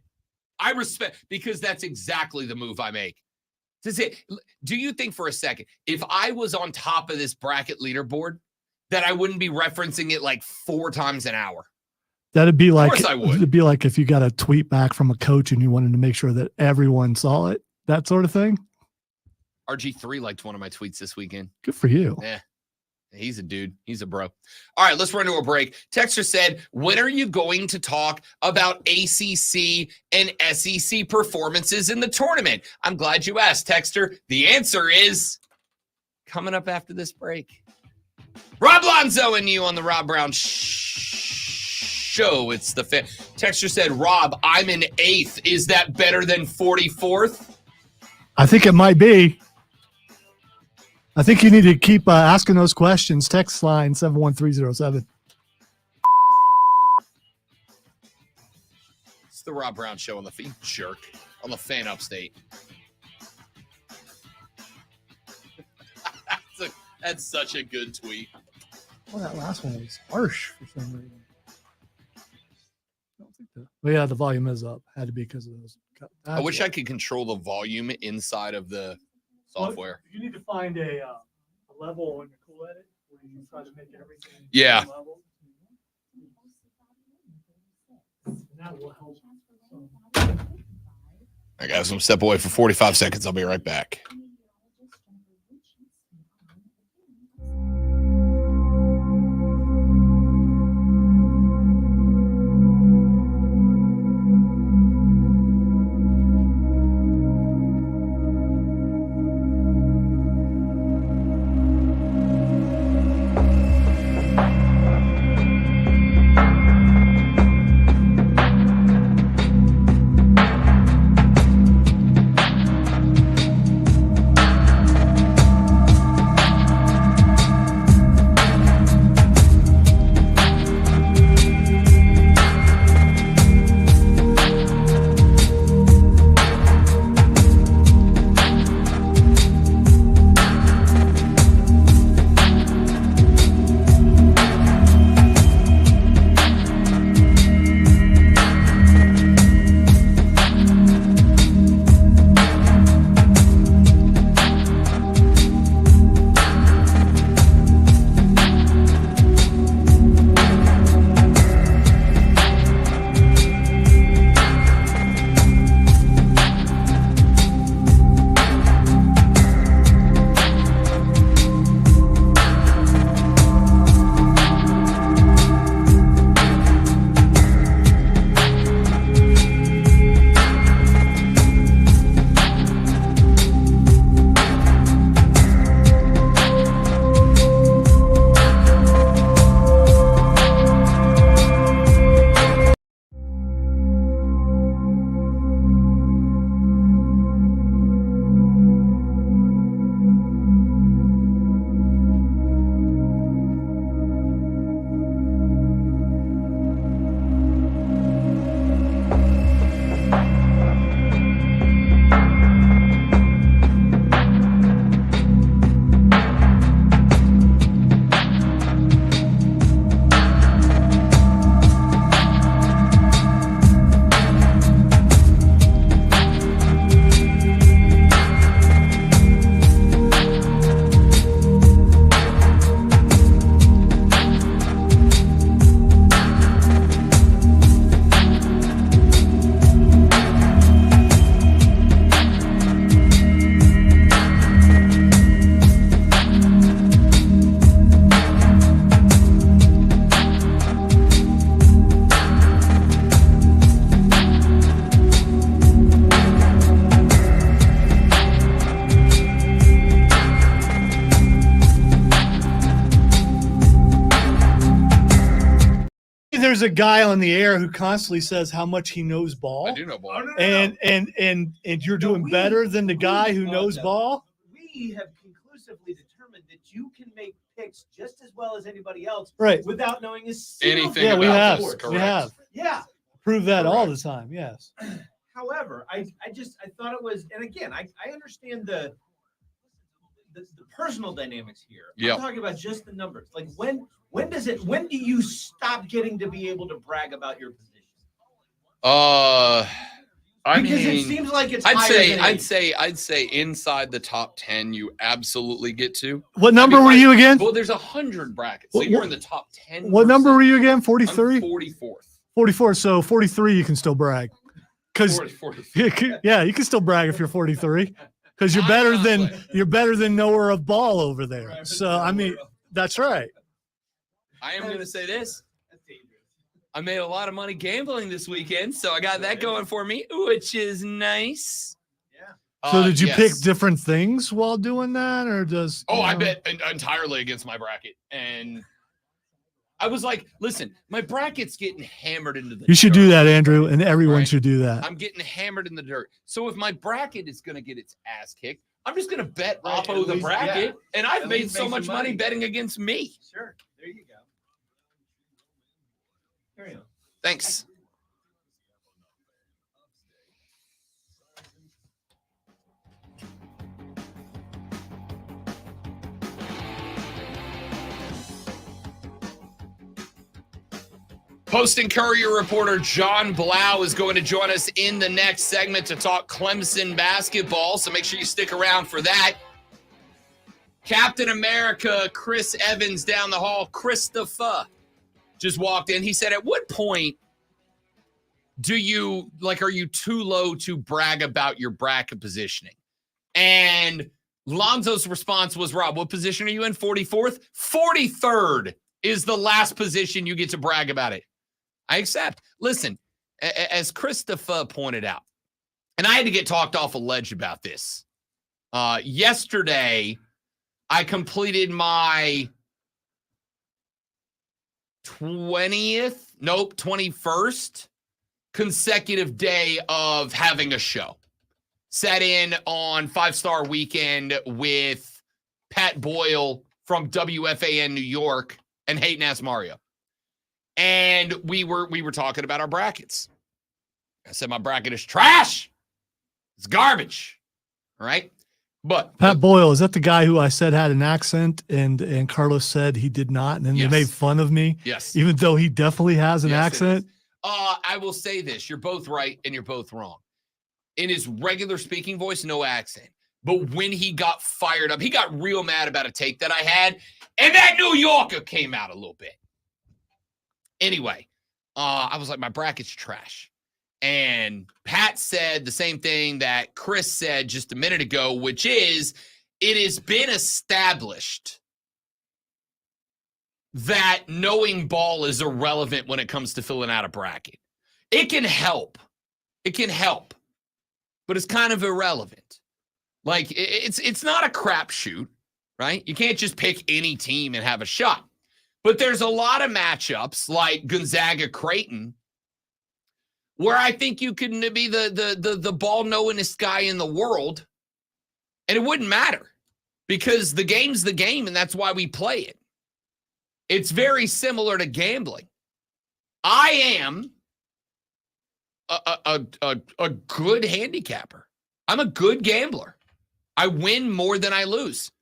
I respect, because that's exactly the move I make. Do you think for a second, if I was on top of this bracket leaderboard, that I wouldn't be referencing it like 4 times an hour? That'd be like, of course I would. It'd be like if you got a tweet back from a coach and you wanted to make sure that everyone saw it, that sort of thing. RG3 liked one of my tweets this weekend. Good for you. Yeah. He's a dude. He's a bro. All right, let's run to a break. Texter said, when are you going to talk about ACC and SEC performances in the tournament? I'm glad you asked, Texter. The answer is coming up after this break. Rob Lonzo and you on the Rob Brown Show. It's the Texter said, Rob, I'm in 8th. Is that better than 44th? I think it might be. I think you need to keep asking those questions. Text line 71307. It's the Rob Brown Show on the feed, jerk, on the Fan Upstate. That's such a good tweet. Well, that last one was harsh for some reason. Well, yeah, the volume is up. Had to be because of those. I wish I could control the volume inside of the software. You need to find a level in the cool edit where you try to make everything. Yeah. Level. That will help. All right, guys, I'm going to step away for 45 seconds. I'll be right back. there's a guy on the air who constantly says how much he knows ball. I do know ball. And you're doing better than the guy who knows ball. We have conclusively determined that you can make picks just as well as anybody else, Right. without knowing a single Anything thing Yeah, we about have. this, We have. Yeah. Prove that all the Correct. time. Yes. However, I thought it was, and again, I understand the personal dynamics here. Yep. I'm talking about just the numbers. Like when do you stop getting to be able to brag about your position? Because it seems like it's I'd say inside the top 10 you absolutely get to. What number were you again? Well, there's 100 brackets, so you're in the top 10. What number were you again? 43? 44th. 44. So 43, you can still brag. Because 40. yeah, you can still brag if you're 43. Because you're better than knower of ball over there. So I mean, that's right. I am going to say this. I made a lot of money gambling this weekend, so I got that going for me, which is nice. Yeah. So did you yes. pick different things while doing that, or does? Oh, I bet entirely against my bracket, and I was like, "Listen, my bracket's getting hammered into the." You should dirt, do that, Andrew, and everyone right? should do that. I'm getting hammered in the dirt. So if my bracket is going to get its ass kicked, I'm just going to bet Right, Oppo at the least, bracket, yeah. and I've At made least so make much some money money. betting against me. Sure. There you go. Carry on. Thanks. Post and Courier reporter John Blau is going to join us in the next segment to talk Clemson basketball, so make sure you stick around for that. Captain America Chris Evans down the hall, Christopher, just walked in. He said, at what point are you too low to brag about your bracket positioning? And Lonzo's response was, Rob, what position are you in? 44th? 43rd is the last position you get to brag about it. I accept. Listen, as Christopher pointed out, and I had to get talked off a ledge about this. Yesterday, I completed my 21st consecutive day of having a show. Sat in on 5-Star Weekend with Pat Boyle from WFAN New York and Hayden Ass Mario. And we were talking about our brackets. I said my bracket is trash. It's garbage. All right. But Pat Boyle, is that the guy who I said had an accent and Carlos said he did not, and then Yes. they made fun of me? Yes. Even though he definitely has an Yes, it accent. is. I will say this. You're both right and you're both wrong. In his regular speaking voice, no accent. But when he got fired up, he got real mad about a take that I had, and that New Yorker came out a little bit. Anyway, I was like, my bracket's trash. And Pat said the same thing that Chris said just a minute ago, which is it has been established that knowing ball is irrelevant when it comes to filling out a bracket. It can help. It can help. But it's kind of irrelevant. Like, it's not a crapshoot, right? You can't just pick any team and have a shot. But there's a lot of matchups like Gonzaga-Creighton where I think you can be the ball-knowingest guy in the world, and it wouldn't matter because the game's the game, and that's why we play it. It's very similar to gambling. I am a good handicapper. I'm a good gambler. I win more than I lose.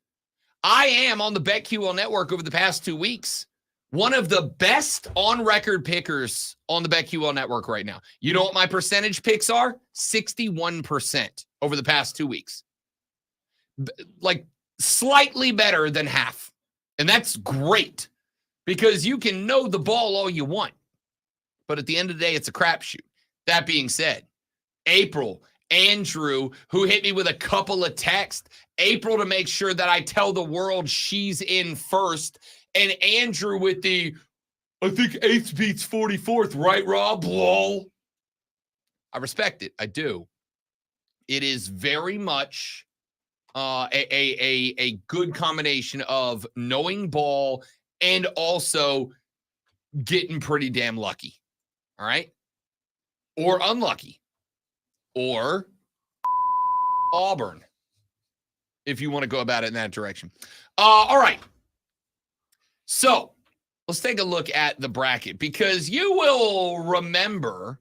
I am on the BetQL network over the past 2 weeks. One of the best on-record pickers on the BetQL network right now. You know what my percentage picks are? 61% over the past 2 weeks. Like slightly better than half. And that's great because you can know the ball all you want. But at the end of the day, it's a crapshoot. That being said, April, Andrew, who hit me with a couple of texts, April to make sure that I tell the world she's in first, and Andrew with I think 8th beats 44th, right, Rob? Lol. I respect it. I do. It is very much a good combination of knowing ball and also getting pretty damn lucky. All right? Or unlucky. Or Auburn, if you want to go about it in that direction. All right. So let's take a look at the bracket, because you will remember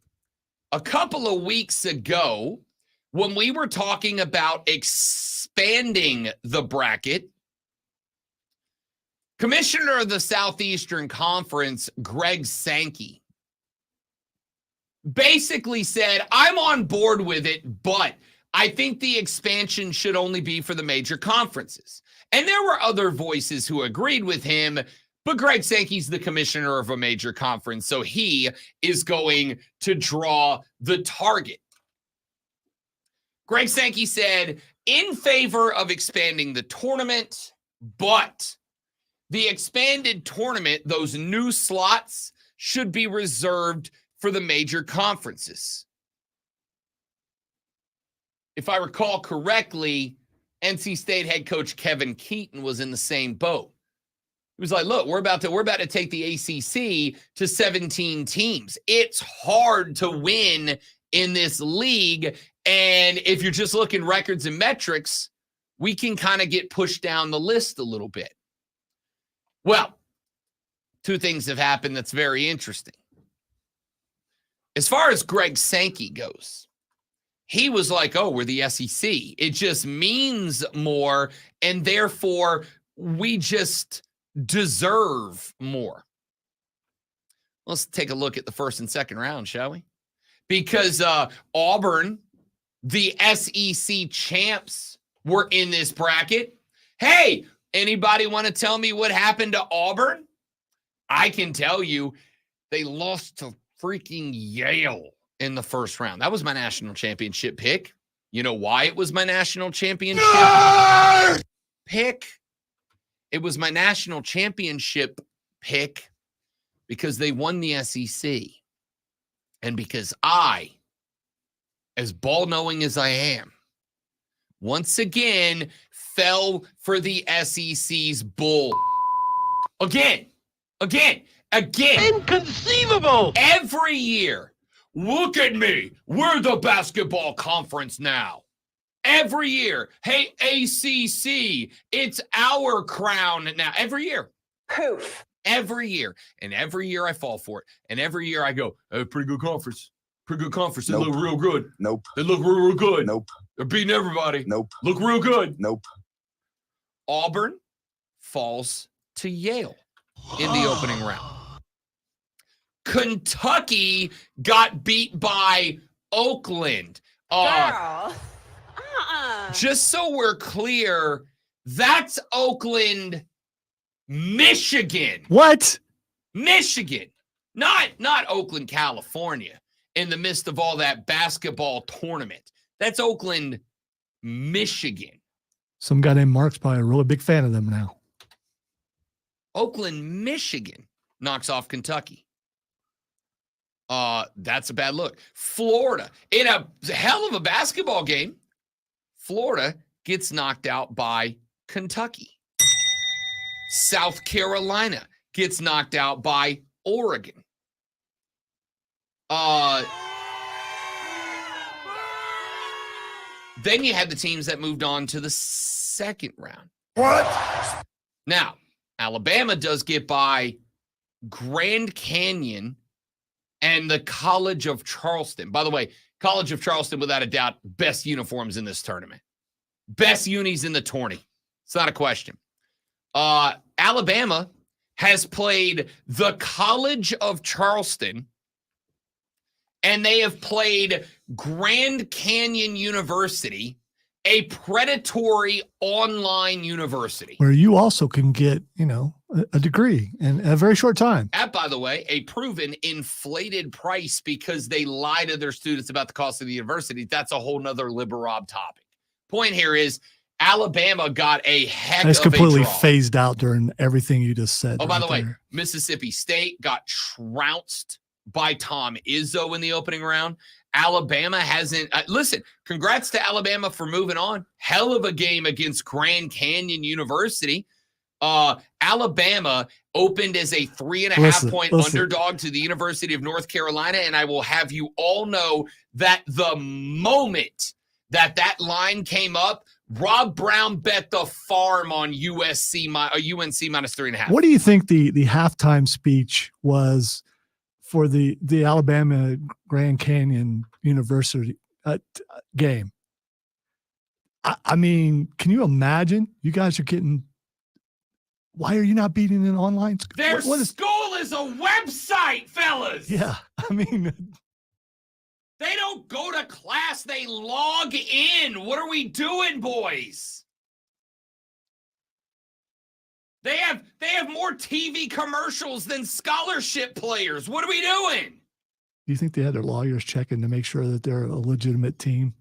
a couple of weeks ago when we were talking about expanding the bracket, Commissioner of the Southeastern Conference, Greg Sankey, basically said, I'm on board with it, but I think the expansion should only be for the major conferences. And there were other voices who agreed with him, but Greg Sankey's the commissioner of a major conference, so he is going to draw the target. Greg Sankey said, in favor of expanding the tournament, but the expanded tournament, those new slots, should be reserved for the major conferences. If I recall correctly, NC State head coach Kevin Keaton was in the same boat. He was like, look, we're about to take the ACC to 17 teams. It's hard to win in this league. And if you're just looking records and metrics, we can kind of get pushed down the list a little bit. Well, two things have happened that's very interesting. As far as Greg Sankey goes, he was like, oh, we're the SEC. It just means more, and therefore we just deserve more. Let's take a look at the first and second round, shall we? Because Auburn, the SEC champs, were in this bracket. Hey, anybody want to tell me what happened to Auburn? I can tell you, they lost to freaking Yale in the first round. That was my national championship pick. You know why it was my national championship pick? It was my national championship pick because they won the SEC. And because I, as ball-knowing as I am, once again fell for the SEC's bull. Again. Inconceivable! Every year. Look at me. We're the basketball conference now. Every year. Hey, ACC, it's our crown now. Every year. Poof. Every year. And every year I fall for it. And every year I go, pretty good conference. Pretty good conference. They look real good. Nope. They look real good. Nope. They're beating everybody. Nope. Look real good. Nope. Auburn falls to Yale in the opening round. Kentucky got beat by Oakland. Girl. Just so we're clear, that's Oakland, Michigan. What? Michigan. Not Oakland, California, in the midst of all that basketball tournament. That's Oakland, Michigan. Some guy named Mark's probably a really big fan of them now. Oakland, Michigan knocks off Kentucky. That's a bad look. Florida, in a hell of a basketball game, Florida gets knocked out by Kentucky. South Carolina gets knocked out by Oregon. Then you had the teams that moved on to the second round. What? Now, Alabama does get by Grand Canyon and the College of Charleston. By the way, College of Charleston, without a doubt, best uniforms in this tournament. Best unis in the tourney. It's not a question. Alabama has played the College of Charleston, and they have played Grand Canyon University, a predatory online university. Where you also can get, a degree in a very short time. At, by the way, a proven inflated price because they lie to their students about the cost of the university. That's a whole nother liberal topic. Point here is Alabama got a heck of a draw. It's completely phased out during everything you just said. Oh, by the way, there. Mississippi State got trounced by Tom Izzo in the opening round. Alabama hasn't listen, congrats to Alabama for moving on. Hell of a game against Grand Canyon University. Alabama opened as a 3.5-point underdog to the University of North Carolina, and I will have you all know that the moment that line came up, Rob Brown bet the farm on UNC minus 3.5. What do you think the halftime speech was for the Alabama Grand Canyon University game? I mean, can you imagine? You guys are getting. Why are you not beating an online school? Their school is a website, fellas. Yeah, I mean, they don't go to class; they log in. What are we doing, boys? They have more TV commercials than scholarship players. What are we doing? Do you think they had their lawyers checking to make sure that they're a legitimate team?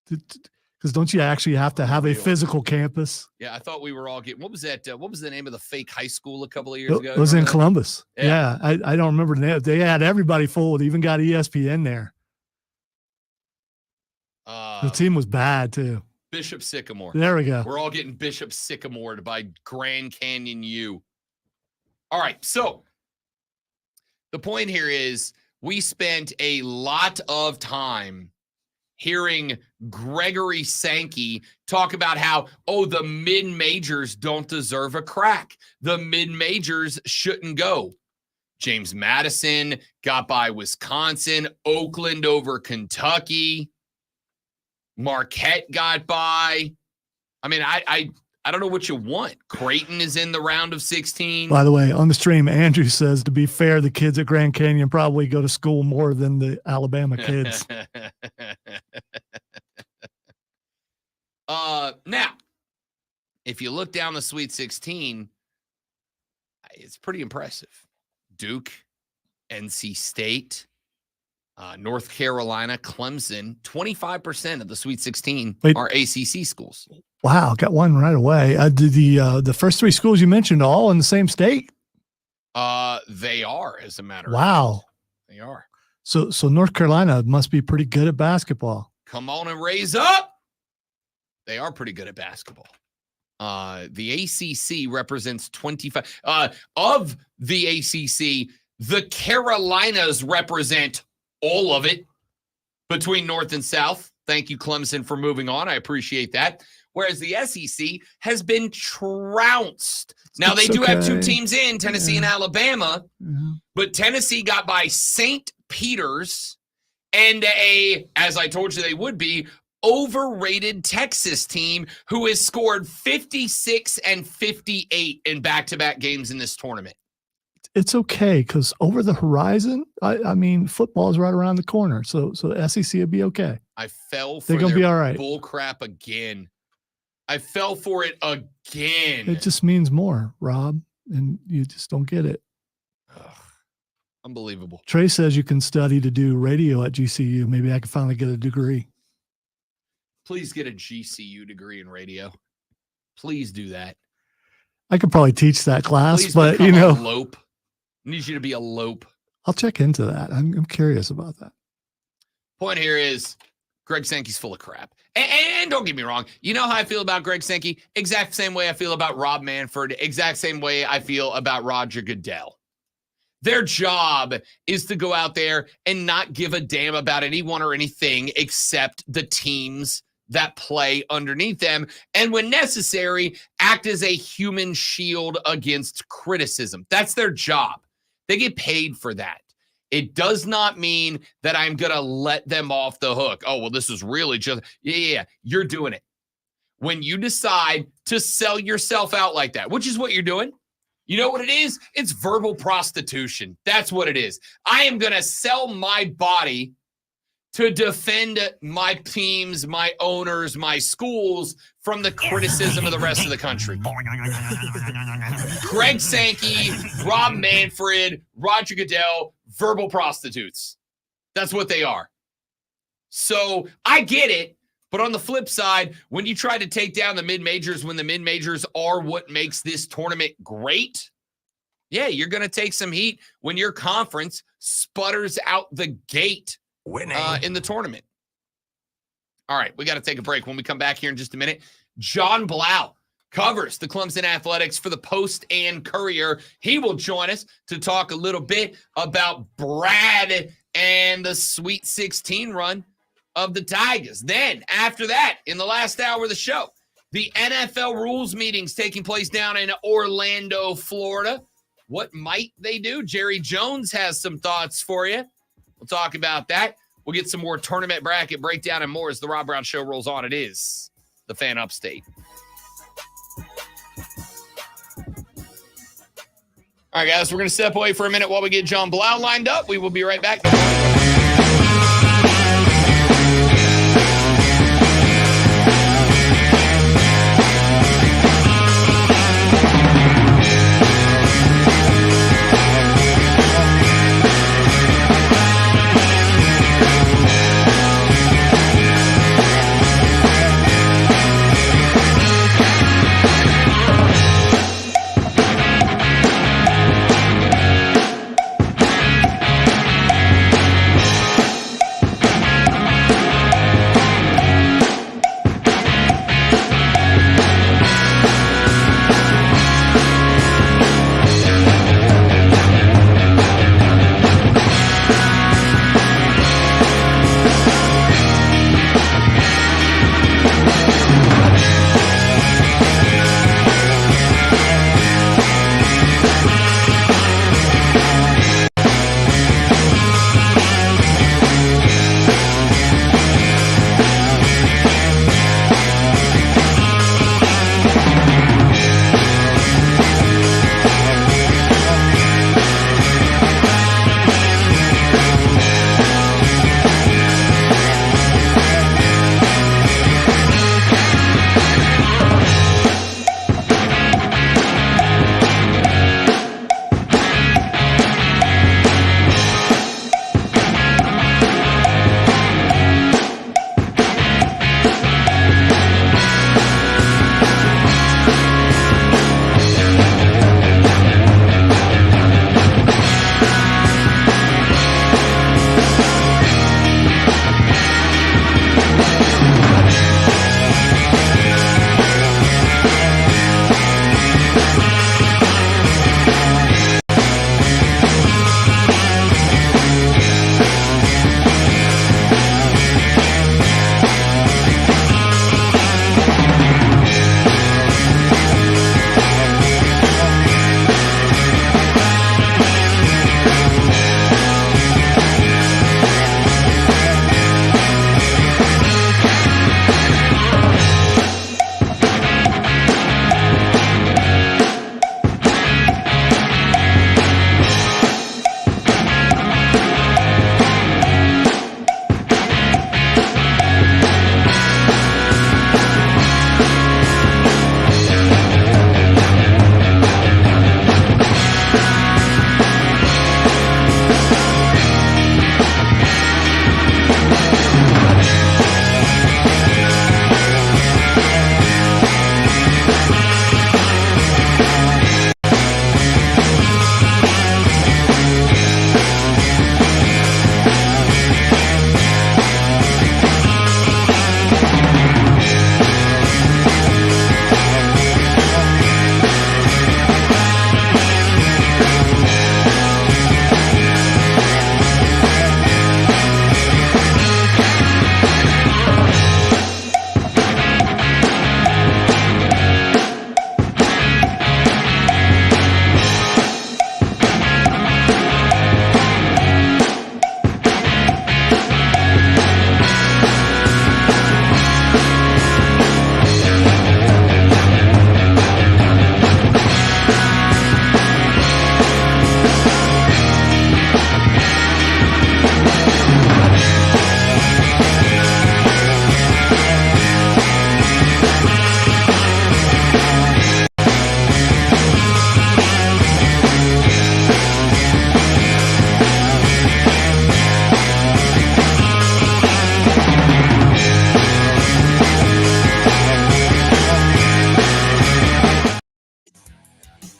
Because don't you actually have to have a physical campus? Yeah, I thought we were all getting. What was that? What was the name of the fake high school a couple of years ago? It was in Columbus. Yeah. I don't remember the name. They had everybody full. They even got ESPN there. The team was bad too. Bishop Sycamore. There we go. We're all getting Bishop Sycamored by Grand Canyon U. All right, so the point here is we spent a lot of time hearing Gregory Sankey talk about how, the mid-majors don't deserve a crack. The mid-majors shouldn't go. James Madison got by Wisconsin, Oakland over Kentucky. Marquette got by. I mean, I don't know what you want. Creighton is in the round of 16. By the way, on the stream, Andrew says, to be fair, the kids at Grand Canyon probably go to school more than the Alabama kids. Now, if you look down the Sweet 16, it's pretty impressive. Duke, NC State, North Carolina, Clemson, 25% of the Sweet 16 are ACC schools. Wow, got one right away. The first three schools you mentioned all in the same state? They are, as a matter of fact. They are. So North Carolina must be pretty good at basketball. Come on and raise up. They are pretty good at basketball. The ACC represents 25 of the ACC. The Carolinas represent all of it between North and South. Thank you, Clemson, for moving on. I appreciate that. Whereas the SEC has been trounced. Now, they do have two teams in, Tennessee and Alabama, but Tennessee got by St. Peter's and as I told you they would be, overrated Texas team who has scored 56 and 58 in back-to-back games in this tournament. It's okay because over the horizon, I mean, football is right around the corner. So the SEC will be okay. I fell for They're gonna be all right. Bull crap again. I fell for it again. It just means more, Rob, and you just don't get it. Unbelievable. Trey says you can study to do radio at GCU. Maybe I can finally get a degree. Please get a GCU degree in radio. Please do that. I could probably teach that class, Please but become a lope. Need you to be a lope. I'll check into that. I'm curious about that. Point here is Greg Sankey's full of crap. And don't get me wrong. You know how I feel about Greg Sankey? Exact same way I feel about Rob Manfred. Exact same way I feel about Roger Goodell. Their job is to go out there and not give a damn about anyone or anything except the teams that play underneath them. And when necessary, act as a human shield against criticism. That's their job. They get paid for that. It does not mean that I'm going to let them off the hook. Oh, well, this is really just, yeah, you're doing it. When you decide to sell yourself out like that, which is what you're doing, you know what it is? It's verbal prostitution. That's what it is. I am going to sell my body to defend my teams, my owners, my schools from the criticism of the rest of the country. Greg Sankey, Rob Manfred, Roger Goodell, verbal prostitutes. That's what they are. So I get it. But on the flip side, when you try to take down the mid-majors, when the mid-majors are what makes this tournament great, yeah, you're going to take some heat when your conference sputters out the gate in the tournament. All right, we got to take a break. When we come back here in just a minute, John Blau covers the Clemson Athletics for the Post and Courier. He will join us to talk a little bit about Brad and the Sweet 16 run of the Tigers. Then, after that, in the last hour of the show, the NFL rules meetings taking place down in Orlando, Florida. What might they do? Jerry Jones has some thoughts for you. We'll talk about that. We'll get some more tournament bracket breakdown and more as the Rob Brown Show rolls on. It is the Fan Upstate. All right, guys, we're going to step away for a minute while we get John Blau lined up. We will be right back.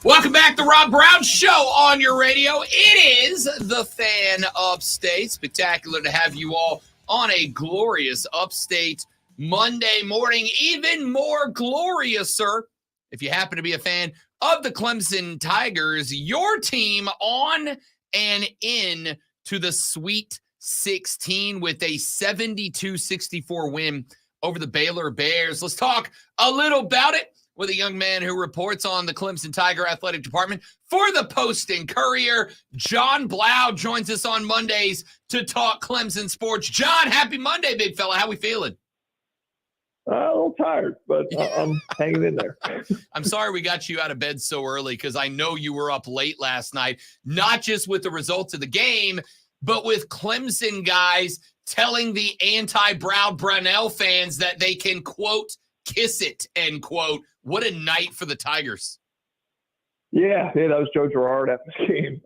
Welcome back to Rob Brown Show on your radio. It is the Fan Upstate. Spectacular to have you all on a glorious Upstate Monday morning. Even more glorious, sir, if you happen to be a fan of the Clemson Tigers, your team on and in to the Sweet 16 with a 72-64 win over the Baylor Bears. Let's talk a little about it with a young man who reports on the Clemson Tiger Athletic Department for the Post and Courier. John Blau joins us on Mondays to talk Clemson sports. John, happy Monday, big fella. How we feeling? A little tired, but I'm hanging in there. I'm sorry we got you out of bed so early because I know you were up late last night, not just with the results of the game, but with Clemson guys telling the anti-Brad Brownell fans that they can, quote, kiss it, end quote. What a night for the Tigers. Yeah, that was Joe Girard after the game.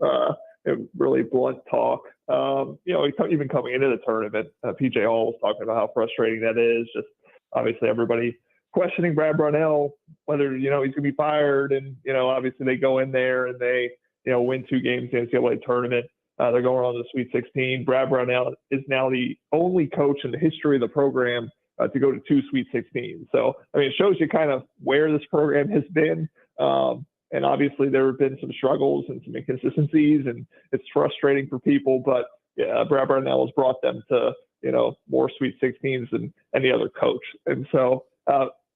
Really blunt talk. Even coming into the tournament, PJ Hall was talking about how frustrating that is. Just obviously everybody questioning Brad Brownell, whether, he's going to be fired. And, obviously they go in there and they, win 2 games in the NCAA tournament. They're going on to the Sweet 16. Brad Brownell is now the only coach in the history of the program to go to 2 Sweet 16. So, it shows you kind of where this program has been. And obviously there have been some struggles and some inconsistencies, and it's frustrating for people. But yeah, Brad Brownell has brought them to, more Sweet 16s than any other coach. And so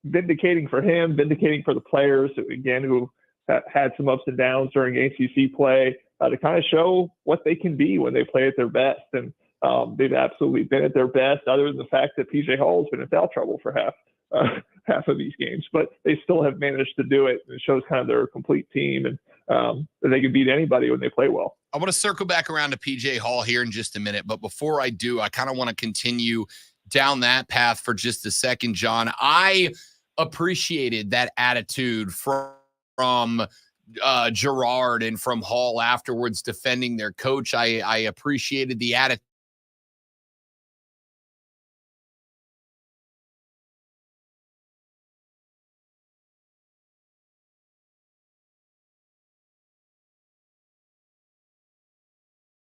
vindicating for him, vindicating for the players, again, who had some ups and downs during ACC play, to kind of show what they can be when they play at their best. And they've absolutely been at their best, other than the fact that PJ Hall's been in foul trouble for half of these games, but they still have managed to do it. And it shows kind of their complete team, and that they can beat anybody when they play well. I want to circle back around to PJ Hall here in just a minute, but before I do, I kind of want to continue down that path for just a second, John. I appreciated that attitude from Girard and from Hall afterwards defending their coach. I appreciated the attitude.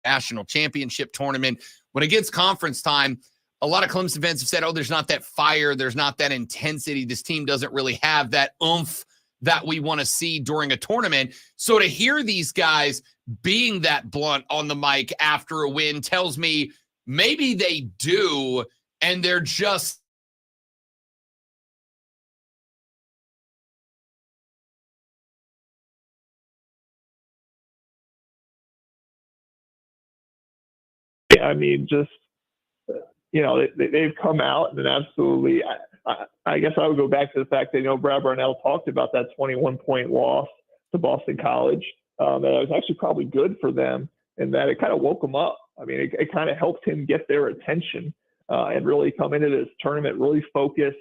National championship tournament. When it gets conference time, a lot of Clemson fans have said, there's not that fire, there's not that intensity. This team doesn't really have that oomph that we want to see during a tournament. So to hear these guys being that blunt on the mic after a win tells me maybe they do, and they're just they've come out and absolutely, I guess I would go back to the fact that, Brad Brownell talked about that 21-point loss to Boston College. That it was actually probably good for them, and that it kind of woke them up. It kind of helped him get their attention and really come into this tournament really focused,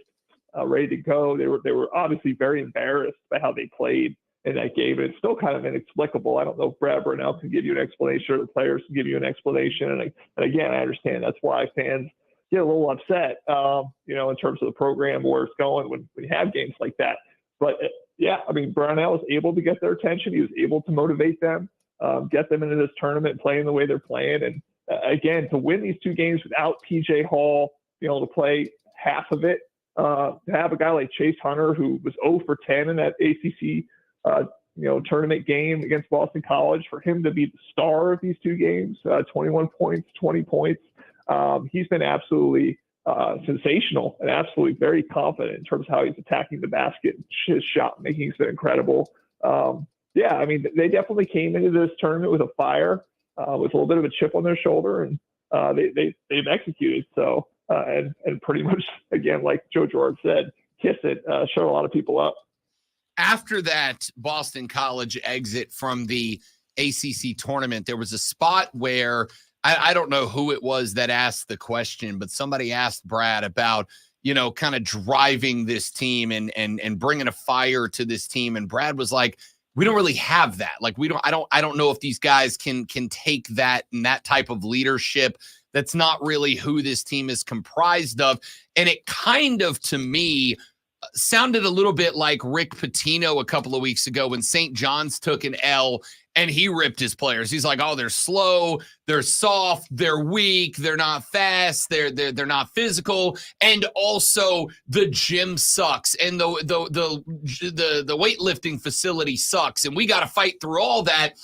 ready to go. They were obviously very embarrassed by how they played in that game, and it's still kind of inexplicable. I don't know if Brad Brownell can give you an explanation, or the players can give you an explanation. And again, I understand that's why fans get a little upset, in terms of the program, where it's going when you have games like that. But Brownell was able to get their attention. He was able to motivate them, get them into this tournament, playing the way they're playing. And again, to win these 2 games without PJ Hall, to play half of it, to have a guy like Chase Hunter, who was 0 for 10 in that ACC tournament game against Boston College, for him to be the star of these 2 games, 21 points, 20 points. He's been absolutely sensational and absolutely very confident in terms of how he's attacking the basket. His shot making has been incredible. They definitely came into this tournament with a fire, with a little bit of a chip on their shoulder, and they've executed. So, and pretty much, again, like Joe Girard said, kiss it, showed a lot of people up. After that Boston College exit from the ACC tournament, there was a spot where I don't know who it was that asked the question, but somebody asked Brad about, kind of driving this team and bringing a fire to this team. And Brad was like, we don't really have that. Like, I don't know if these guys can take that and that type of leadership. That's not really who this team is comprised of. And it kind of, to me, sounded a little bit like Rick Pitino a couple of weeks ago when St. John's took an L and he ripped his players. He's like, oh, they're slow, they're soft, they're weak, they're not fast, they're not physical, and also the gym sucks and the weightlifting facility sucks, and we got to fight through all that.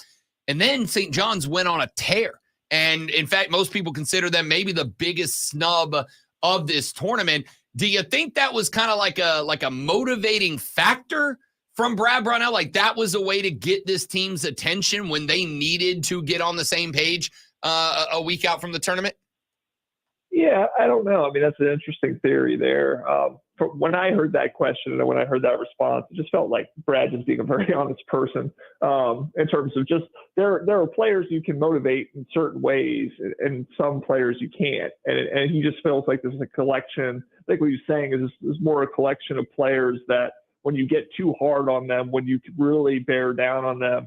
And then St. John's went on a tear. And in fact, most people consider them maybe the biggest snub of this tournament. Do you think that was kind of like a motivating factor from Brad Brownell? Like that was a way to get this team's attention when they needed to get on the same page a week out from the tournament? Yeah, I don't know. I mean, that's an interesting theory there. When I heard that question and when I heard that response, it just felt like Brad just being a very honest person in terms of just there are players you can motivate in certain ways and some players you can't. And he just feels like there's a collection. I think what he's saying is more a collection of players that when you get too hard on them, when you really bear down on them,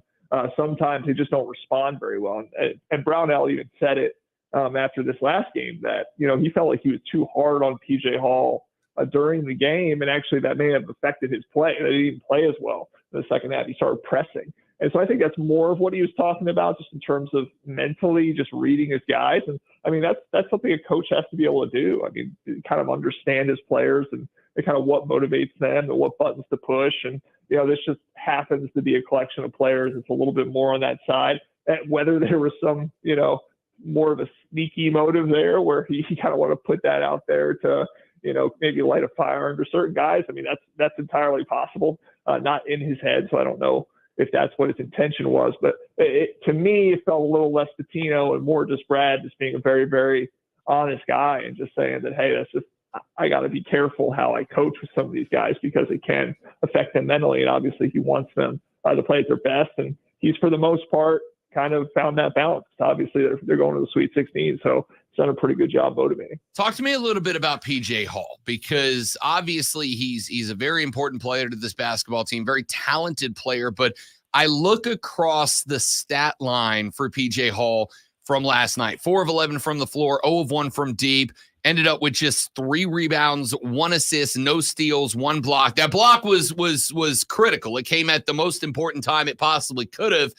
sometimes they just don't respond very well. And Brownell even said it after this last game that, he felt like he was too hard on PJ Hall during the game, and actually that may have affected his play. That he didn't play as well in the second half. He started pressing. And so I think that's more of what he was talking about, just in terms of mentally just reading his guys. And I mean, that's something a coach has to be able to do. I mean, kind of understand his players and kind of what motivates them and what buttons to push. And, this just happens to be a collection of players. It's a little bit more on that side. Whether there was some, more of a sneaky motive there where he kind of want to put that out there to, maybe light a fire under certain guys. I mean, that's entirely possible, not in his head. So I don't know if that's what his intention was, but to me, it felt a little less Pitino and more just Brad just being a very, very honest guy and just saying that, hey, I got to be careful how I coach with some of these guys because it can affect them mentally. And obviously he wants them to play at their best. And he's, for the most part, kind of found that balance. Obviously they're going to the Sweet 16. So he's done a pretty good job motivating. Talk to me a little bit about PJ Hall, because obviously he's a very important player to this basketball team, very talented player, but I look across the stat line for PJ Hall from last night, 4 of 11 from the floor, 0 of 1 from deep, ended up with just 3 rebounds, 1 assist, no steals, 1 block. That block was critical. It came at the most important time it possibly could have.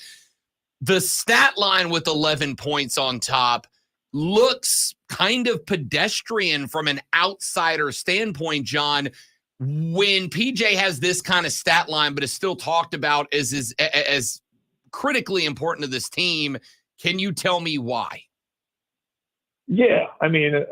The stat line with 11 points on top looks kind of pedestrian from an outsider standpoint, John. When PJ has this kind of stat line, but is still talked about as critically important to this team, can you tell me why? Yeah, I mean,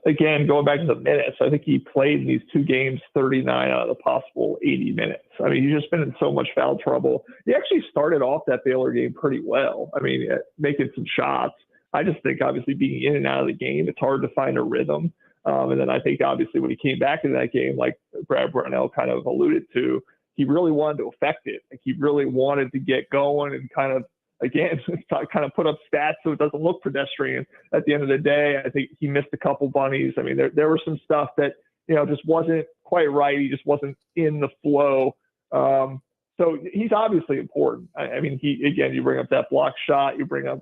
again, going back to the minutes, I think he played in these 2 games 39 out of the possible 80 minutes. I mean, he's just been in so much foul trouble. He actually started off that Baylor game pretty well. I mean, making some shots. I just think, obviously, being in and out of the game, it's hard to find a rhythm. And then I think, obviously, when he came back into that game, like Brad Brownell kind of alluded to, he really wanted to affect it. Like, he really wanted to get going and kind of, again, kind of put up stats so it doesn't look pedestrian. At the end of the day, I think he missed a couple bunnies. I mean, there was some stuff that, just wasn't quite right. He just wasn't in the flow. So he's obviously important. I mean, you bring up that block shot, you bring up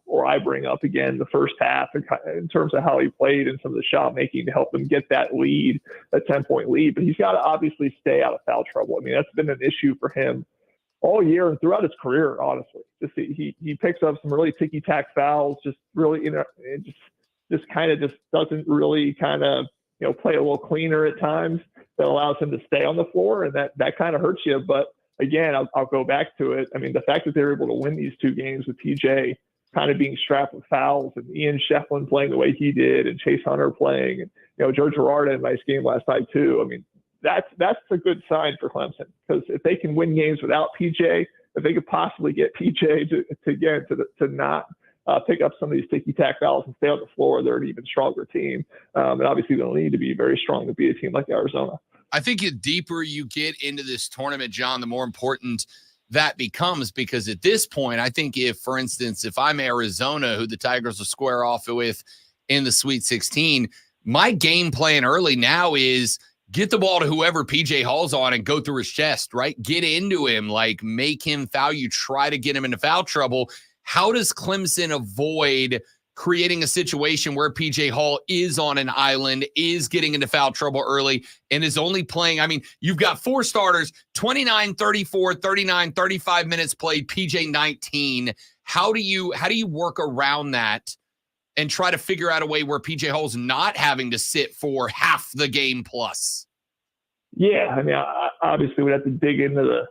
or I bring up again the first half in terms of how he played and some of the shot making to help them get that lead, that 10-point lead. But he's got to obviously stay out of foul trouble. I mean, that's been an issue for him all year and throughout his career, honestly. Just he picks up some really ticky-tack fouls, just really, just kind of just doesn't really kind of, play a little cleaner at times that allows him to stay on the floor, and that kind of hurts you. But again, I'll go back to it. I mean, the fact that they were able to win these 2 games with PJ kind of being strapped with fouls and Ian Shefflin playing the way he did and Chase Hunter playing, and, Joe Girard had a nice game last night too. I mean, that's a good sign for Clemson, because if they can win games without PJ, if they could possibly get PJ to not pick up some of these ticky-tack fouls and stay on the floor, they're an even stronger team. And obviously they'll need to be very strong to beat a team like Arizona. I think the deeper you get into this tournament, John, the more important that becomes, because at this point, I think if I'm Arizona, who the Tigers will square off with in the Sweet 16, my game plan early now is get the ball to whoever PJ Hall's on and go through his chest, right? Get into him, like make him foul you, try to get him into foul trouble. How does Clemson avoid creating a situation where PJ Hall is on an island, is getting into foul trouble early, and is only playing. I mean, you've got 4 starters, 29, 34, 39, 35 minutes played, PJ 19. How do you work around that and try to figure out a way where PJ Hall's not having to sit for half the game plus? Yeah, I mean, obviously we'd have to dig into the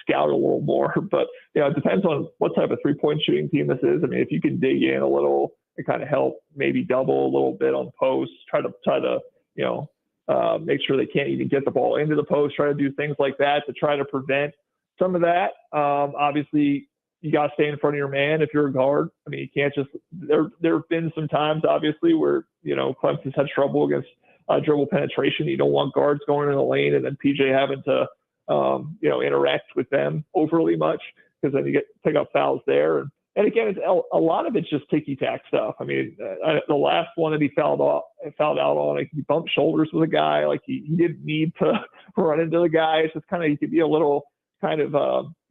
scout a little more, but it depends on what type of 3-point shooting team this is. I mean, if you can dig in a little and kind of help maybe double a little bit on posts, try to make sure they can't even get the ball into the post, try to do things like that to try to prevent some of that. Obviously, you got to stay in front of your man if you're a guard. I mean, you can't just there have been some times, obviously, where, Clemson's had trouble against dribble penetration. You don't want guards going in the lane and then PJ having to, interact with them overly much, because then you pick up fouls there. And again, a lot of it's just ticky-tack stuff. I mean, the last one that he fouled out on, like, he bumped shoulders with a guy. Like, he didn't need to run into the guy. It's just he could be a little kind of,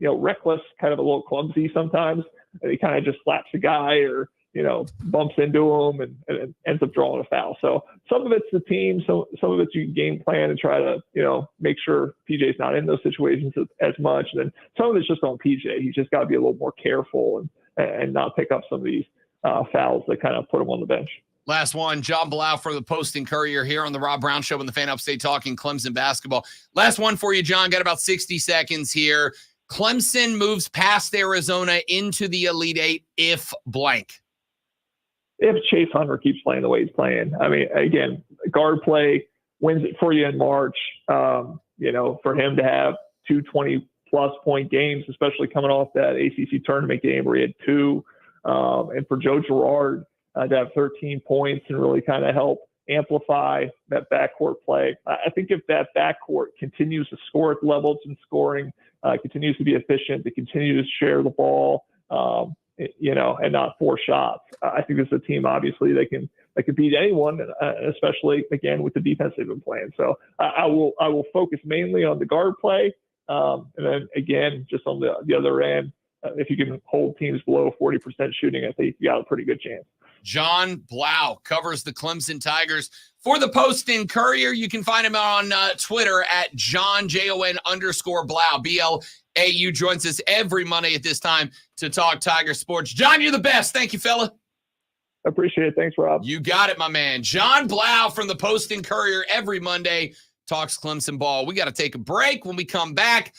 reckless, kind of a little clumsy sometimes. And he kind of just slaps a guy or, bumps into him and ends up drawing a foul. So some of it's the team. So some of it's you game plan and try to, make sure PJ's not in those situations as much. And then some of it's just on PJ. He's just got to be a little more careful and not pick up some of these fouls that kind of put him on the bench. Last one, John Blau for the Post-Courier here on the Rob Brown Show and the Fan Upstate talking Clemson basketball. Last one for you, John. Got about 60 seconds here. Clemson moves past Arizona into the Elite Eight if blank. If Chase Hunter keeps playing the way he's playing. I mean, again, guard play wins it for you in March. For him to have 2 20-plus point games, especially coming off that ACC tournament game where he had 2, and for Joe Girard to have 13 points and really kind of help amplify that backcourt play. I think if that backcourt continues to score at the level it's been scoring, continues to be efficient, to continue to share the ball, and not force shots, I think this is a team, obviously, that can beat anyone, especially, again, with the defense they've been playing. So I will focus mainly on the guard play. And then, again, just on the other end, if you can hold teams below 40% shooting, I think you got a pretty good chance. John Blau covers the Clemson Tigers for the Post-Courier. You can find him on Twitter at John_Blau, BLAU. Joins us every Monday at this time to talk Tiger sports. John, you're the best. Thank you, fella. I appreciate it. Thanks, Rob. You got it, my man. John Blau from the Post-Courier every Monday talks Clemson ball. We got to take a break. When we come back,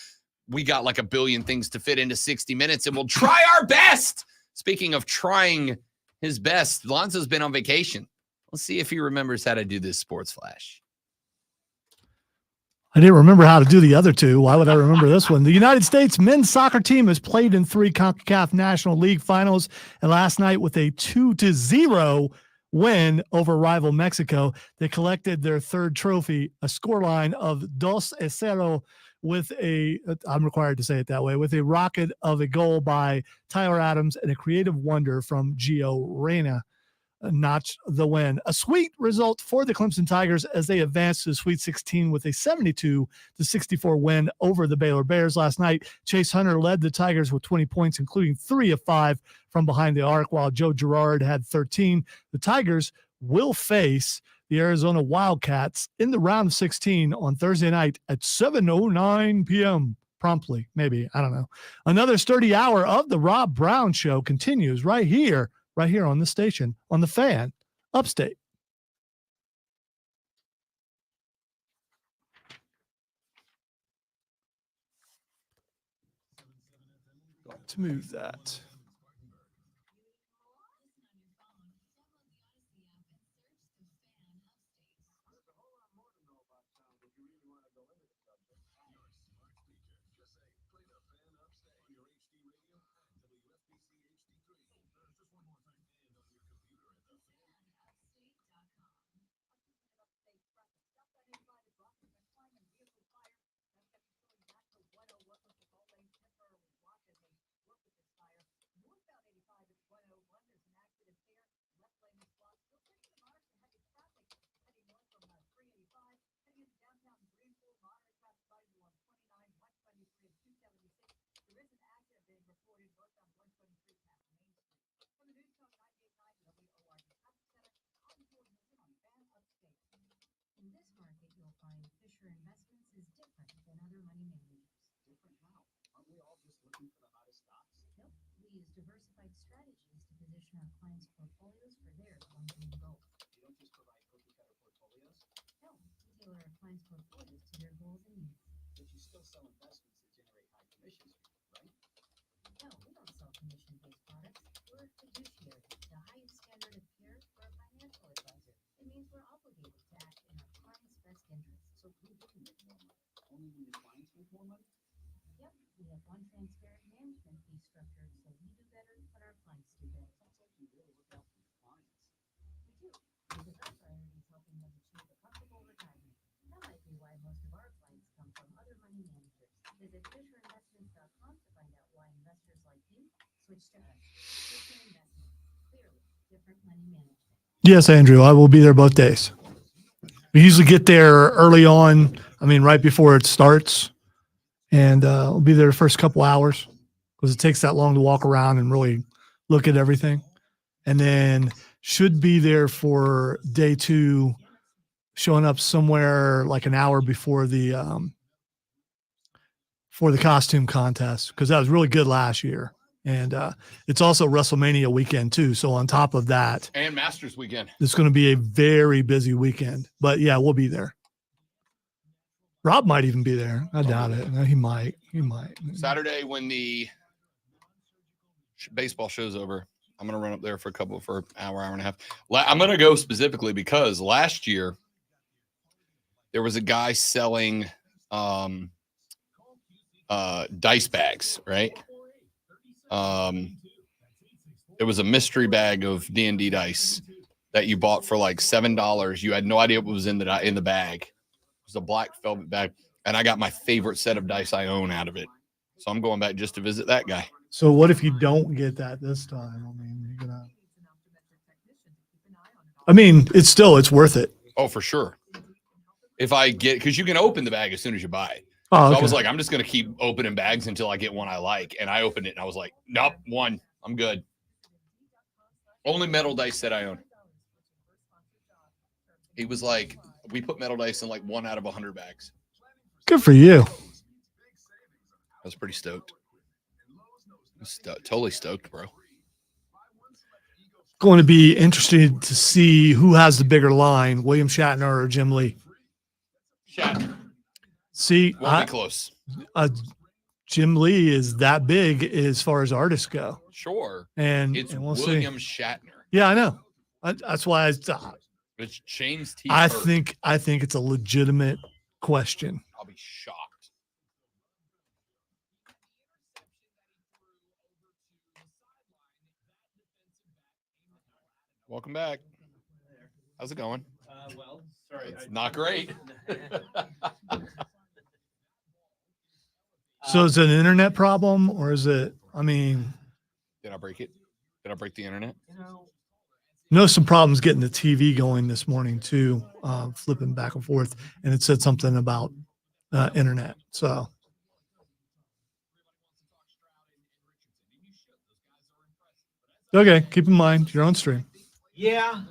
we got like a billion things to fit into 60 minutes, and we'll try our best. Speaking of trying his best, Lonzo's been on vacation. Let's see if he remembers how to do this sports flash. I didn't remember how to do the other two. Why would I remember this one? The United States men's soccer team has played in 3 CONCACAF National League finals, and last night with a 2-0 win over rival Mexico, they collected their 3rd trophy, a scoreline of 2-0 with I'm required to say it that way, with a rocket of a goal by Tyler Adams and a creative wonder from Gio Reyna. Notched the win. A sweet result for the Clemson Tigers as they advanced to the Sweet 16 with a 72-64 win over the Baylor Bears last night. Chase Hunter led the Tigers with 20 points, including 3 of 5 from behind the arc, while Joe Girard had 13. The Tigers will face the Arizona Wildcats in the round of 16 on Thursday night at 7:09 p.m. Promptly, maybe. I don't know. Another sturdy hour of the Rob Brown Show continues right here on the station, on the Fan, Upstate. To move that. In this market, you'll find Fisher Investments is different than other money managers. Different how? Aren't we all just looking for the hottest stocks? Nope, we use diversified strategies to position our clients' portfolios for their long-term goals. You don't just provide cookie-cutter portfolios, No, we tailor our clients' portfolios to their goals and needs. but you still sell investments that generate high commissions, right? No, we don't sell commission-based products. We're a fiduciary, the highest standard of care for a financial advisor. It means we're obligated to act in our clients' best interests. So who wouldn't make more money? Only when your clients make more money? Yep, we have one transparent management fee structure, so we do better, but our clients do better. Sounds like you really look out for your clients. We do, because our priority is helping them achieve a comfortable retirement. That might be why most of our clients come from other money managers. Visit FisherInvestments.com to find out why investors like you switch to us. Fisher Investments, clearly different money management. Yes, Andrew, I will be there both days. We usually get there early on. I mean, right before it starts, and we'll be there the first couple hours because it takes that long to walk around and really look at everything. And then should be there for day 2, showing up somewhere like an hour before the costume contest, because that was really good last year. And it's also WrestleMania weekend too. So on top of that, And Masters weekend. it's going to be a very busy weekend. But yeah, we'll be there. Rob might even be there. I doubt it. No, he might. He might. Saturday when the baseball show's over, I'm going to run up there for an hour and a half. I'm going to go specifically because last year there was a guy selling dice bags, right? It was a mystery bag of D&D dice that you bought for like $7. You had no idea what was in the bag. It was a black velvet bag, and I got my favorite set of dice I own out of it. So I'm going back just to visit that guy. So what if you don't get that this time? I mean, you're gonna. I mean, it's worth it. Oh, for sure. If I get, because you can open the bag as soon as you buy it. Oh, So okay. I was like, I'm just going to keep opening bags until I get one I like. And I opened it and I was like, nope, one. I'm good. Only metal dice that I own. He was like, we put metal dice in like 1 out of 100 bags. Good for you. I was pretty stoked. Totally stoked, bro. Going to be interesting to see who has the bigger line, William Shatner or Jim Lee. Shatner. See, Won't be close. Jim Lee is that big as far as artists go. Sure. And It's we'll William see. Shatner. Yeah, I know. That's why I thought. It's James T. I Kirk. think it's a legitimate question. I'll be shocked. Welcome back. How's it going? Well, sorry. It's not great. So is it an internet problem or is it? I mean, Did I break it? Did I break the internet? some problems getting the TV going this morning too, flipping back and forth, and it said something about internet. So. Okay, keep in mind you're on stream. Yeah,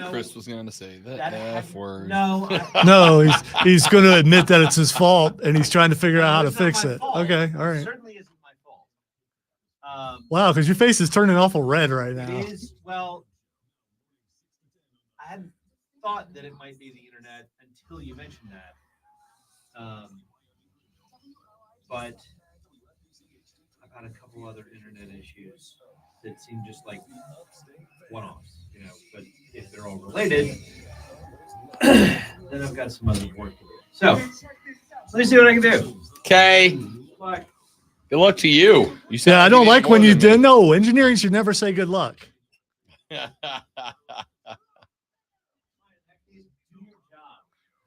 Chris was going to say that that F word. No, No, he's going to admit that it's his fault, and he's trying to figure out how to it's not fix my it. fault. Okay, all It right. certainly isn't my fault. Wow, because your face is turning awful red right now. It is, well, I hadn't thought that it might be the internet until you mentioned that. But I've had a couple other internet issues that seem just like one-offs, but if they're all related, then I've got some other work to do. So let me see what I can do. Okay. Bye. Good luck to you. You said Yeah, I don't need like more when you than me. did. No, engineering should never say good luck.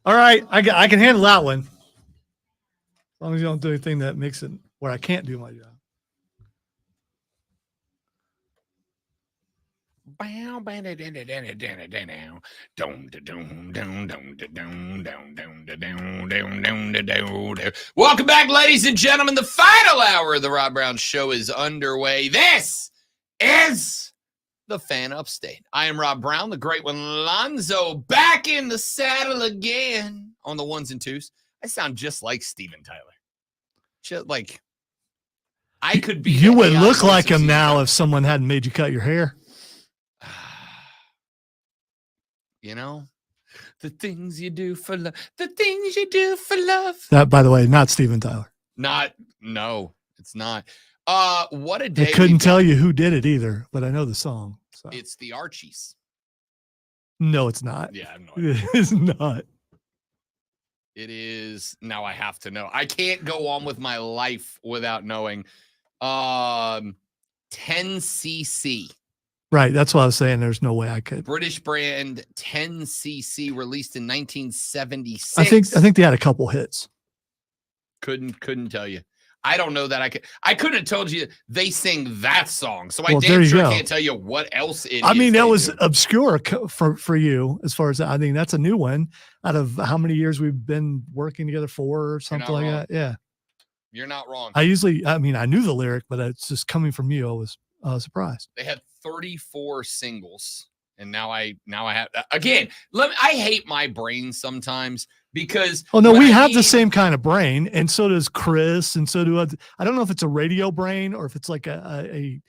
All right, I can handle that one. As long as you don't do anything that makes it where I can't do my job. Welcome back, ladies and gentlemen. The final hour of the Rob Brown Show is underway. This is the fan upstate. I am Rob Brown, the great one, Lonzo, back in the saddle again on the ones and twos. I sound just like Steven Tyler. Just like I could be. You would look like him now if someone hadn't made you cut your hair. You know, the things you do for love, the things you do for love. That, by the way, not Steven Tyler. No, it's not. What a day. I couldn't tell you who did it either, but I know the song. So. It's the Archies. No, it's not. Yeah, I have no idea. It is not. It is. Now I have to know. I can't go on with my life without knowing. 10cc. Right. That's what I was saying. There's no way I could. British brand 10cc released in 1976. I think they had a couple hits. Couldn't tell you. I don't know that I couldn't have told you they sing that song. So I Well, damn sure go. can't tell you what else it is. I mean, that was do. obscure for you as far as I think that's a new one out of how many years we've been working together for or something like wrong. that. Yeah. You're not wrong. I knew the lyric, but it's just coming from you. I was surprised. They had 34 singles, and now I have again. I hate my brain sometimes because Oh no, we have the same kind of brain, and so does Chris, and so do I don't know if it's a radio brain or if it's like a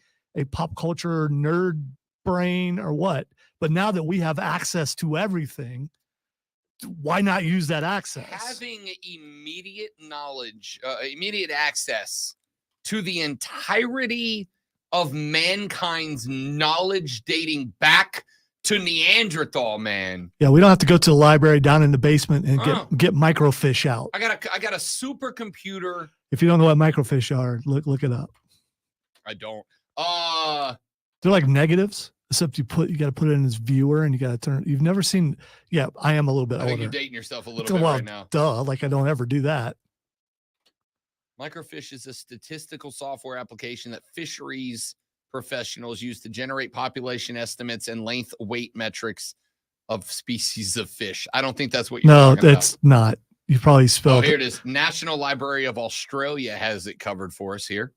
pop culture nerd brain or what. But now that we have access to everything, why not use that access? Having immediate knowledge, immediate access to the entirety of mankind's knowledge dating back to Neanderthal, man. Yeah, we don't have to go to the library down in the basement and get microfiche out. I got a supercomputer. If you don't know what microfiche are, look it up. I don't. They're like negatives, except you got to put it in this viewer and you got to turn. You've never seen. Yeah, I am a little bit I think older. you're dating yourself a little bit right now. Duh, like I don't ever do that. Microfiche is a statistical software application that fisheries professionals use to generate population estimates and length weight metrics of species of fish. I don't think that's what you're talking about. No, that's not. You probably spelled here it is. National Library of Australia has it covered for us here.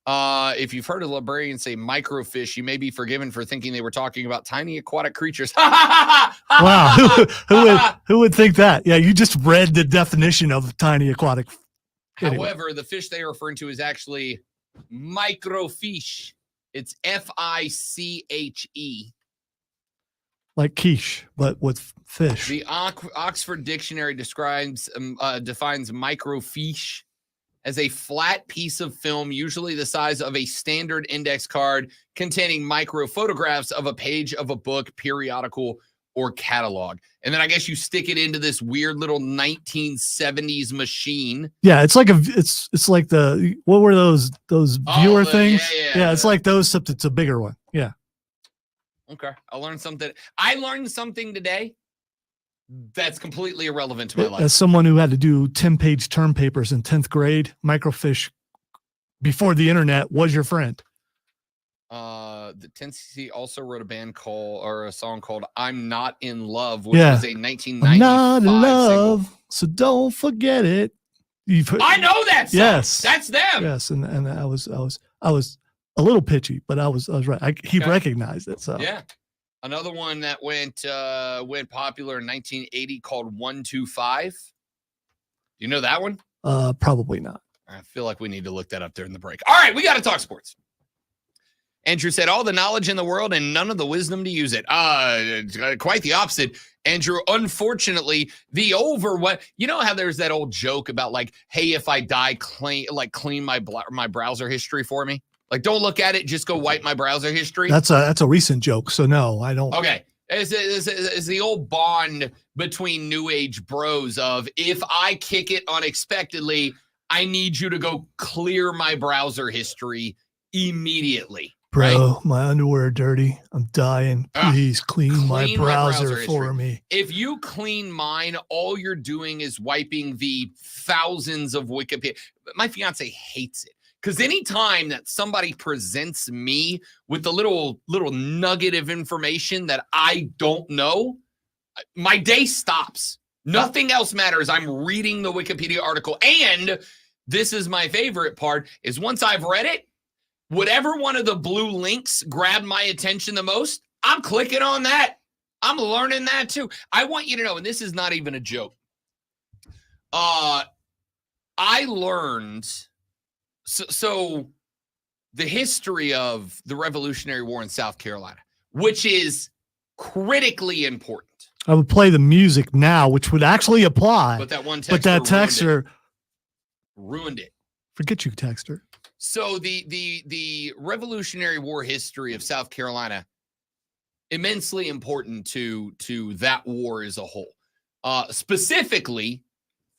If you've heard a librarian say microfiche, you may be forgiven for thinking they were talking about tiny aquatic creatures. Wow, who would think that? Yeah, you just read the definition of tiny aquatic. Anyway. However, the fish they are referring to is actually microfiche. It's F-I-C-H-E. Like quiche, but with fish. The Oxford Dictionary defines microfiche as a flat piece of film, usually the size of a standard index card, containing micro photographs of a page of a book, periodical, or catalog. And then I guess you stick it into this weird little 1970s machine. Yeah, it's like it's like the what were those viewer things? Yeah, it's like those, except it's a bigger one. Yeah. Okay. I learned something today that's completely irrelevant to my life. As someone who had to do 10-page term papers in 10th grade, microfiche before the internet was your friend. The 10cc also wrote a song called "I'm Not in Love," which was a 1995 I'm not in love, single. so don't forget it. I know that song. Yes, that's them. Yes, and I was a little pitchy, but I was right. He recognized it. So yeah, another one that went popular in 1980 called 125. You know that one? Probably not. I feel like we need to look that up during the break. All right, we got to talk sports. Andrew said, all the knowledge in the world and none of the wisdom to use it. Quite the opposite, Andrew. Unfortunately, you know how there's that old joke about like, hey, if I die, clean my browser history for me. Like, don't look at it, just go wipe my browser history. That's a recent joke, so no, I don't. Okay. It's the old bond between new age bros of, if I kick it unexpectedly, I need you to go clear my browser history immediately. Bro, my underwear are dirty. I'm dying. Please clean my browser for me. If you clean mine, all you're doing is wiping the thousands of Wikipedia. My fiance hates it because anytime that somebody presents me with the little nugget of information that I don't know, my day stops. Nothing else matters. I'm reading the Wikipedia article. And this is my favorite part, is once I've read it, whatever one of the blue links grabbed my attention the most, I'm clicking on that. I'm learning that too. I want you to know, and this is not even a joke. I learned, so the history of the Revolutionary War in South Carolina, which is critically important. I would play the music now, which would actually apply. But that one texter, but that texter ruined it. Forget you, texter. So the Revolutionary War history of South Carolina, immensely important to that war as a whole. Specifically,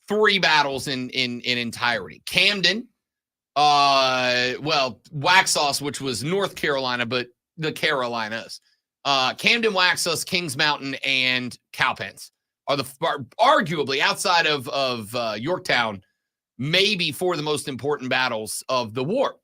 3 battles in entirety. Camden, Waxhaws, which was North Carolina, but the Carolinas. Camden, Waxhaws, Kings Mountain, and Cowpens are arguably, outside of Yorktown, maybe 4 of the most important battles of the war.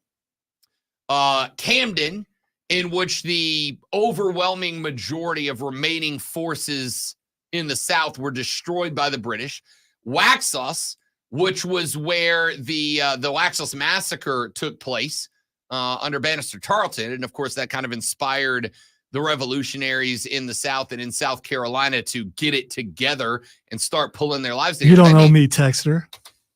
Camden, in which the overwhelming majority of remaining forces in the South were destroyed by the British. Waxhaws, which was where the Waxhaws Massacre took place under Banastre Tarleton. And, of course, that kind of inspired the revolutionaries in the South and in South Carolina to get it together and start pulling their lives together. You don't know me, texter.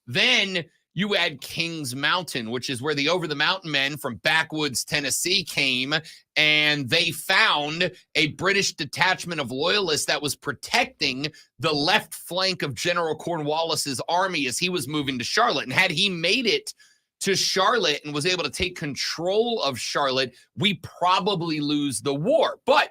Then you add Kings Mountain, which is where the Over the Mountain men from backwoods Tennessee came, and they found a British detachment of loyalists that was protecting the left flank of General Cornwallis's army as he was moving to Charlotte. And had he made it to Charlotte and was able to take control of Charlotte, we probably lose the war. But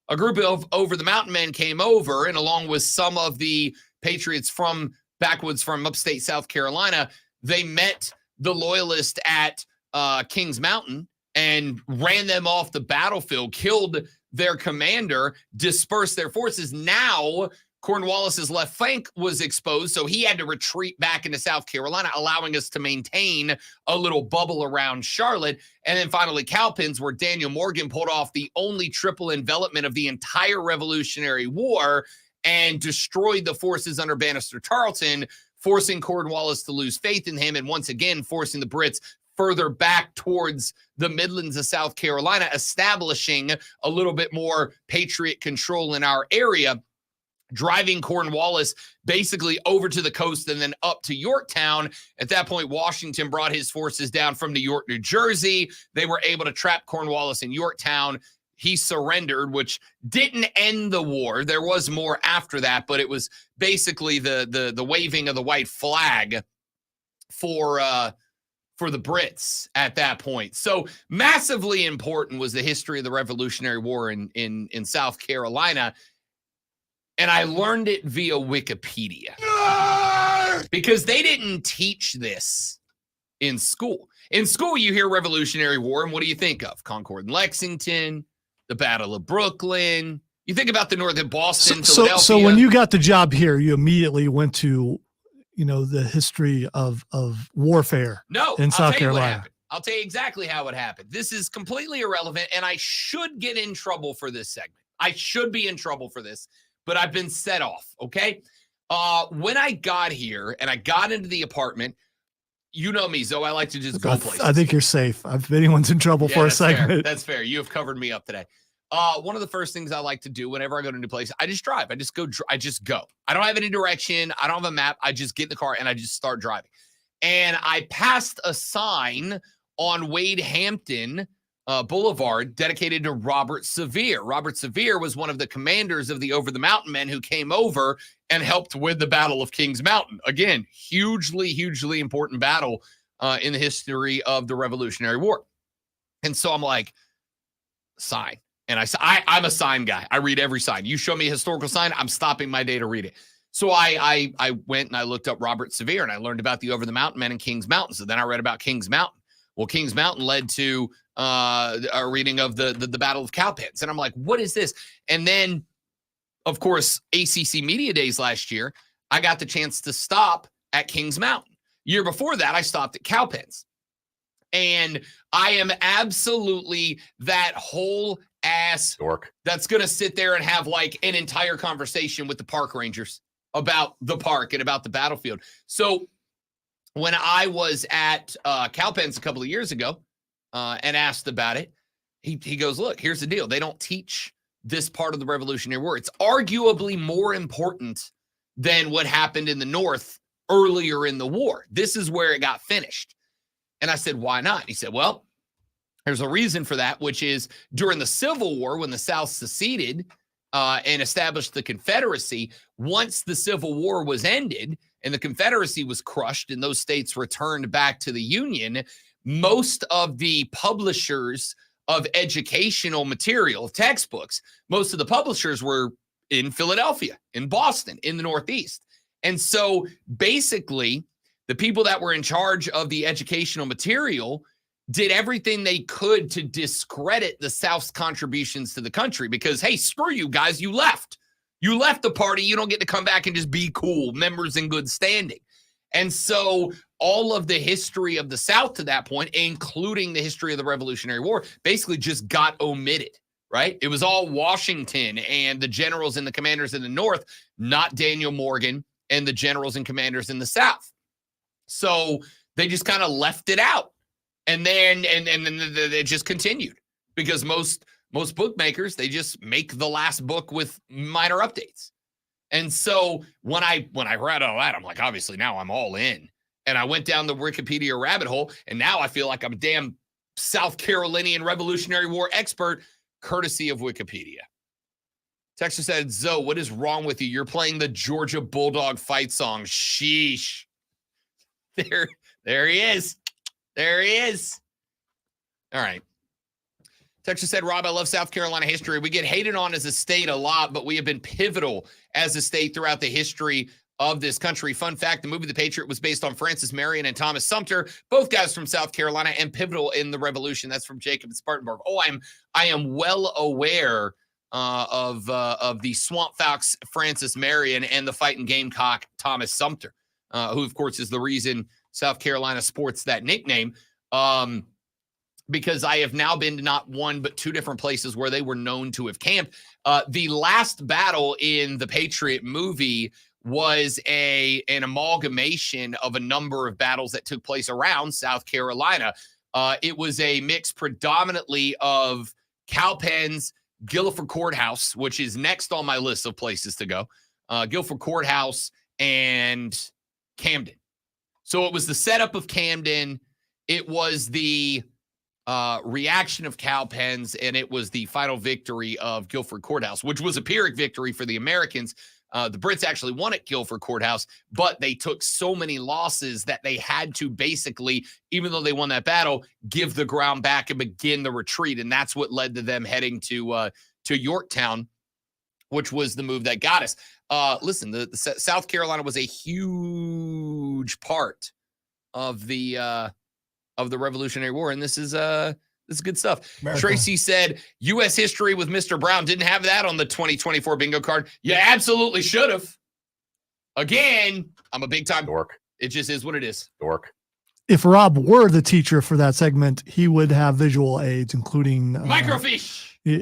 a group of Over the Mountain men came over, and along with some of the patriots from backwoods from upstate South Carolina, they met the loyalists at Kings Mountain and ran them off the battlefield, killed their commander, dispersed their forces. Now Cornwallis's left flank was exposed, so he had to retreat back into South Carolina, allowing us to maintain a little bubble around Charlotte. And then finally Cowpens, where Daniel Morgan pulled off the only triple envelopment of the entire Revolutionary War and destroyed the forces under Banastre Tarleton, forcing Cornwallis to lose faith in him, and once again forcing the Brits further back towards the Midlands of South Carolina, establishing a little bit more Patriot control in our area, driving Cornwallis basically over to the coast and then up to Yorktown. At that point, Washington brought his forces down from New York, New Jersey. They were able to trap Cornwallis in Yorktown. He surrendered, which didn't end the war. There was more after that, but it was basically the waving of the white flag for the Brits at that point. So massively important was the history of the Revolutionary War in South Carolina. And I learned it via Wikipedia because they didn't teach this in school. In school, you hear Revolutionary War, and what do you think of? Concord and Lexington, the Battle of Brooklyn. You think about the North of Boston, Philadelphia. So when you got the job here, you immediately went to, the history of warfare in South Carolina. I'll tell you exactly how it happened. This is completely irrelevant, and I should get in trouble for this segment. I should be in trouble for this, but I've been set off, okay? When I got here and I got into the apartment, you know me, Zoe, I like to just go places. I think you're safe. If anyone's in trouble for a segment. Fair. That's fair. You have covered me up today. One of the first things I like to do whenever I go to a new place, I just drive. I just go. I don't have any direction. I don't have a map. I just get in the car and I just start driving. And I passed a sign on Wade Hampton Boulevard dedicated to Robert Sevier. Robert Sevier was one of the commanders of the Over the Mountain men who came over and helped win the Battle of Kings Mountain. Again, hugely, hugely important battle in the history of the Revolutionary War. And so I'm like, sign. And I'm a sign guy. I read every sign. You show me a historical sign, I'm stopping my day to read it. So I went and I looked up Robert Sevier, and I learned about the Over the Mountain men in Kings Mountain. So then I read about Kings Mountain. Well, Kings Mountain led to a reading of the Battle of Cowpens. And I'm like, what is this? And then, of course, ACC Media Days last year, I got the chance to stop at Kings Mountain. Year before that, I stopped at Cowpens. And I am absolutely that whole ass dork that's going to sit there and have like an entire conversation with the park rangers about the park and about the battlefield. So when I was at Cowpens a couple of years ago, and asked about it. He goes, look, here's the deal. They don't teach this part of the Revolutionary War. It's arguably more important than what happened in the North earlier in the war. This is where it got finished. And I said, why not? He said, well, there's a reason for that, which is during the Civil War, when the South seceded and established the Confederacy, once the Civil War was ended and the Confederacy was crushed and those states returned back to the Union, most of the publishers of educational material, textbooks, most of the publishers were in Philadelphia, in Boston, in the Northeast. And so basically, the people that were in charge of the educational material did everything they could to discredit the South's contributions to the country because, hey, screw you guys, you left. You left the party. You don't get to come back and just be cool, members in good standing. And so all of the history of the South to that point, including the history of the Revolutionary War, basically just got omitted, right? It was all Washington and the generals and the commanders in the North, not Daniel Morgan and the generals and commanders in the South. So they just kind of left it out. And then it just continued because most bookmakers, they just make the last book with minor updates. And so when I read all that, I'm like, obviously now I'm all in. And I went down the Wikipedia rabbit hole, and now I feel like I'm a damn South Carolinian Revolutionary War expert, courtesy of Wikipedia. Texter said, Zoe, what is wrong with you? You're playing the Georgia Bulldog fight song. Sheesh. There he is. There he is. All right. Texas said, Rob, I love South Carolina history. We get hated on as a state a lot, but we have been pivotal as a state throughout the history of this country. Fun fact, the movie The Patriot was based on Francis Marion and Thomas Sumter, both guys from South Carolina and pivotal in the Revolution. That's from Jacob Spartanburg. Oh, I am well aware of the Swamp Fox Francis Marion and the Fighting Gamecock Thomas Sumter, who, of course, is the reason South Carolina sports that nickname. Because I have now been to not one, but two different places where they were known to have camped. The last battle in the Patriot movie was an amalgamation of a number of battles that took place around South Carolina. It was a mix predominantly of Cowpens, Guilford Courthouse, which is next on my list of places to go, Guilford Courthouse, and Camden. So it was the setup of Camden. It was the reaction of Cowpens, and it was the final victory of Guilford Courthouse, which was a Pyrrhic victory for the Americans. The Brits actually won at Guilford Courthouse, but they took so many losses that they had to basically, even though they won that battle, give the ground back and begin the retreat. And that's what led to them heading to Yorktown, which was the move that got us. Listen, the South Carolina was a huge part of the Revolutionary War, and this is good stuff. America. Tracy said, U.S. history with Mr. Brown didn't have that on the 2024 bingo card. You absolutely should have. Again, I'm a big-time dork. It just is what it is. Dork. If Rob were the teacher for that segment, he would have visual aids, including microfiche. I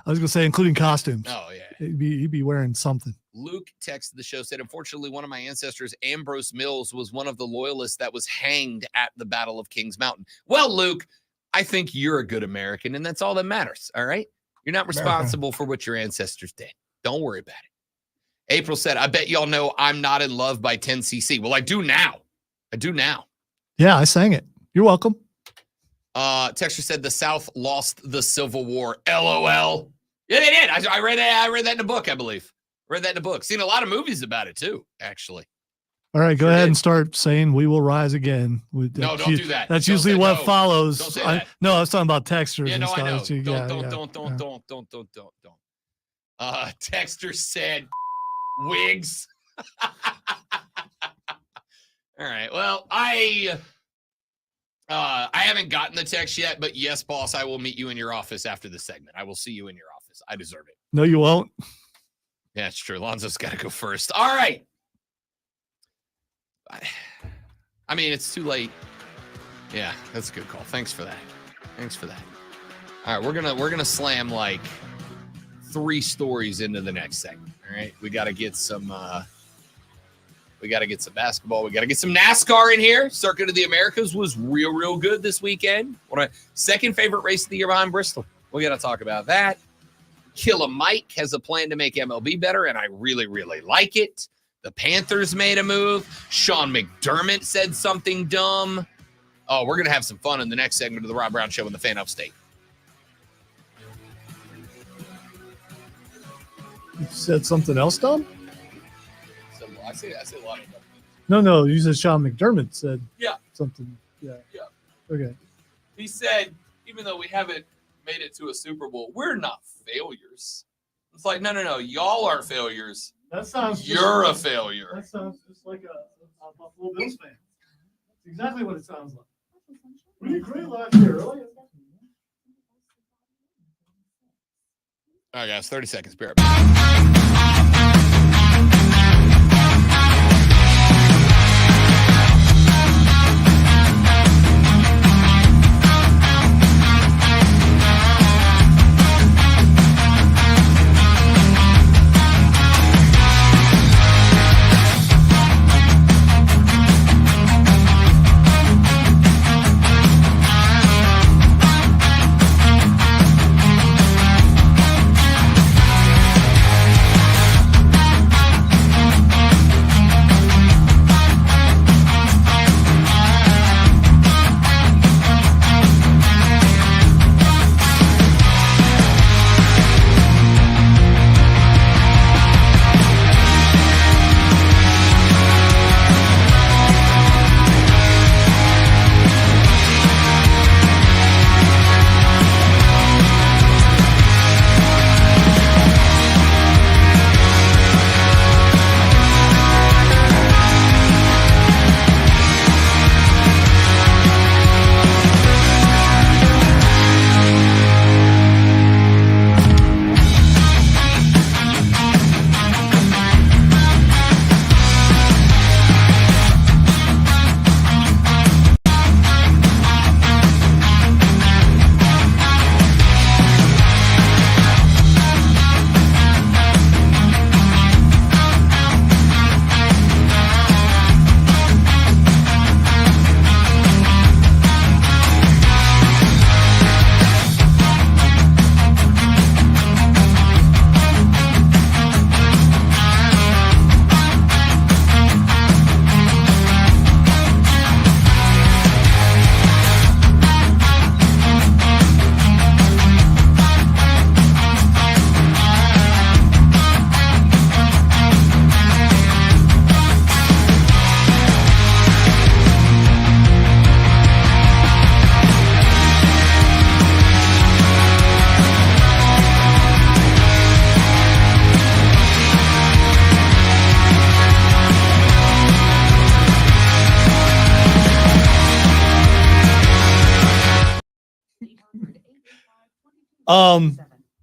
was going to say, including costumes. Oh, yeah. He'd be wearing something. Luke texted the show, said, unfortunately, one of my ancestors, Ambrose Mills, was one of the loyalists that was hanged at the Battle of Kings Mountain. Well, Luke, I think you're a good American, and that's all that matters, all right? You're not responsible for what your ancestors did. Don't worry about it. April said, I bet y'all know I'm Not in Love by 10cc. Well, I do now. Yeah, I sang it. You're welcome. Texture said the South lost the Civil War. LOL. Yeah, they did. I read that. I read that in a book, I believe. Read that in a book. Seen a lot of movies about it too, actually. All right, go ahead and start saying "We will rise again." No, don't do that. That's usually what follows. Don't say that. No, I was talking about textures. Yeah, no, I know. Don't. Texter said, "Wigs." All right. Well, I haven't gotten the text yet, but yes, boss, I will meet you in your office after the segment. I will see you in your office. I deserve it. No, you won't. Yeah, it's true. Lonzo's got to go first. All right. I mean, it's too late. Yeah, that's a good call. Thanks for that. All right, we're gonna slam like 3 stories into the next segment. All right, we got to get some We got to get some basketball. We got to get some NASCAR in here. Circuit of the Americas was real good this weekend. Second favorite race of the year behind Bristol. We got to talk about that. Killer Mike has a plan to make MLB better, and I really like it. The Panthers made a move. Sean McDermott said something dumb. Oh, we're going to have some fun in the next segment of the Rob Brown Show in the Fan Upstate. You said something else, Tom? I say a lot of dumb. No. You said Sean McDermott said something. Yeah. Okay. He said, even though we haven't made it to a Super Bowl, we're not failures. It's like, no. Y'all are failures. That sounds. You're a failure. That sounds just like a Buffalo Bills fan. That's exactly what it sounds like. We did great last year, really. All right, guys, 30 seconds. Be right back.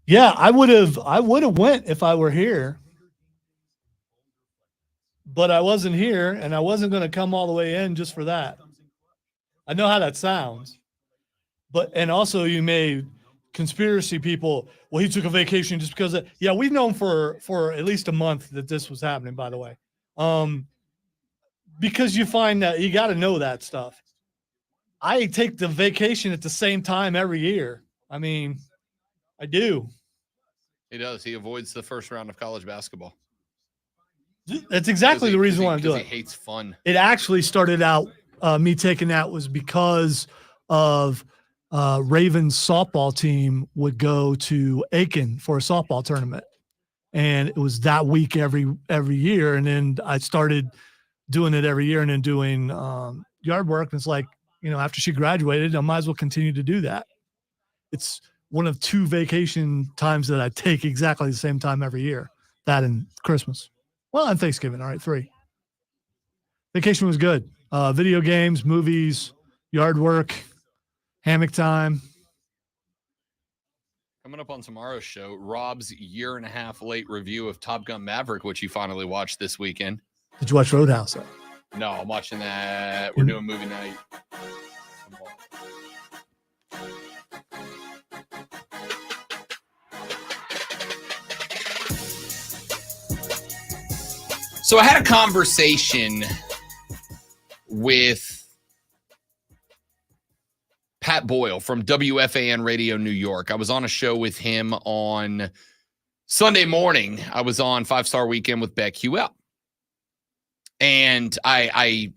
Yeah, I would have went if I were here, but I wasn't here, and I wasn't going to come all the way in just for that. I know how that sounds, and also you made conspiracy people. Well, he took a vacation just because of, yeah, we've known for at least a month that this was happening, by the way. Because you find that you got to know that stuff. I take the vacation at the same time every year. I mean, I do. He does. He avoids the first round of college basketball. That's exactly the reason why I'm doing it. He hates fun. It actually started out, me taking that was because of Ravens softball team would go to Aiken for a softball tournament. And it was that week every year. And then I started doing it every year and then doing yard work. And it's like, you know, after she graduated, I might as well continue to do that. It's one of 2 vacation times that I take exactly the same time every year, that and Christmas. Well, and Thanksgiving. All right, 3. Vacation was good. Video games, movies, yard work, hammock time. Coming up on tomorrow's show, Rob's 1.5 year late review of Top Gun Maverick, which he finally watched this weekend. Did you watch Roadhouse? No, I'm watching that. We're doing movie night. So I had a conversation with Pat Boyle from WFAN Radio New York. I was on a show with him on Sunday morning. I was on 5-Star Weekend with BetQL. And I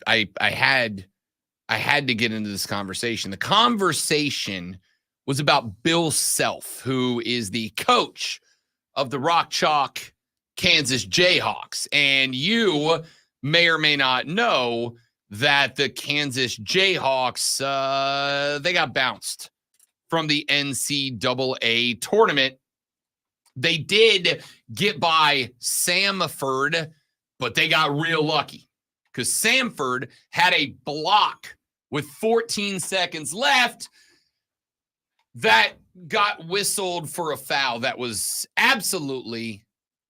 had to get into this conversation. The conversation was about Bill Self, who is the coach of the Rock Chalk Kansas Jayhawks. And you may or may not know that the Kansas Jayhawks, they got bounced from the NCAA tournament. They did get by Samford, but they got real lucky because Samford had a block with 14 seconds left that got whistled for a foul that was absolutely,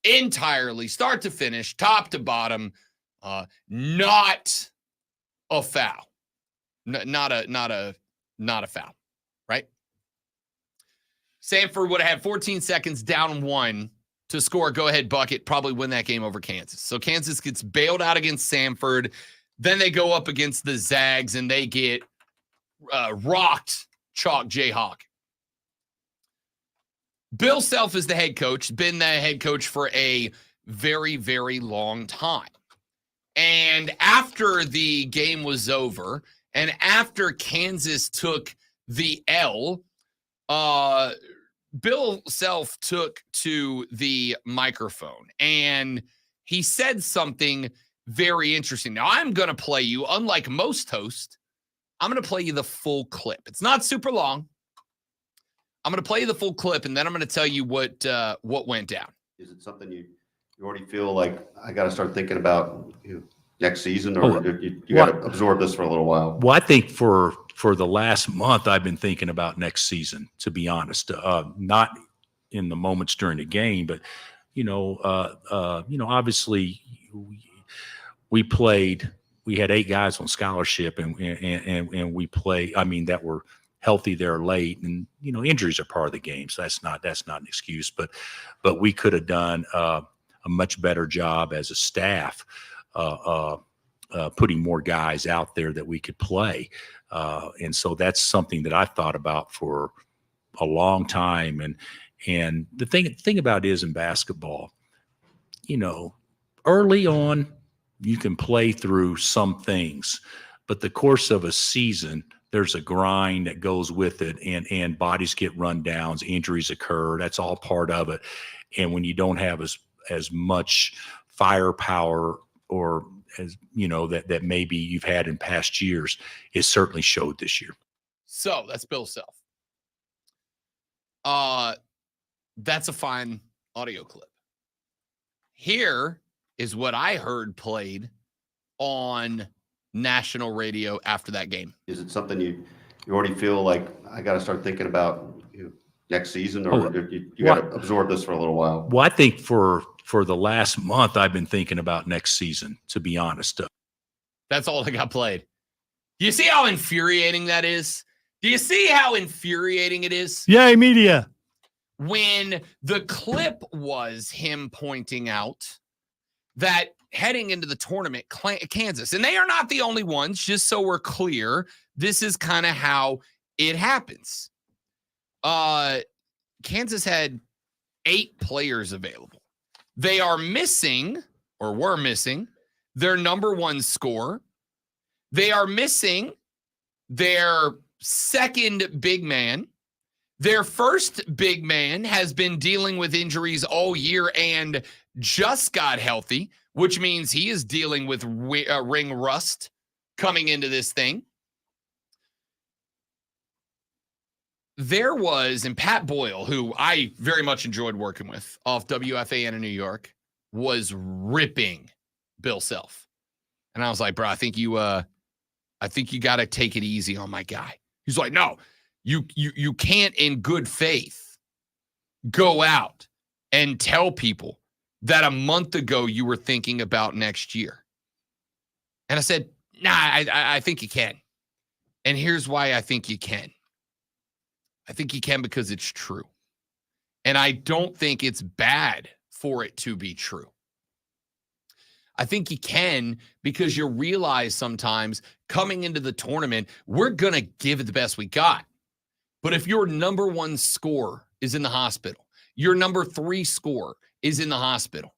entirely, start to finish, top to bottom, not a foul. Not a foul, right? Samford would have had 14 seconds down one to score a go-ahead bucket, probably win that game over Kansas. So Kansas gets bailed out against Samford. Then they go up against the Zags, and they get rocked chalk Jayhawk. Bill Self is the head coach, been the head coach for a very, very long time. And after the game was over, and after Kansas took the L, Bill Self took to the microphone and he said something very interesting. Now, I'm going to play you, unlike most hosts, I'm going to play you the full clip. It's not super long. I'm going to play you the full clip, and then I'm going to tell you what went down. Is it something you already feel like I got to start thinking about next season, or you got to absorb this for a little while? Well, I think for the last month, I've been thinking about next season, to be honest. Not in the moments during the game, but obviously we had 8 guys on scholarship, and we play. I mean, that were healthy there late, and injuries are part of the game, so that's not an excuse. But we could have done a much better job as a staff. Putting more guys out there that we could play. And so that's something that I've thought about for a long time. And the thing about it is in basketball, early on, you can play through some things, but the course of a season, there's a grind that goes with it, and bodies get run downs, injuries occur. That's all part of it. And when you don't have as much firepower or as that maybe you've had in past years, it certainly showed this year. So that's Bill Self. That's a fine audio clip. Here is what I heard played on national radio after that game. Is it something you already feel like I got to start thinking about next season, or you got to absorb this for a little while? Well, I think for the last month, I've been thinking about next season, to be honest. That's all that got played. Do you see how infuriating that is? Do you see how infuriating it is? Yay, media. When the clip was him pointing out that heading into the tournament, Kansas, and they are not the only ones, just so we're clear, this is kind of how it happens. Kansas had 8 players available. They are missing, or were missing, their number 1 scorer. They are missing their second big man. Their first big man has been dealing with injuries all year and just got healthy, which means he is dealing with ring rust coming into this thing. There was, and Pat Boyle, who I very much enjoyed working with off WFAN in New York, was ripping Bill Self. And I was like, bro, I think you got to take it easy on my guy. He's like, no, you can't in good faith go out and tell people that a month ago you were thinking about next year. And I said, nah, I think you can. And here's why I think you can. I think you can because it's true. And I don't think it's bad for it to be true. I think you can, because you realize sometimes coming into the tournament, we're going to give it the best we got. But if your number 1 scorer is in the hospital, your number 3 scorer is in the hospital,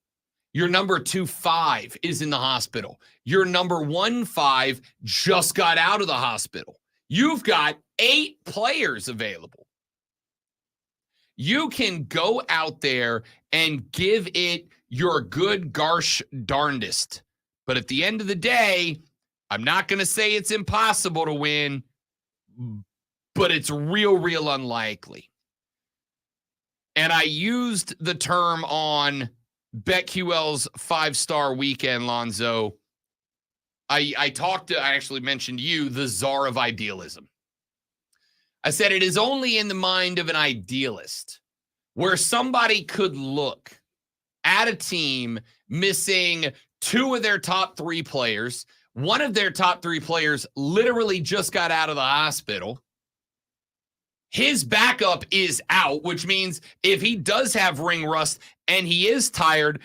your number 2-5 is in the hospital, your number 1-5 just got out of the hospital, you've got 8 players available. You can go out there and give it your good gosh darndest. But at the end of the day, I'm not going to say it's impossible to win, but it's real unlikely. And I used the term on BetQL's 5-star weekend, Lonzo. I actually mentioned you, the czar of idealism. I said it is only in the mind of an idealist where somebody could look at a team missing 2 of their top 3 players. One of their top 3 players literally just got out of the hospital. His backup is out, which means if he does have ring rust and he is tired,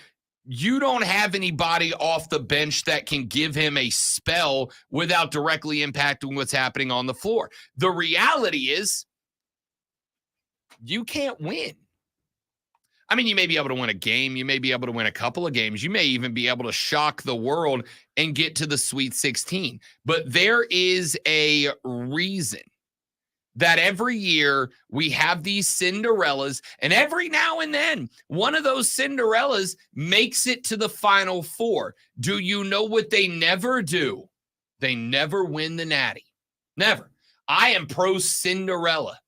you don't have anybody off the bench that can give him a spell without directly impacting what's happening on the floor. The reality is you can't win. I mean, you may be able to win a game. You may be able to win a couple of games. You may even be able to shock the world and get to the Sweet 16. But there is a reason that every year we have these Cinderellas, and every now and then one of those Cinderellas makes it to the Final Four. Do you know what they never do? They never win the Natty. Never. I am pro Cinderella,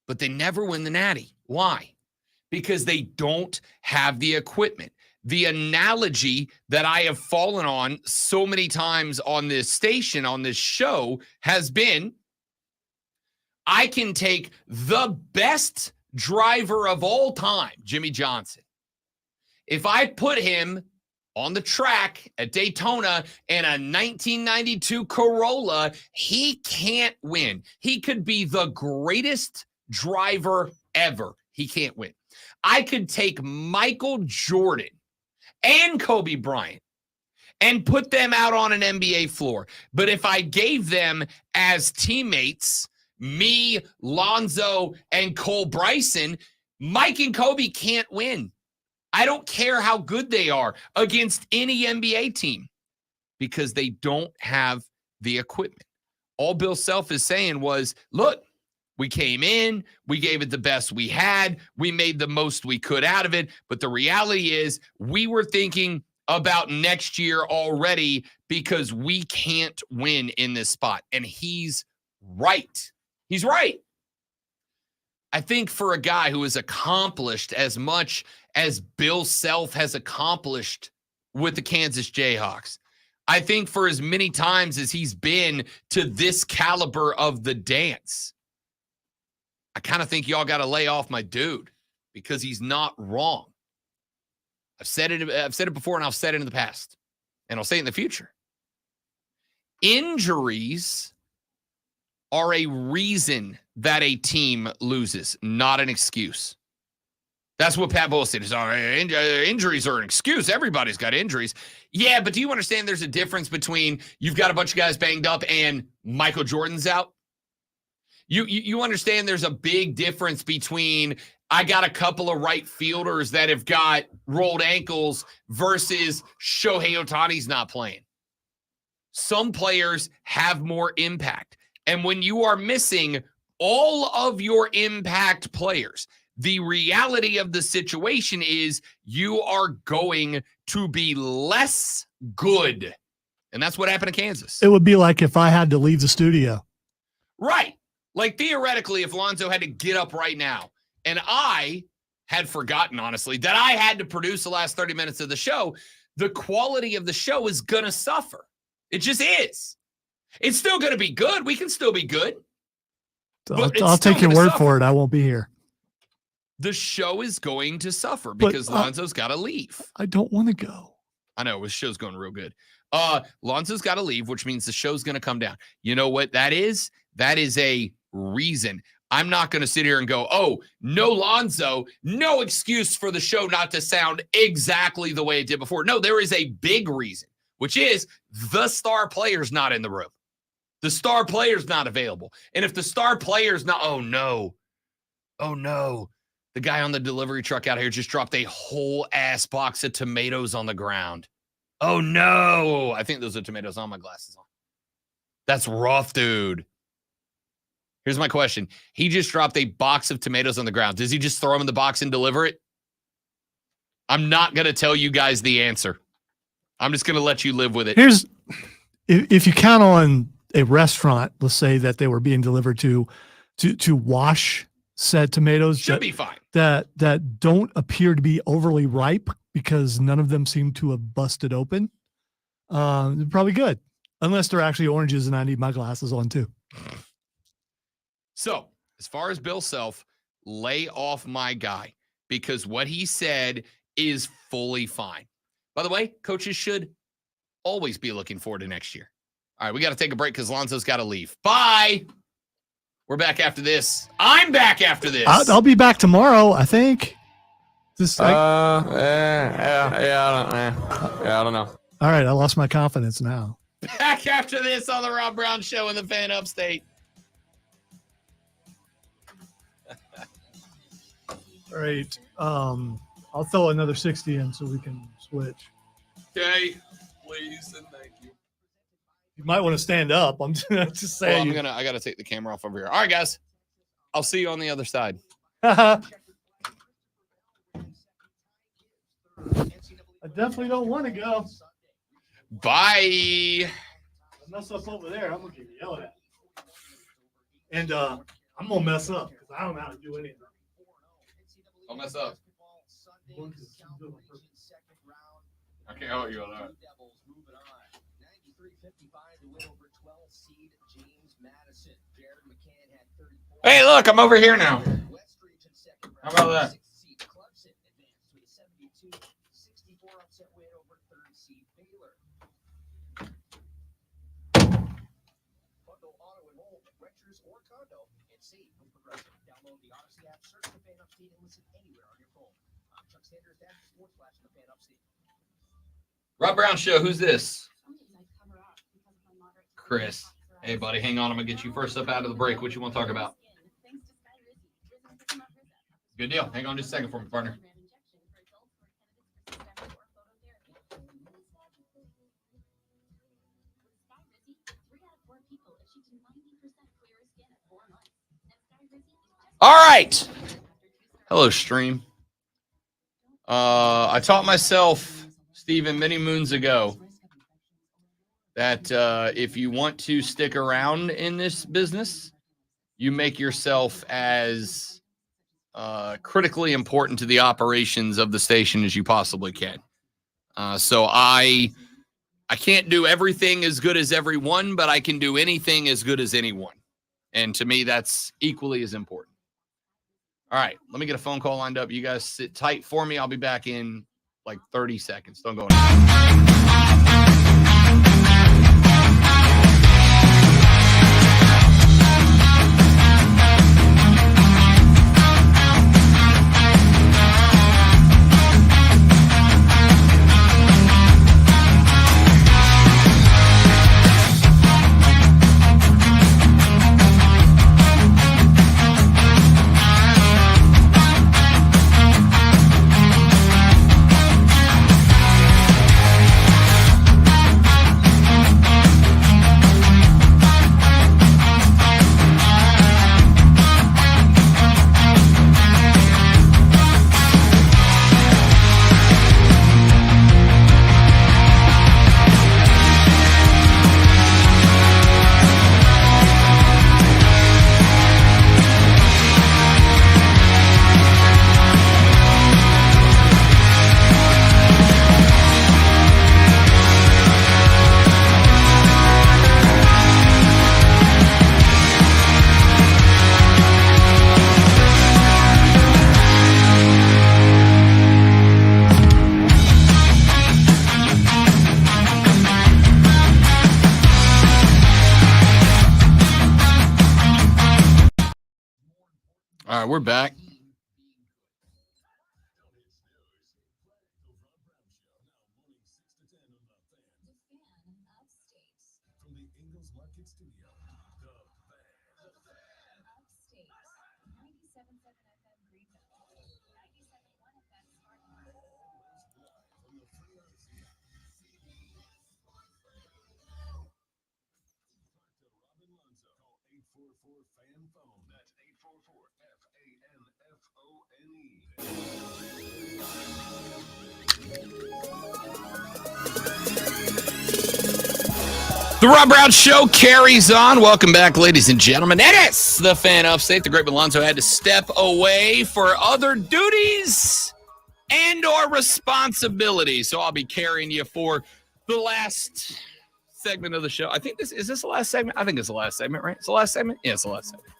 but they never win the Natty. Why? Because they don't have the equipment. The analogy that I have fallen on so many times on this station, on this show, has been, I can take the best driver of all time, Jimmy Johnson. If I put him on the track at Daytona in a 1992 Corolla, he can't win. He could be the greatest driver ever. He can't win. I could take Michael Jordan and Kobe Bryant and put them out on an NBA floor. But if I gave them as teammates, me, Lonzo, and Cole Bryson, Mike and Kobe can't win. I don't care how good they are against any NBA team because they don't have the equipment. All Bill Self is saying was, look, we came in, we gave it the best we had, we made the most we could out of it, but the reality is we were thinking about next year already because we can't win in this spot. And he's right. He's right. I think for a guy who has accomplished as much as Bill Self has accomplished with the Kansas Jayhawks, I think for as many times as he's been to this caliber of the dance, I kind of think y'all got to lay off my dude because he's not wrong. I've said it before, and I've said it in the past, and I'll say it in the future. Injuries are a reason that a team loses, not an excuse. That's what Pat Bowles said. Injuries are an excuse. Everybody's got injuries. Yeah, but do you understand there's a difference between you've got a bunch of guys banged up and Michael Jordan's out? You understand there's a big difference between I got a couple of right fielders that have got rolled ankles versus Shohei Ohtani's not playing. Some players have more impact. And when you are missing all of your impact players, the reality of the situation is you are going to be less good. And that's what happened to Kansas. It would be like if I had to leave the studio. Right. Like theoretically, if Lonzo had to get up right now, and I had forgotten, honestly, that I had to produce the last 30 minutes of the show, the quality of the show is going to suffer. It just is. It's still going to be good. We can still be good. I'll take your word for it. I won't be here. The show is going to suffer because Lonzo's got to leave. I don't want to go. I know. The show's going real good. Lonzo's got to leave, which means the show's going to come down. You know what that is? That is a reason. I'm not going to sit here and go, oh, no Lonzo, no excuse for the show not to sound exactly the way it did before. No, there is a big reason, which is the star player's not in the room. The star player's not available. And if the star player's not, oh no, the guy on the delivery truck out here just dropped a whole ass box of tomatoes on the ground. Oh no. I think those are tomatoes on my glasses on. That's rough, dude. Here's my question. He just dropped a box of tomatoes on the ground. Does he just throw them in the box and deliver it? I'm not going to tell you guys the answer. I'm just going to let you live with it. Here's, if you count on a restaurant, let's say that they were being delivered to wash said tomatoes. Should be fine. That don't appear to be overly ripe because none of them seem to have busted open. They're probably good. Unless they're actually oranges and I need my glasses on too. So, as far as Bill Self, lay off my guy because what he said is fully fine. By the way, coaches should always be looking forward to next year. All right, we got to take a break because Lonzo's got to leave. Bye. We're back after this. I'm back after this. I'll be back tomorrow, I think. I don't know. All right, I lost my confidence now. Back after this on the Rob Brown Show in the Fan Upstate. All right. I'll throw another 60 in so we can switch. Okay, please and thank you. You might want to stand up. I'm just saying. Well, I gotta take the camera off over here. All right, guys. I'll see you on the other side. I definitely don't want to go. Bye. I mess up over there, I'm gonna get yelled at. And I'm gonna mess up because I don't know how to do anything. I'll mess up. I can't help you on that. Hey, look, I'm over here now. How about that? Rob Brown Show, who's this? Chris. Hey, buddy, hang on. I'm going to get you first up out of the break. What you want to talk about? Good deal. Hang on just a second for me, partner. All right. Hello, stream. I taught myself, Stephen, many moons ago that if you want to stick around in this business, you make yourself as critically important to the operations of the station as you possibly can. So I can't do everything as good as everyone, but I can do anything as good as anyone. And to me, that's equally as important. All right, let me get a phone call lined up. You guys sit tight for me. I'll be back in like 30 seconds. Don't go anywhere. we're back. The Rob Brown Show carries on. Welcome back, ladies and gentlemen. It is the Fan Upstate. The great Alonzo had to step away for other duties and or responsibilities. So I'll be carrying you for the last segment of the show. I think this the last segment? I think it's the last segment, right? It's the last segment? Yeah, it's the last segment.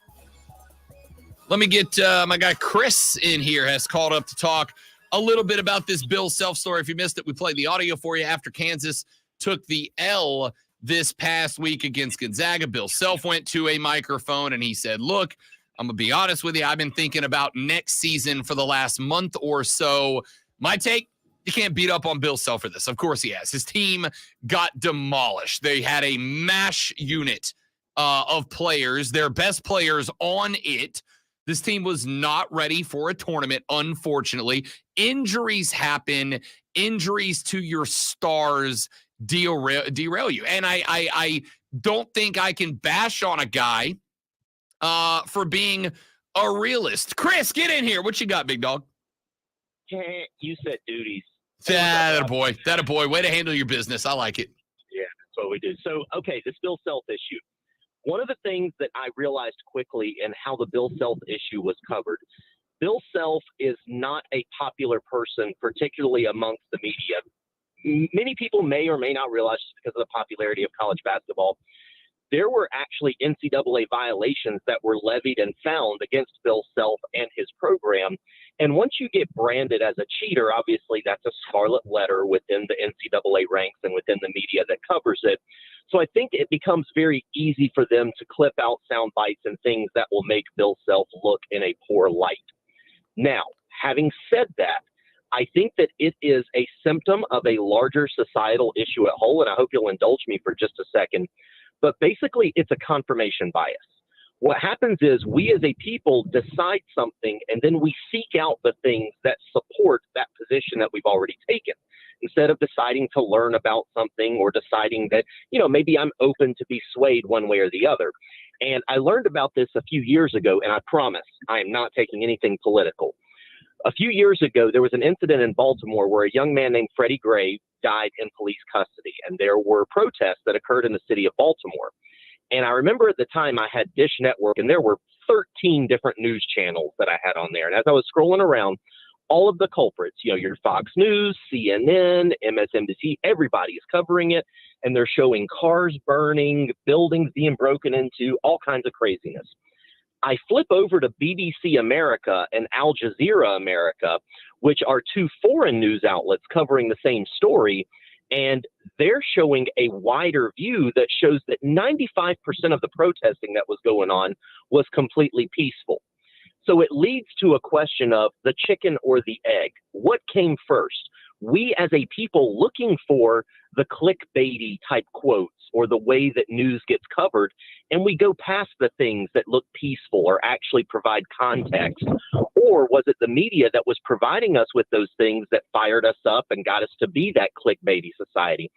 Let me get my guy Chris in here, has called up to talk a little bit about this Bill Self story. If you missed it, we played the audio for you after Kansas took the L this past week against Gonzaga. Bill Self went to a microphone and he said, look, I'm going to be honest with you. I've been thinking about next season for the last month or so. My take, you can't beat up on Bill Self for this. Of course he has. His team got demolished. They had a mash unit of players, their best players on it. This team was not ready for a tournament, unfortunately. Injuries happen. Injuries to your stars derail you. And I don't think I can bash on a guy for being a realist. Chris, get in here. What you got, big dog? You said duties. That a boy. That a boy. Way to handle your business. I like it. Yeah, that's what we do. So, okay, this Bill Self issue. One of the things that I realized quickly in how the Bill Self issue was covered, Bill Self is not a popular person, particularly amongst the media. Many people may or may not realize, just because of the popularity of college basketball, there were actually NCAA violations that were levied and found against Bill Self and his program. And once you get branded as a cheater, obviously that's a scarlet letter within the NCAA ranks and within the media that covers it. So I think it becomes very easy for them to clip out sound bites and things that will make Bill Self look in a poor light. Now, having said that, I think that it is a symptom of a larger societal issue at whole, and I hope you'll indulge me for just a second. But basically, it's a confirmation bias. What happens is we as a people decide something, and then we seek out the things that support that position that we've already taken. Instead of deciding to learn about something or deciding that, maybe I'm open to be swayed one way or the other. And I learned about this a few years ago, and I promise I am not taking anything political. A few years ago, there was an incident in Baltimore where a young man named Freddie Gray died in police custody, and there were protests that occurred in the city of Baltimore. And I remember at the time I had Dish Network, and there were 13 different news channels that I had on there. And as I was scrolling around, all of the culprits, your Fox News, CNN, MSNBC, everybody is covering it, and they're showing cars burning, buildings being broken into, all kinds of craziness. I flip over to BBC America and Al Jazeera America, which are two foreign news outlets covering the same story, and they're showing a wider view that shows that 95% of the protesting that was going on was completely peaceful. So it leads to a question of the chicken or the egg. What came first? We as a people looking for the clickbaity type quotes or the way that news gets covered, and we go past the things that look peaceful or actually provide context? Or was it the media that was providing us with those things that fired us up and got us to be that clickbaity society?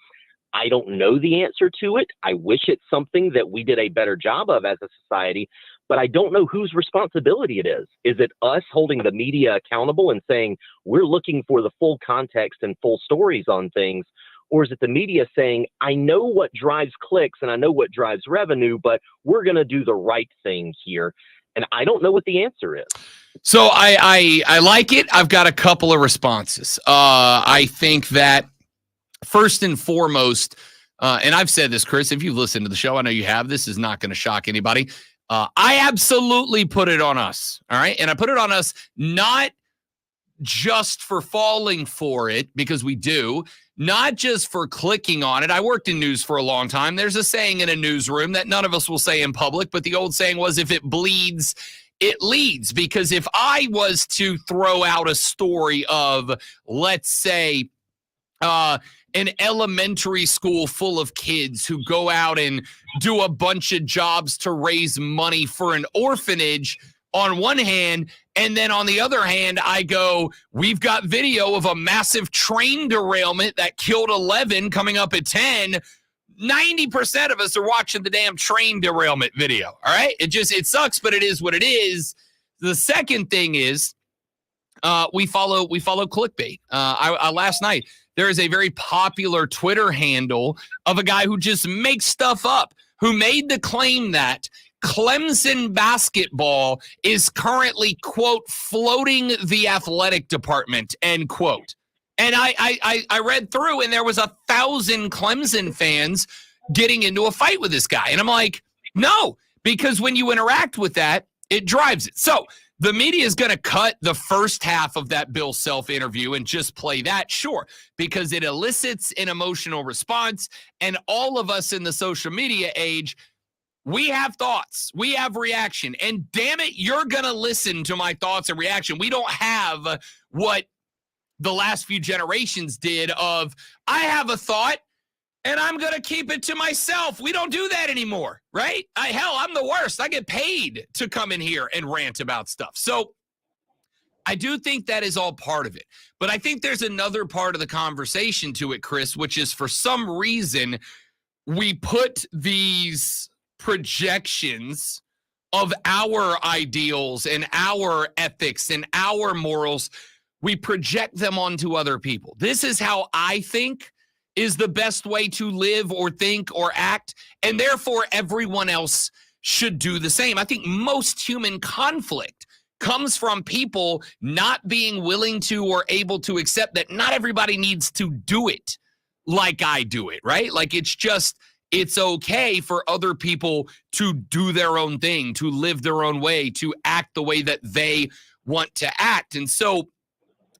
I don't know the answer to it. I wish it's something that we did a better job of as a society, but I don't know whose responsibility it is. Is it us holding the media accountable and saying we're looking for the full context and full stories on things? Or is it the media saying, I know what drives clicks and I know what drives revenue, but we're going to do the right thing here? And I don't know what the answer is. So I like it. I've got a couple of responses. I think that first and foremost, and I've said this, Chris, if you've listened to the show, I know you have. This is not going to shock anybody. I absolutely put it on us. All right. And I put it on us not just for falling for it, because we do, not just for clicking on it. I worked in news for a long time. There's a saying in a newsroom that none of us will say in public, but the old saying was, if it bleeds, it leads. Because if I was to throw out a story of, let's say, an elementary school full of kids who go out and do a bunch of jobs to raise money for an orphanage on one hand, and then on the other hand, I go, we've got video of a massive train derailment that killed 11 coming up at 10. 90% of us are watching the damn train derailment video. All right. It sucks, but it is what it is. The second thing is we follow clickbait. I last night, there is a very popular Twitter handle of a guy who just makes stuff up, who made the claim that Clemson basketball is currently, quote, floating the athletic department, end quote. And I read through, and there was 1,000 Clemson fans getting into a fight with this guy. And I'm like, no, because when you interact with that, it drives it. So the media is going to cut the first half of that Bill Self interview and just play that, sure, because it elicits an emotional response. And all of us in the social media age, we have thoughts, we have reaction, and damn it, you're going to listen to my thoughts and reaction. We don't have what the last few generations did of, I have a thought and I'm going to keep it to myself. We don't do that anymore, right? Hell, I'm the worst. I get paid to come in here and rant about stuff. So I do think that is all part of it. But I think there's another part of the conversation to it, Chris, which is for some reason we put these projections of our ideals and our ethics and our morals, we project them onto other people. This is how I think is the best way to live or think or act, and therefore everyone else should do the same. I think most human conflict comes from people not being willing to or able to accept that not everybody needs to do it like I do it, right? Like it's okay for other people to do their own thing, to live their own way, to act the way that they want to act. And so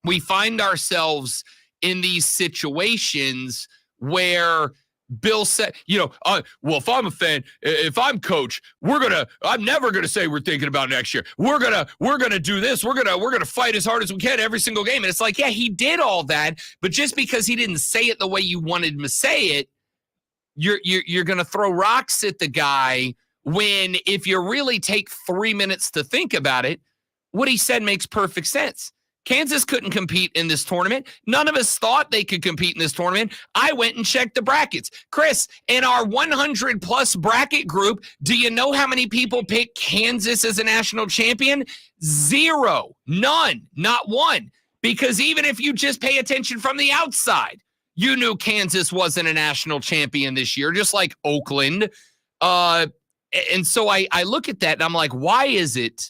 we find ourselves in these situations where Bill said, well, if I'm a fan, if I'm coach, I'm never going to say we're thinking about next year. We're going to do this. We're going to fight as hard as we can every single game. And it's like, yeah, he did all that, but just because he didn't say it the way you wanted him to say it, you're going to throw rocks at the guy when, if you really take 3 minutes to think about it, what he said makes perfect sense. Kansas couldn't compete in this tournament. None of us thought they could compete in this tournament. I went and checked the brackets. Chris, in our 100-plus bracket group, do you know how many people picked Kansas as a national champion? 0. None. Not one. Because even if you just pay attention from the outside, you knew Kansas wasn't a national champion this year, just like Oakland. And so I look at that, and I'm like, why is it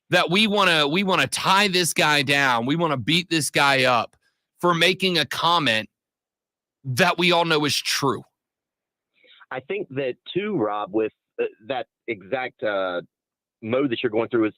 that we want to tie this guy down? We want to beat this guy up for making a comment that we all know is true. I think that too, Rob, with that exact mode that you're going through, is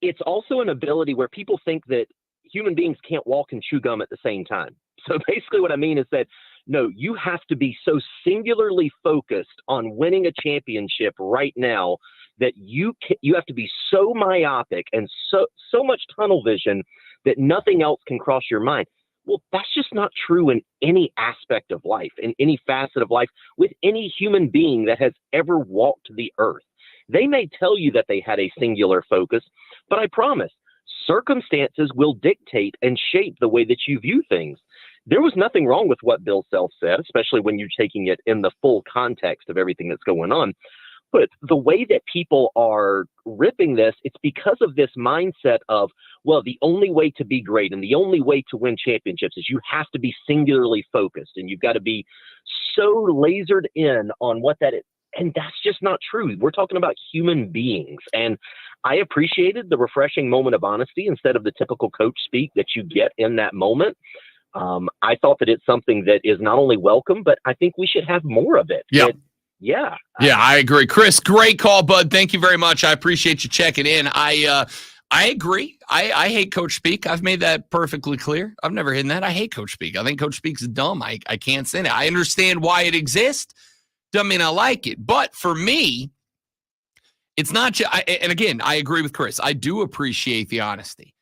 it's also an ability where people think that human beings can't walk and chew gum at the same time. So basically what I mean is that, no, you have to be so singularly focused on winning a championship right now that you have to be so myopic and so much tunnel vision that nothing else can cross your mind. Well, that's just not true in any aspect of life, in any facet of life, with any human being that has ever walked the earth. They may tell you that they had a singular focus, but I promise, circumstances will dictate and shape the way that you view things. There was nothing wrong with what Bill Self said, especially when you're taking it in the full context of everything that's going on. But the way that people are ripping this, it's because of this mindset of, well, the only way to be great and the only way to win championships is you have to be singularly focused and you've got to be so lasered in on what that is. And that's just not true. We're talking about human beings. And I appreciated the refreshing moment of honesty instead of the typical coach speak that you get in that moment. I thought that it's something that is not only welcome, but I think we should have more of it. Yeah. Yeah, I agree. Chris, great call, bud. Thank you very much. I appreciate you checking in. I agree. I hate coach speak. I've made that perfectly clear. I've never hidden that. I hate coach speak. I think coach speak's dumb. I can't stand it. I understand why it exists. Doesn't mean I like it. But for me, It's not just, and again, I agree with Chris. I do appreciate the honesty.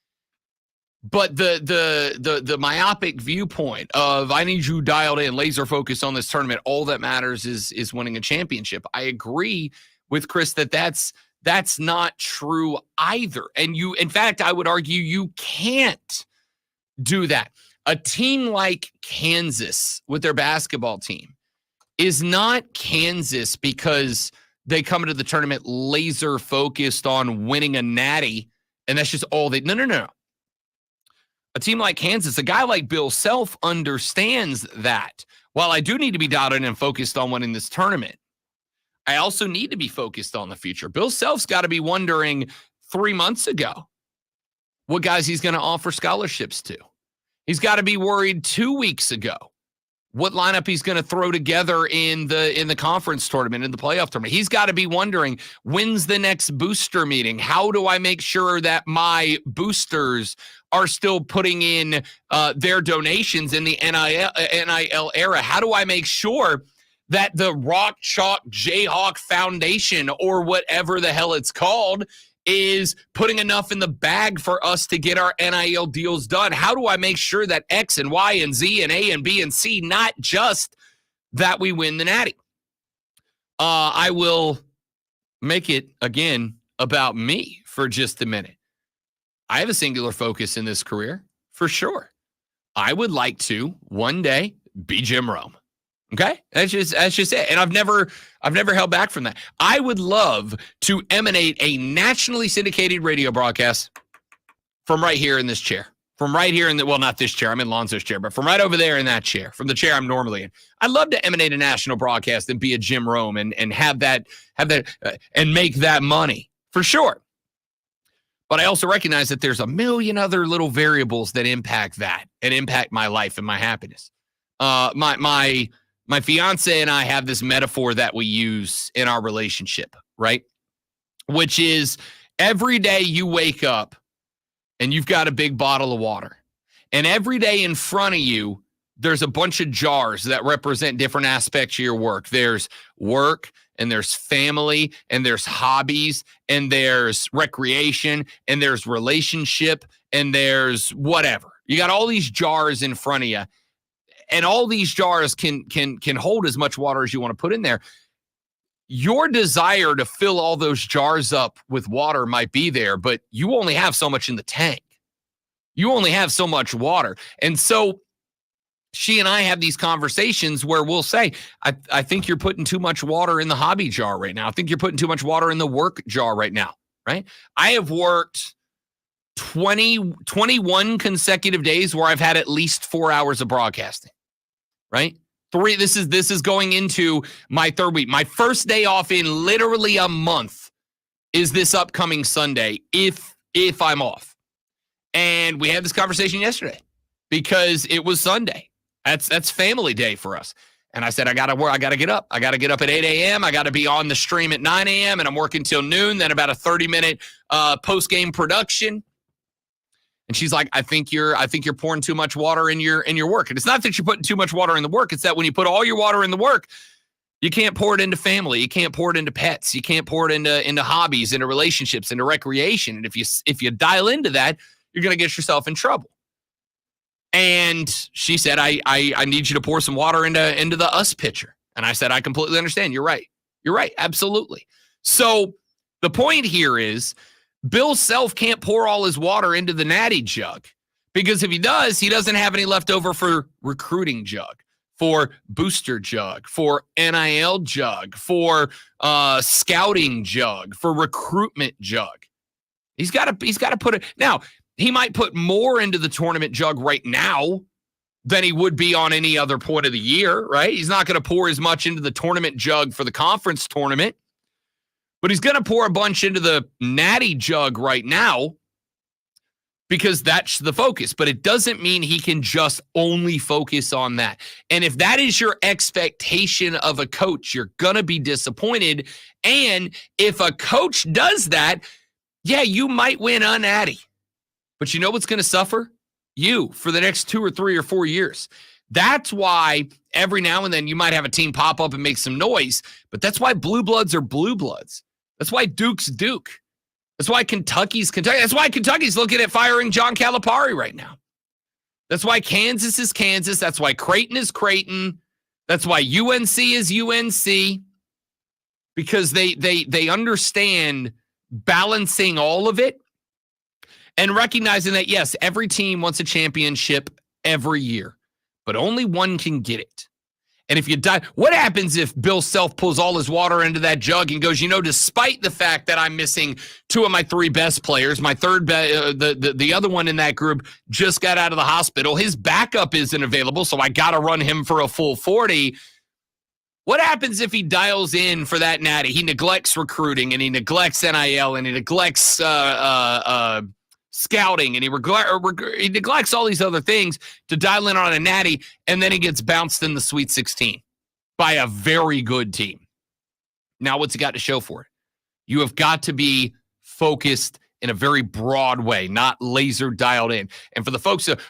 But the myopic viewpoint of I need you dialed in, laser focused on this tournament. All that matters is winning a championship. I agree with Chris that's not true either. And in fact, I would argue you can't do that. A team like Kansas with their basketball team is not Kansas because they come into the tournament laser focused on winning a natty, and that's just all they. No. A team like Kansas, a guy like Bill Self understands that. While I do need to be dialed in and focused on winning this tournament, I also need to be focused on the future. Bill Self's got to be wondering 3 months ago what guys he's going to offer scholarships to. He's got to be worried 2 weeks ago what lineup he's going to throw together in the conference tournament, in the playoff tournament. He's got to be wondering, when's the next booster meeting? How do I make sure that my boosters are still putting in their donations in the NIL era? How do I make sure that the Rock Chalk Jayhawk Foundation, or whatever the hell it's called, is putting enough in the bag for us to get our NIL deals done? How do I make sure that X and Y and Z and A and B and C, not just that we win the natty? I will make it, again, about me for just a minute. I have a singular focus in this career, for sure. I would like to, one day, be Jim Rome. Okay, that's just it. And I've never held back from that. I would love to emanate a nationally syndicated radio broadcast from right here in this chair, from right here in the, well, not this chair, I'm in Lonzo's chair, but from right over there in that chair, from the chair I'm normally in. I'd love to emanate a national broadcast and be a Jim Rome and have that and make that money for sure. But I also recognize that there's a million other little variables that impact that and impact my life and my happiness. My fiance and I have this metaphor that we use in our relationship, right? Which is every day you wake up and you've got a big bottle of water. And every day in front of you, there's a bunch of jars that represent different aspects of your work. There's work, and there's family, and there's hobbies, and there's recreation, and there's relationship, and there's whatever. You got all these jars in front of you. And all these jars can hold as much water as you want to put in there. Your desire to fill all those jars up with water might be there, but you only have so much in the tank. You only have so much water. And so she and I have these conversations where we'll say, I think you're putting too much water in the hobby jar right now. I think you're putting too much water in the work jar right now, right? I have worked 21 consecutive days where I've had at least 4 hours of broadcasting. Right? This is going into my third week. My first day off in literally a month is this upcoming Sunday, if I'm off. And we had this conversation yesterday because it was Sunday. That's family day for us. And I said, I gotta work, I gotta get up. I gotta get up at 8 a.m. I gotta be on the stream at 9 a.m. and I'm working till noon, then about a 30-minute post-game production. And she's like, I think you're pouring too much water in your work. And it's not that you're putting too much water in the work. It's that when you put all your water in the work, you can't pour it into family. You can't pour it into pets. You can't pour it into hobbies, into relationships, into recreation. And if you dial into that, you're going to get yourself in trouble. And she said, I need you to pour some water into the us pitcher. And I said, I completely understand. You're right. You're right. Absolutely. So the point here is, Bill Self can't pour all his water into the natty jug, because if he does, he doesn't have any left over for recruiting jug, for booster jug, for NIL jug, for scouting jug, for recruitment jug. He's got to put it. Now, he might put more into the tournament jug right now than he would be on any other point of the year, right? He's not going to pour as much into the tournament jug for the conference tournament. But he's going to pour a bunch into the natty jug right now because that's the focus. But it doesn't mean he can just only focus on that. And if that is your expectation of a coach, you're going to be disappointed. And if a coach does that, yeah, you might win a natty. But you know what's going to suffer? You for the next 2 or 3 or 4 years. That's why every now and then you might have a team pop up and make some noise. But that's why blue bloods are blue bloods. That's why Duke's Duke. That's why Kentucky's Kentucky. That's why Kentucky's looking at firing John Calipari right now. That's why Kansas is Kansas. That's why Creighton is Creighton. That's why UNC is UNC. Because they understand balancing all of it and recognizing that, yes, every team wants a championship every year, but only one can get it. And if you die, what happens if Bill Self pulls all his water into that jug and goes, despite the fact that I'm missing two of my three best players, my third, the other one in that group just got out of the hospital. His backup isn't available, so I got to run him for a full 40. What happens if he dials in for that natty? He neglects recruiting, and he neglects NIL, and he neglects scouting, and he neglects all these other things to dial in on a natty, and then he gets bounced in the Sweet 16 by a very good team. Now, what's he got to show for it? You have got to be focused in a very broad way, not laser dialed in. And for the folks that,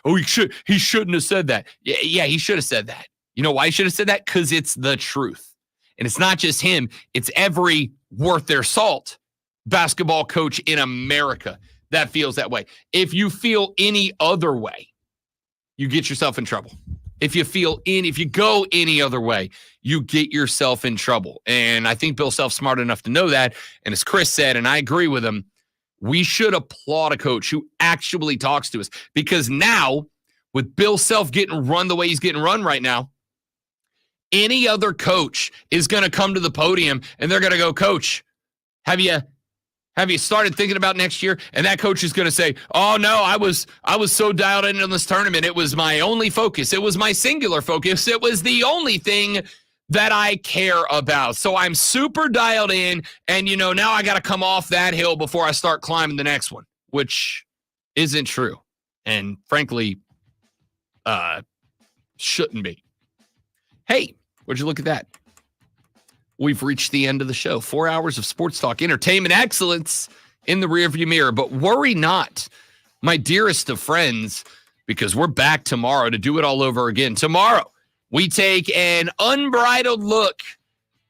he shouldn't have said that. Yeah, he should have said that. You know why he should have said that? Because it's the truth. And it's not just him. It's every worth their salt basketball coach in America that feels that way. If you feel any other way, you get yourself in trouble. If you go any other way, you get yourself in trouble. And I think Bill Self's smart enough to know that. And as Chris said, and I agree with him, we should applaud a coach who actually talks to us. Because now, with Bill Self getting run the way he's getting run right now, any other coach is going to come to the podium and they're going to go, Coach, have you started thinking about next year? And that coach is going to say, oh, no, I was so dialed in on this tournament. It was my only focus. It was my singular focus. It was the only thing that I care about. So I'm super dialed in. And, now I got to come off that hill before I start climbing the next one, which isn't true. And frankly, shouldn't be. Hey, would you look at that? We've reached the end of the show. 4 hours of sports talk, entertainment excellence in the rearview mirror. But worry not, my dearest of friends, because we're back tomorrow to do it all over again. Tomorrow, we take an unbridled look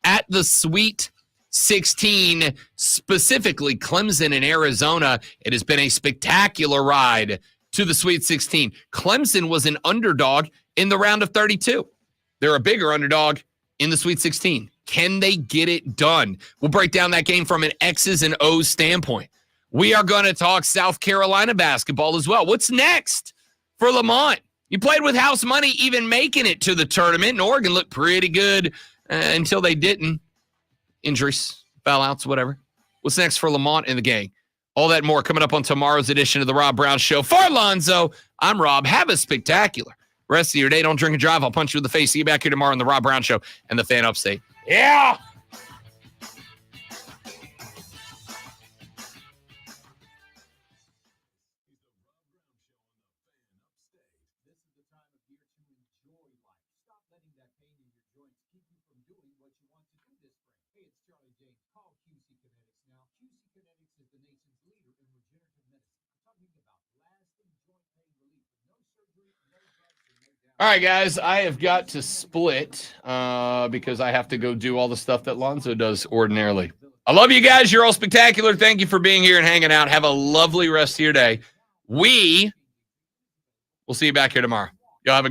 at the Sweet 16, specifically Clemson and Arizona. It has been a spectacular ride to the Sweet 16. Clemson was an underdog in the round of 32. They're a bigger underdog in the Sweet 16. Can they get it done? We'll break down that game from an X's and O's standpoint. We are going to talk South Carolina basketball as well. What's next for Lamont? You played with house money, even making it to the tournament, and Oregon looked pretty good until they didn't. Injuries, foul outs, whatever. What's next for Lamont and the gang? All that and more coming up on tomorrow's edition of the Rob Brown Show. For Alonzo, I'm Rob. Have a spectacular rest of your day. Don't drink and drive. I'll punch you in the face. See you back here tomorrow on the Rob Brown Show and the Fan Upstate. Yeah. All right, guys, I have got to split because I have to go do all the stuff that Lonzo does ordinarily. I love you guys. You're all spectacular. Thank you for being here and hanging out. Have a lovely rest of your day. We'll see you back here tomorrow. Y'all have a good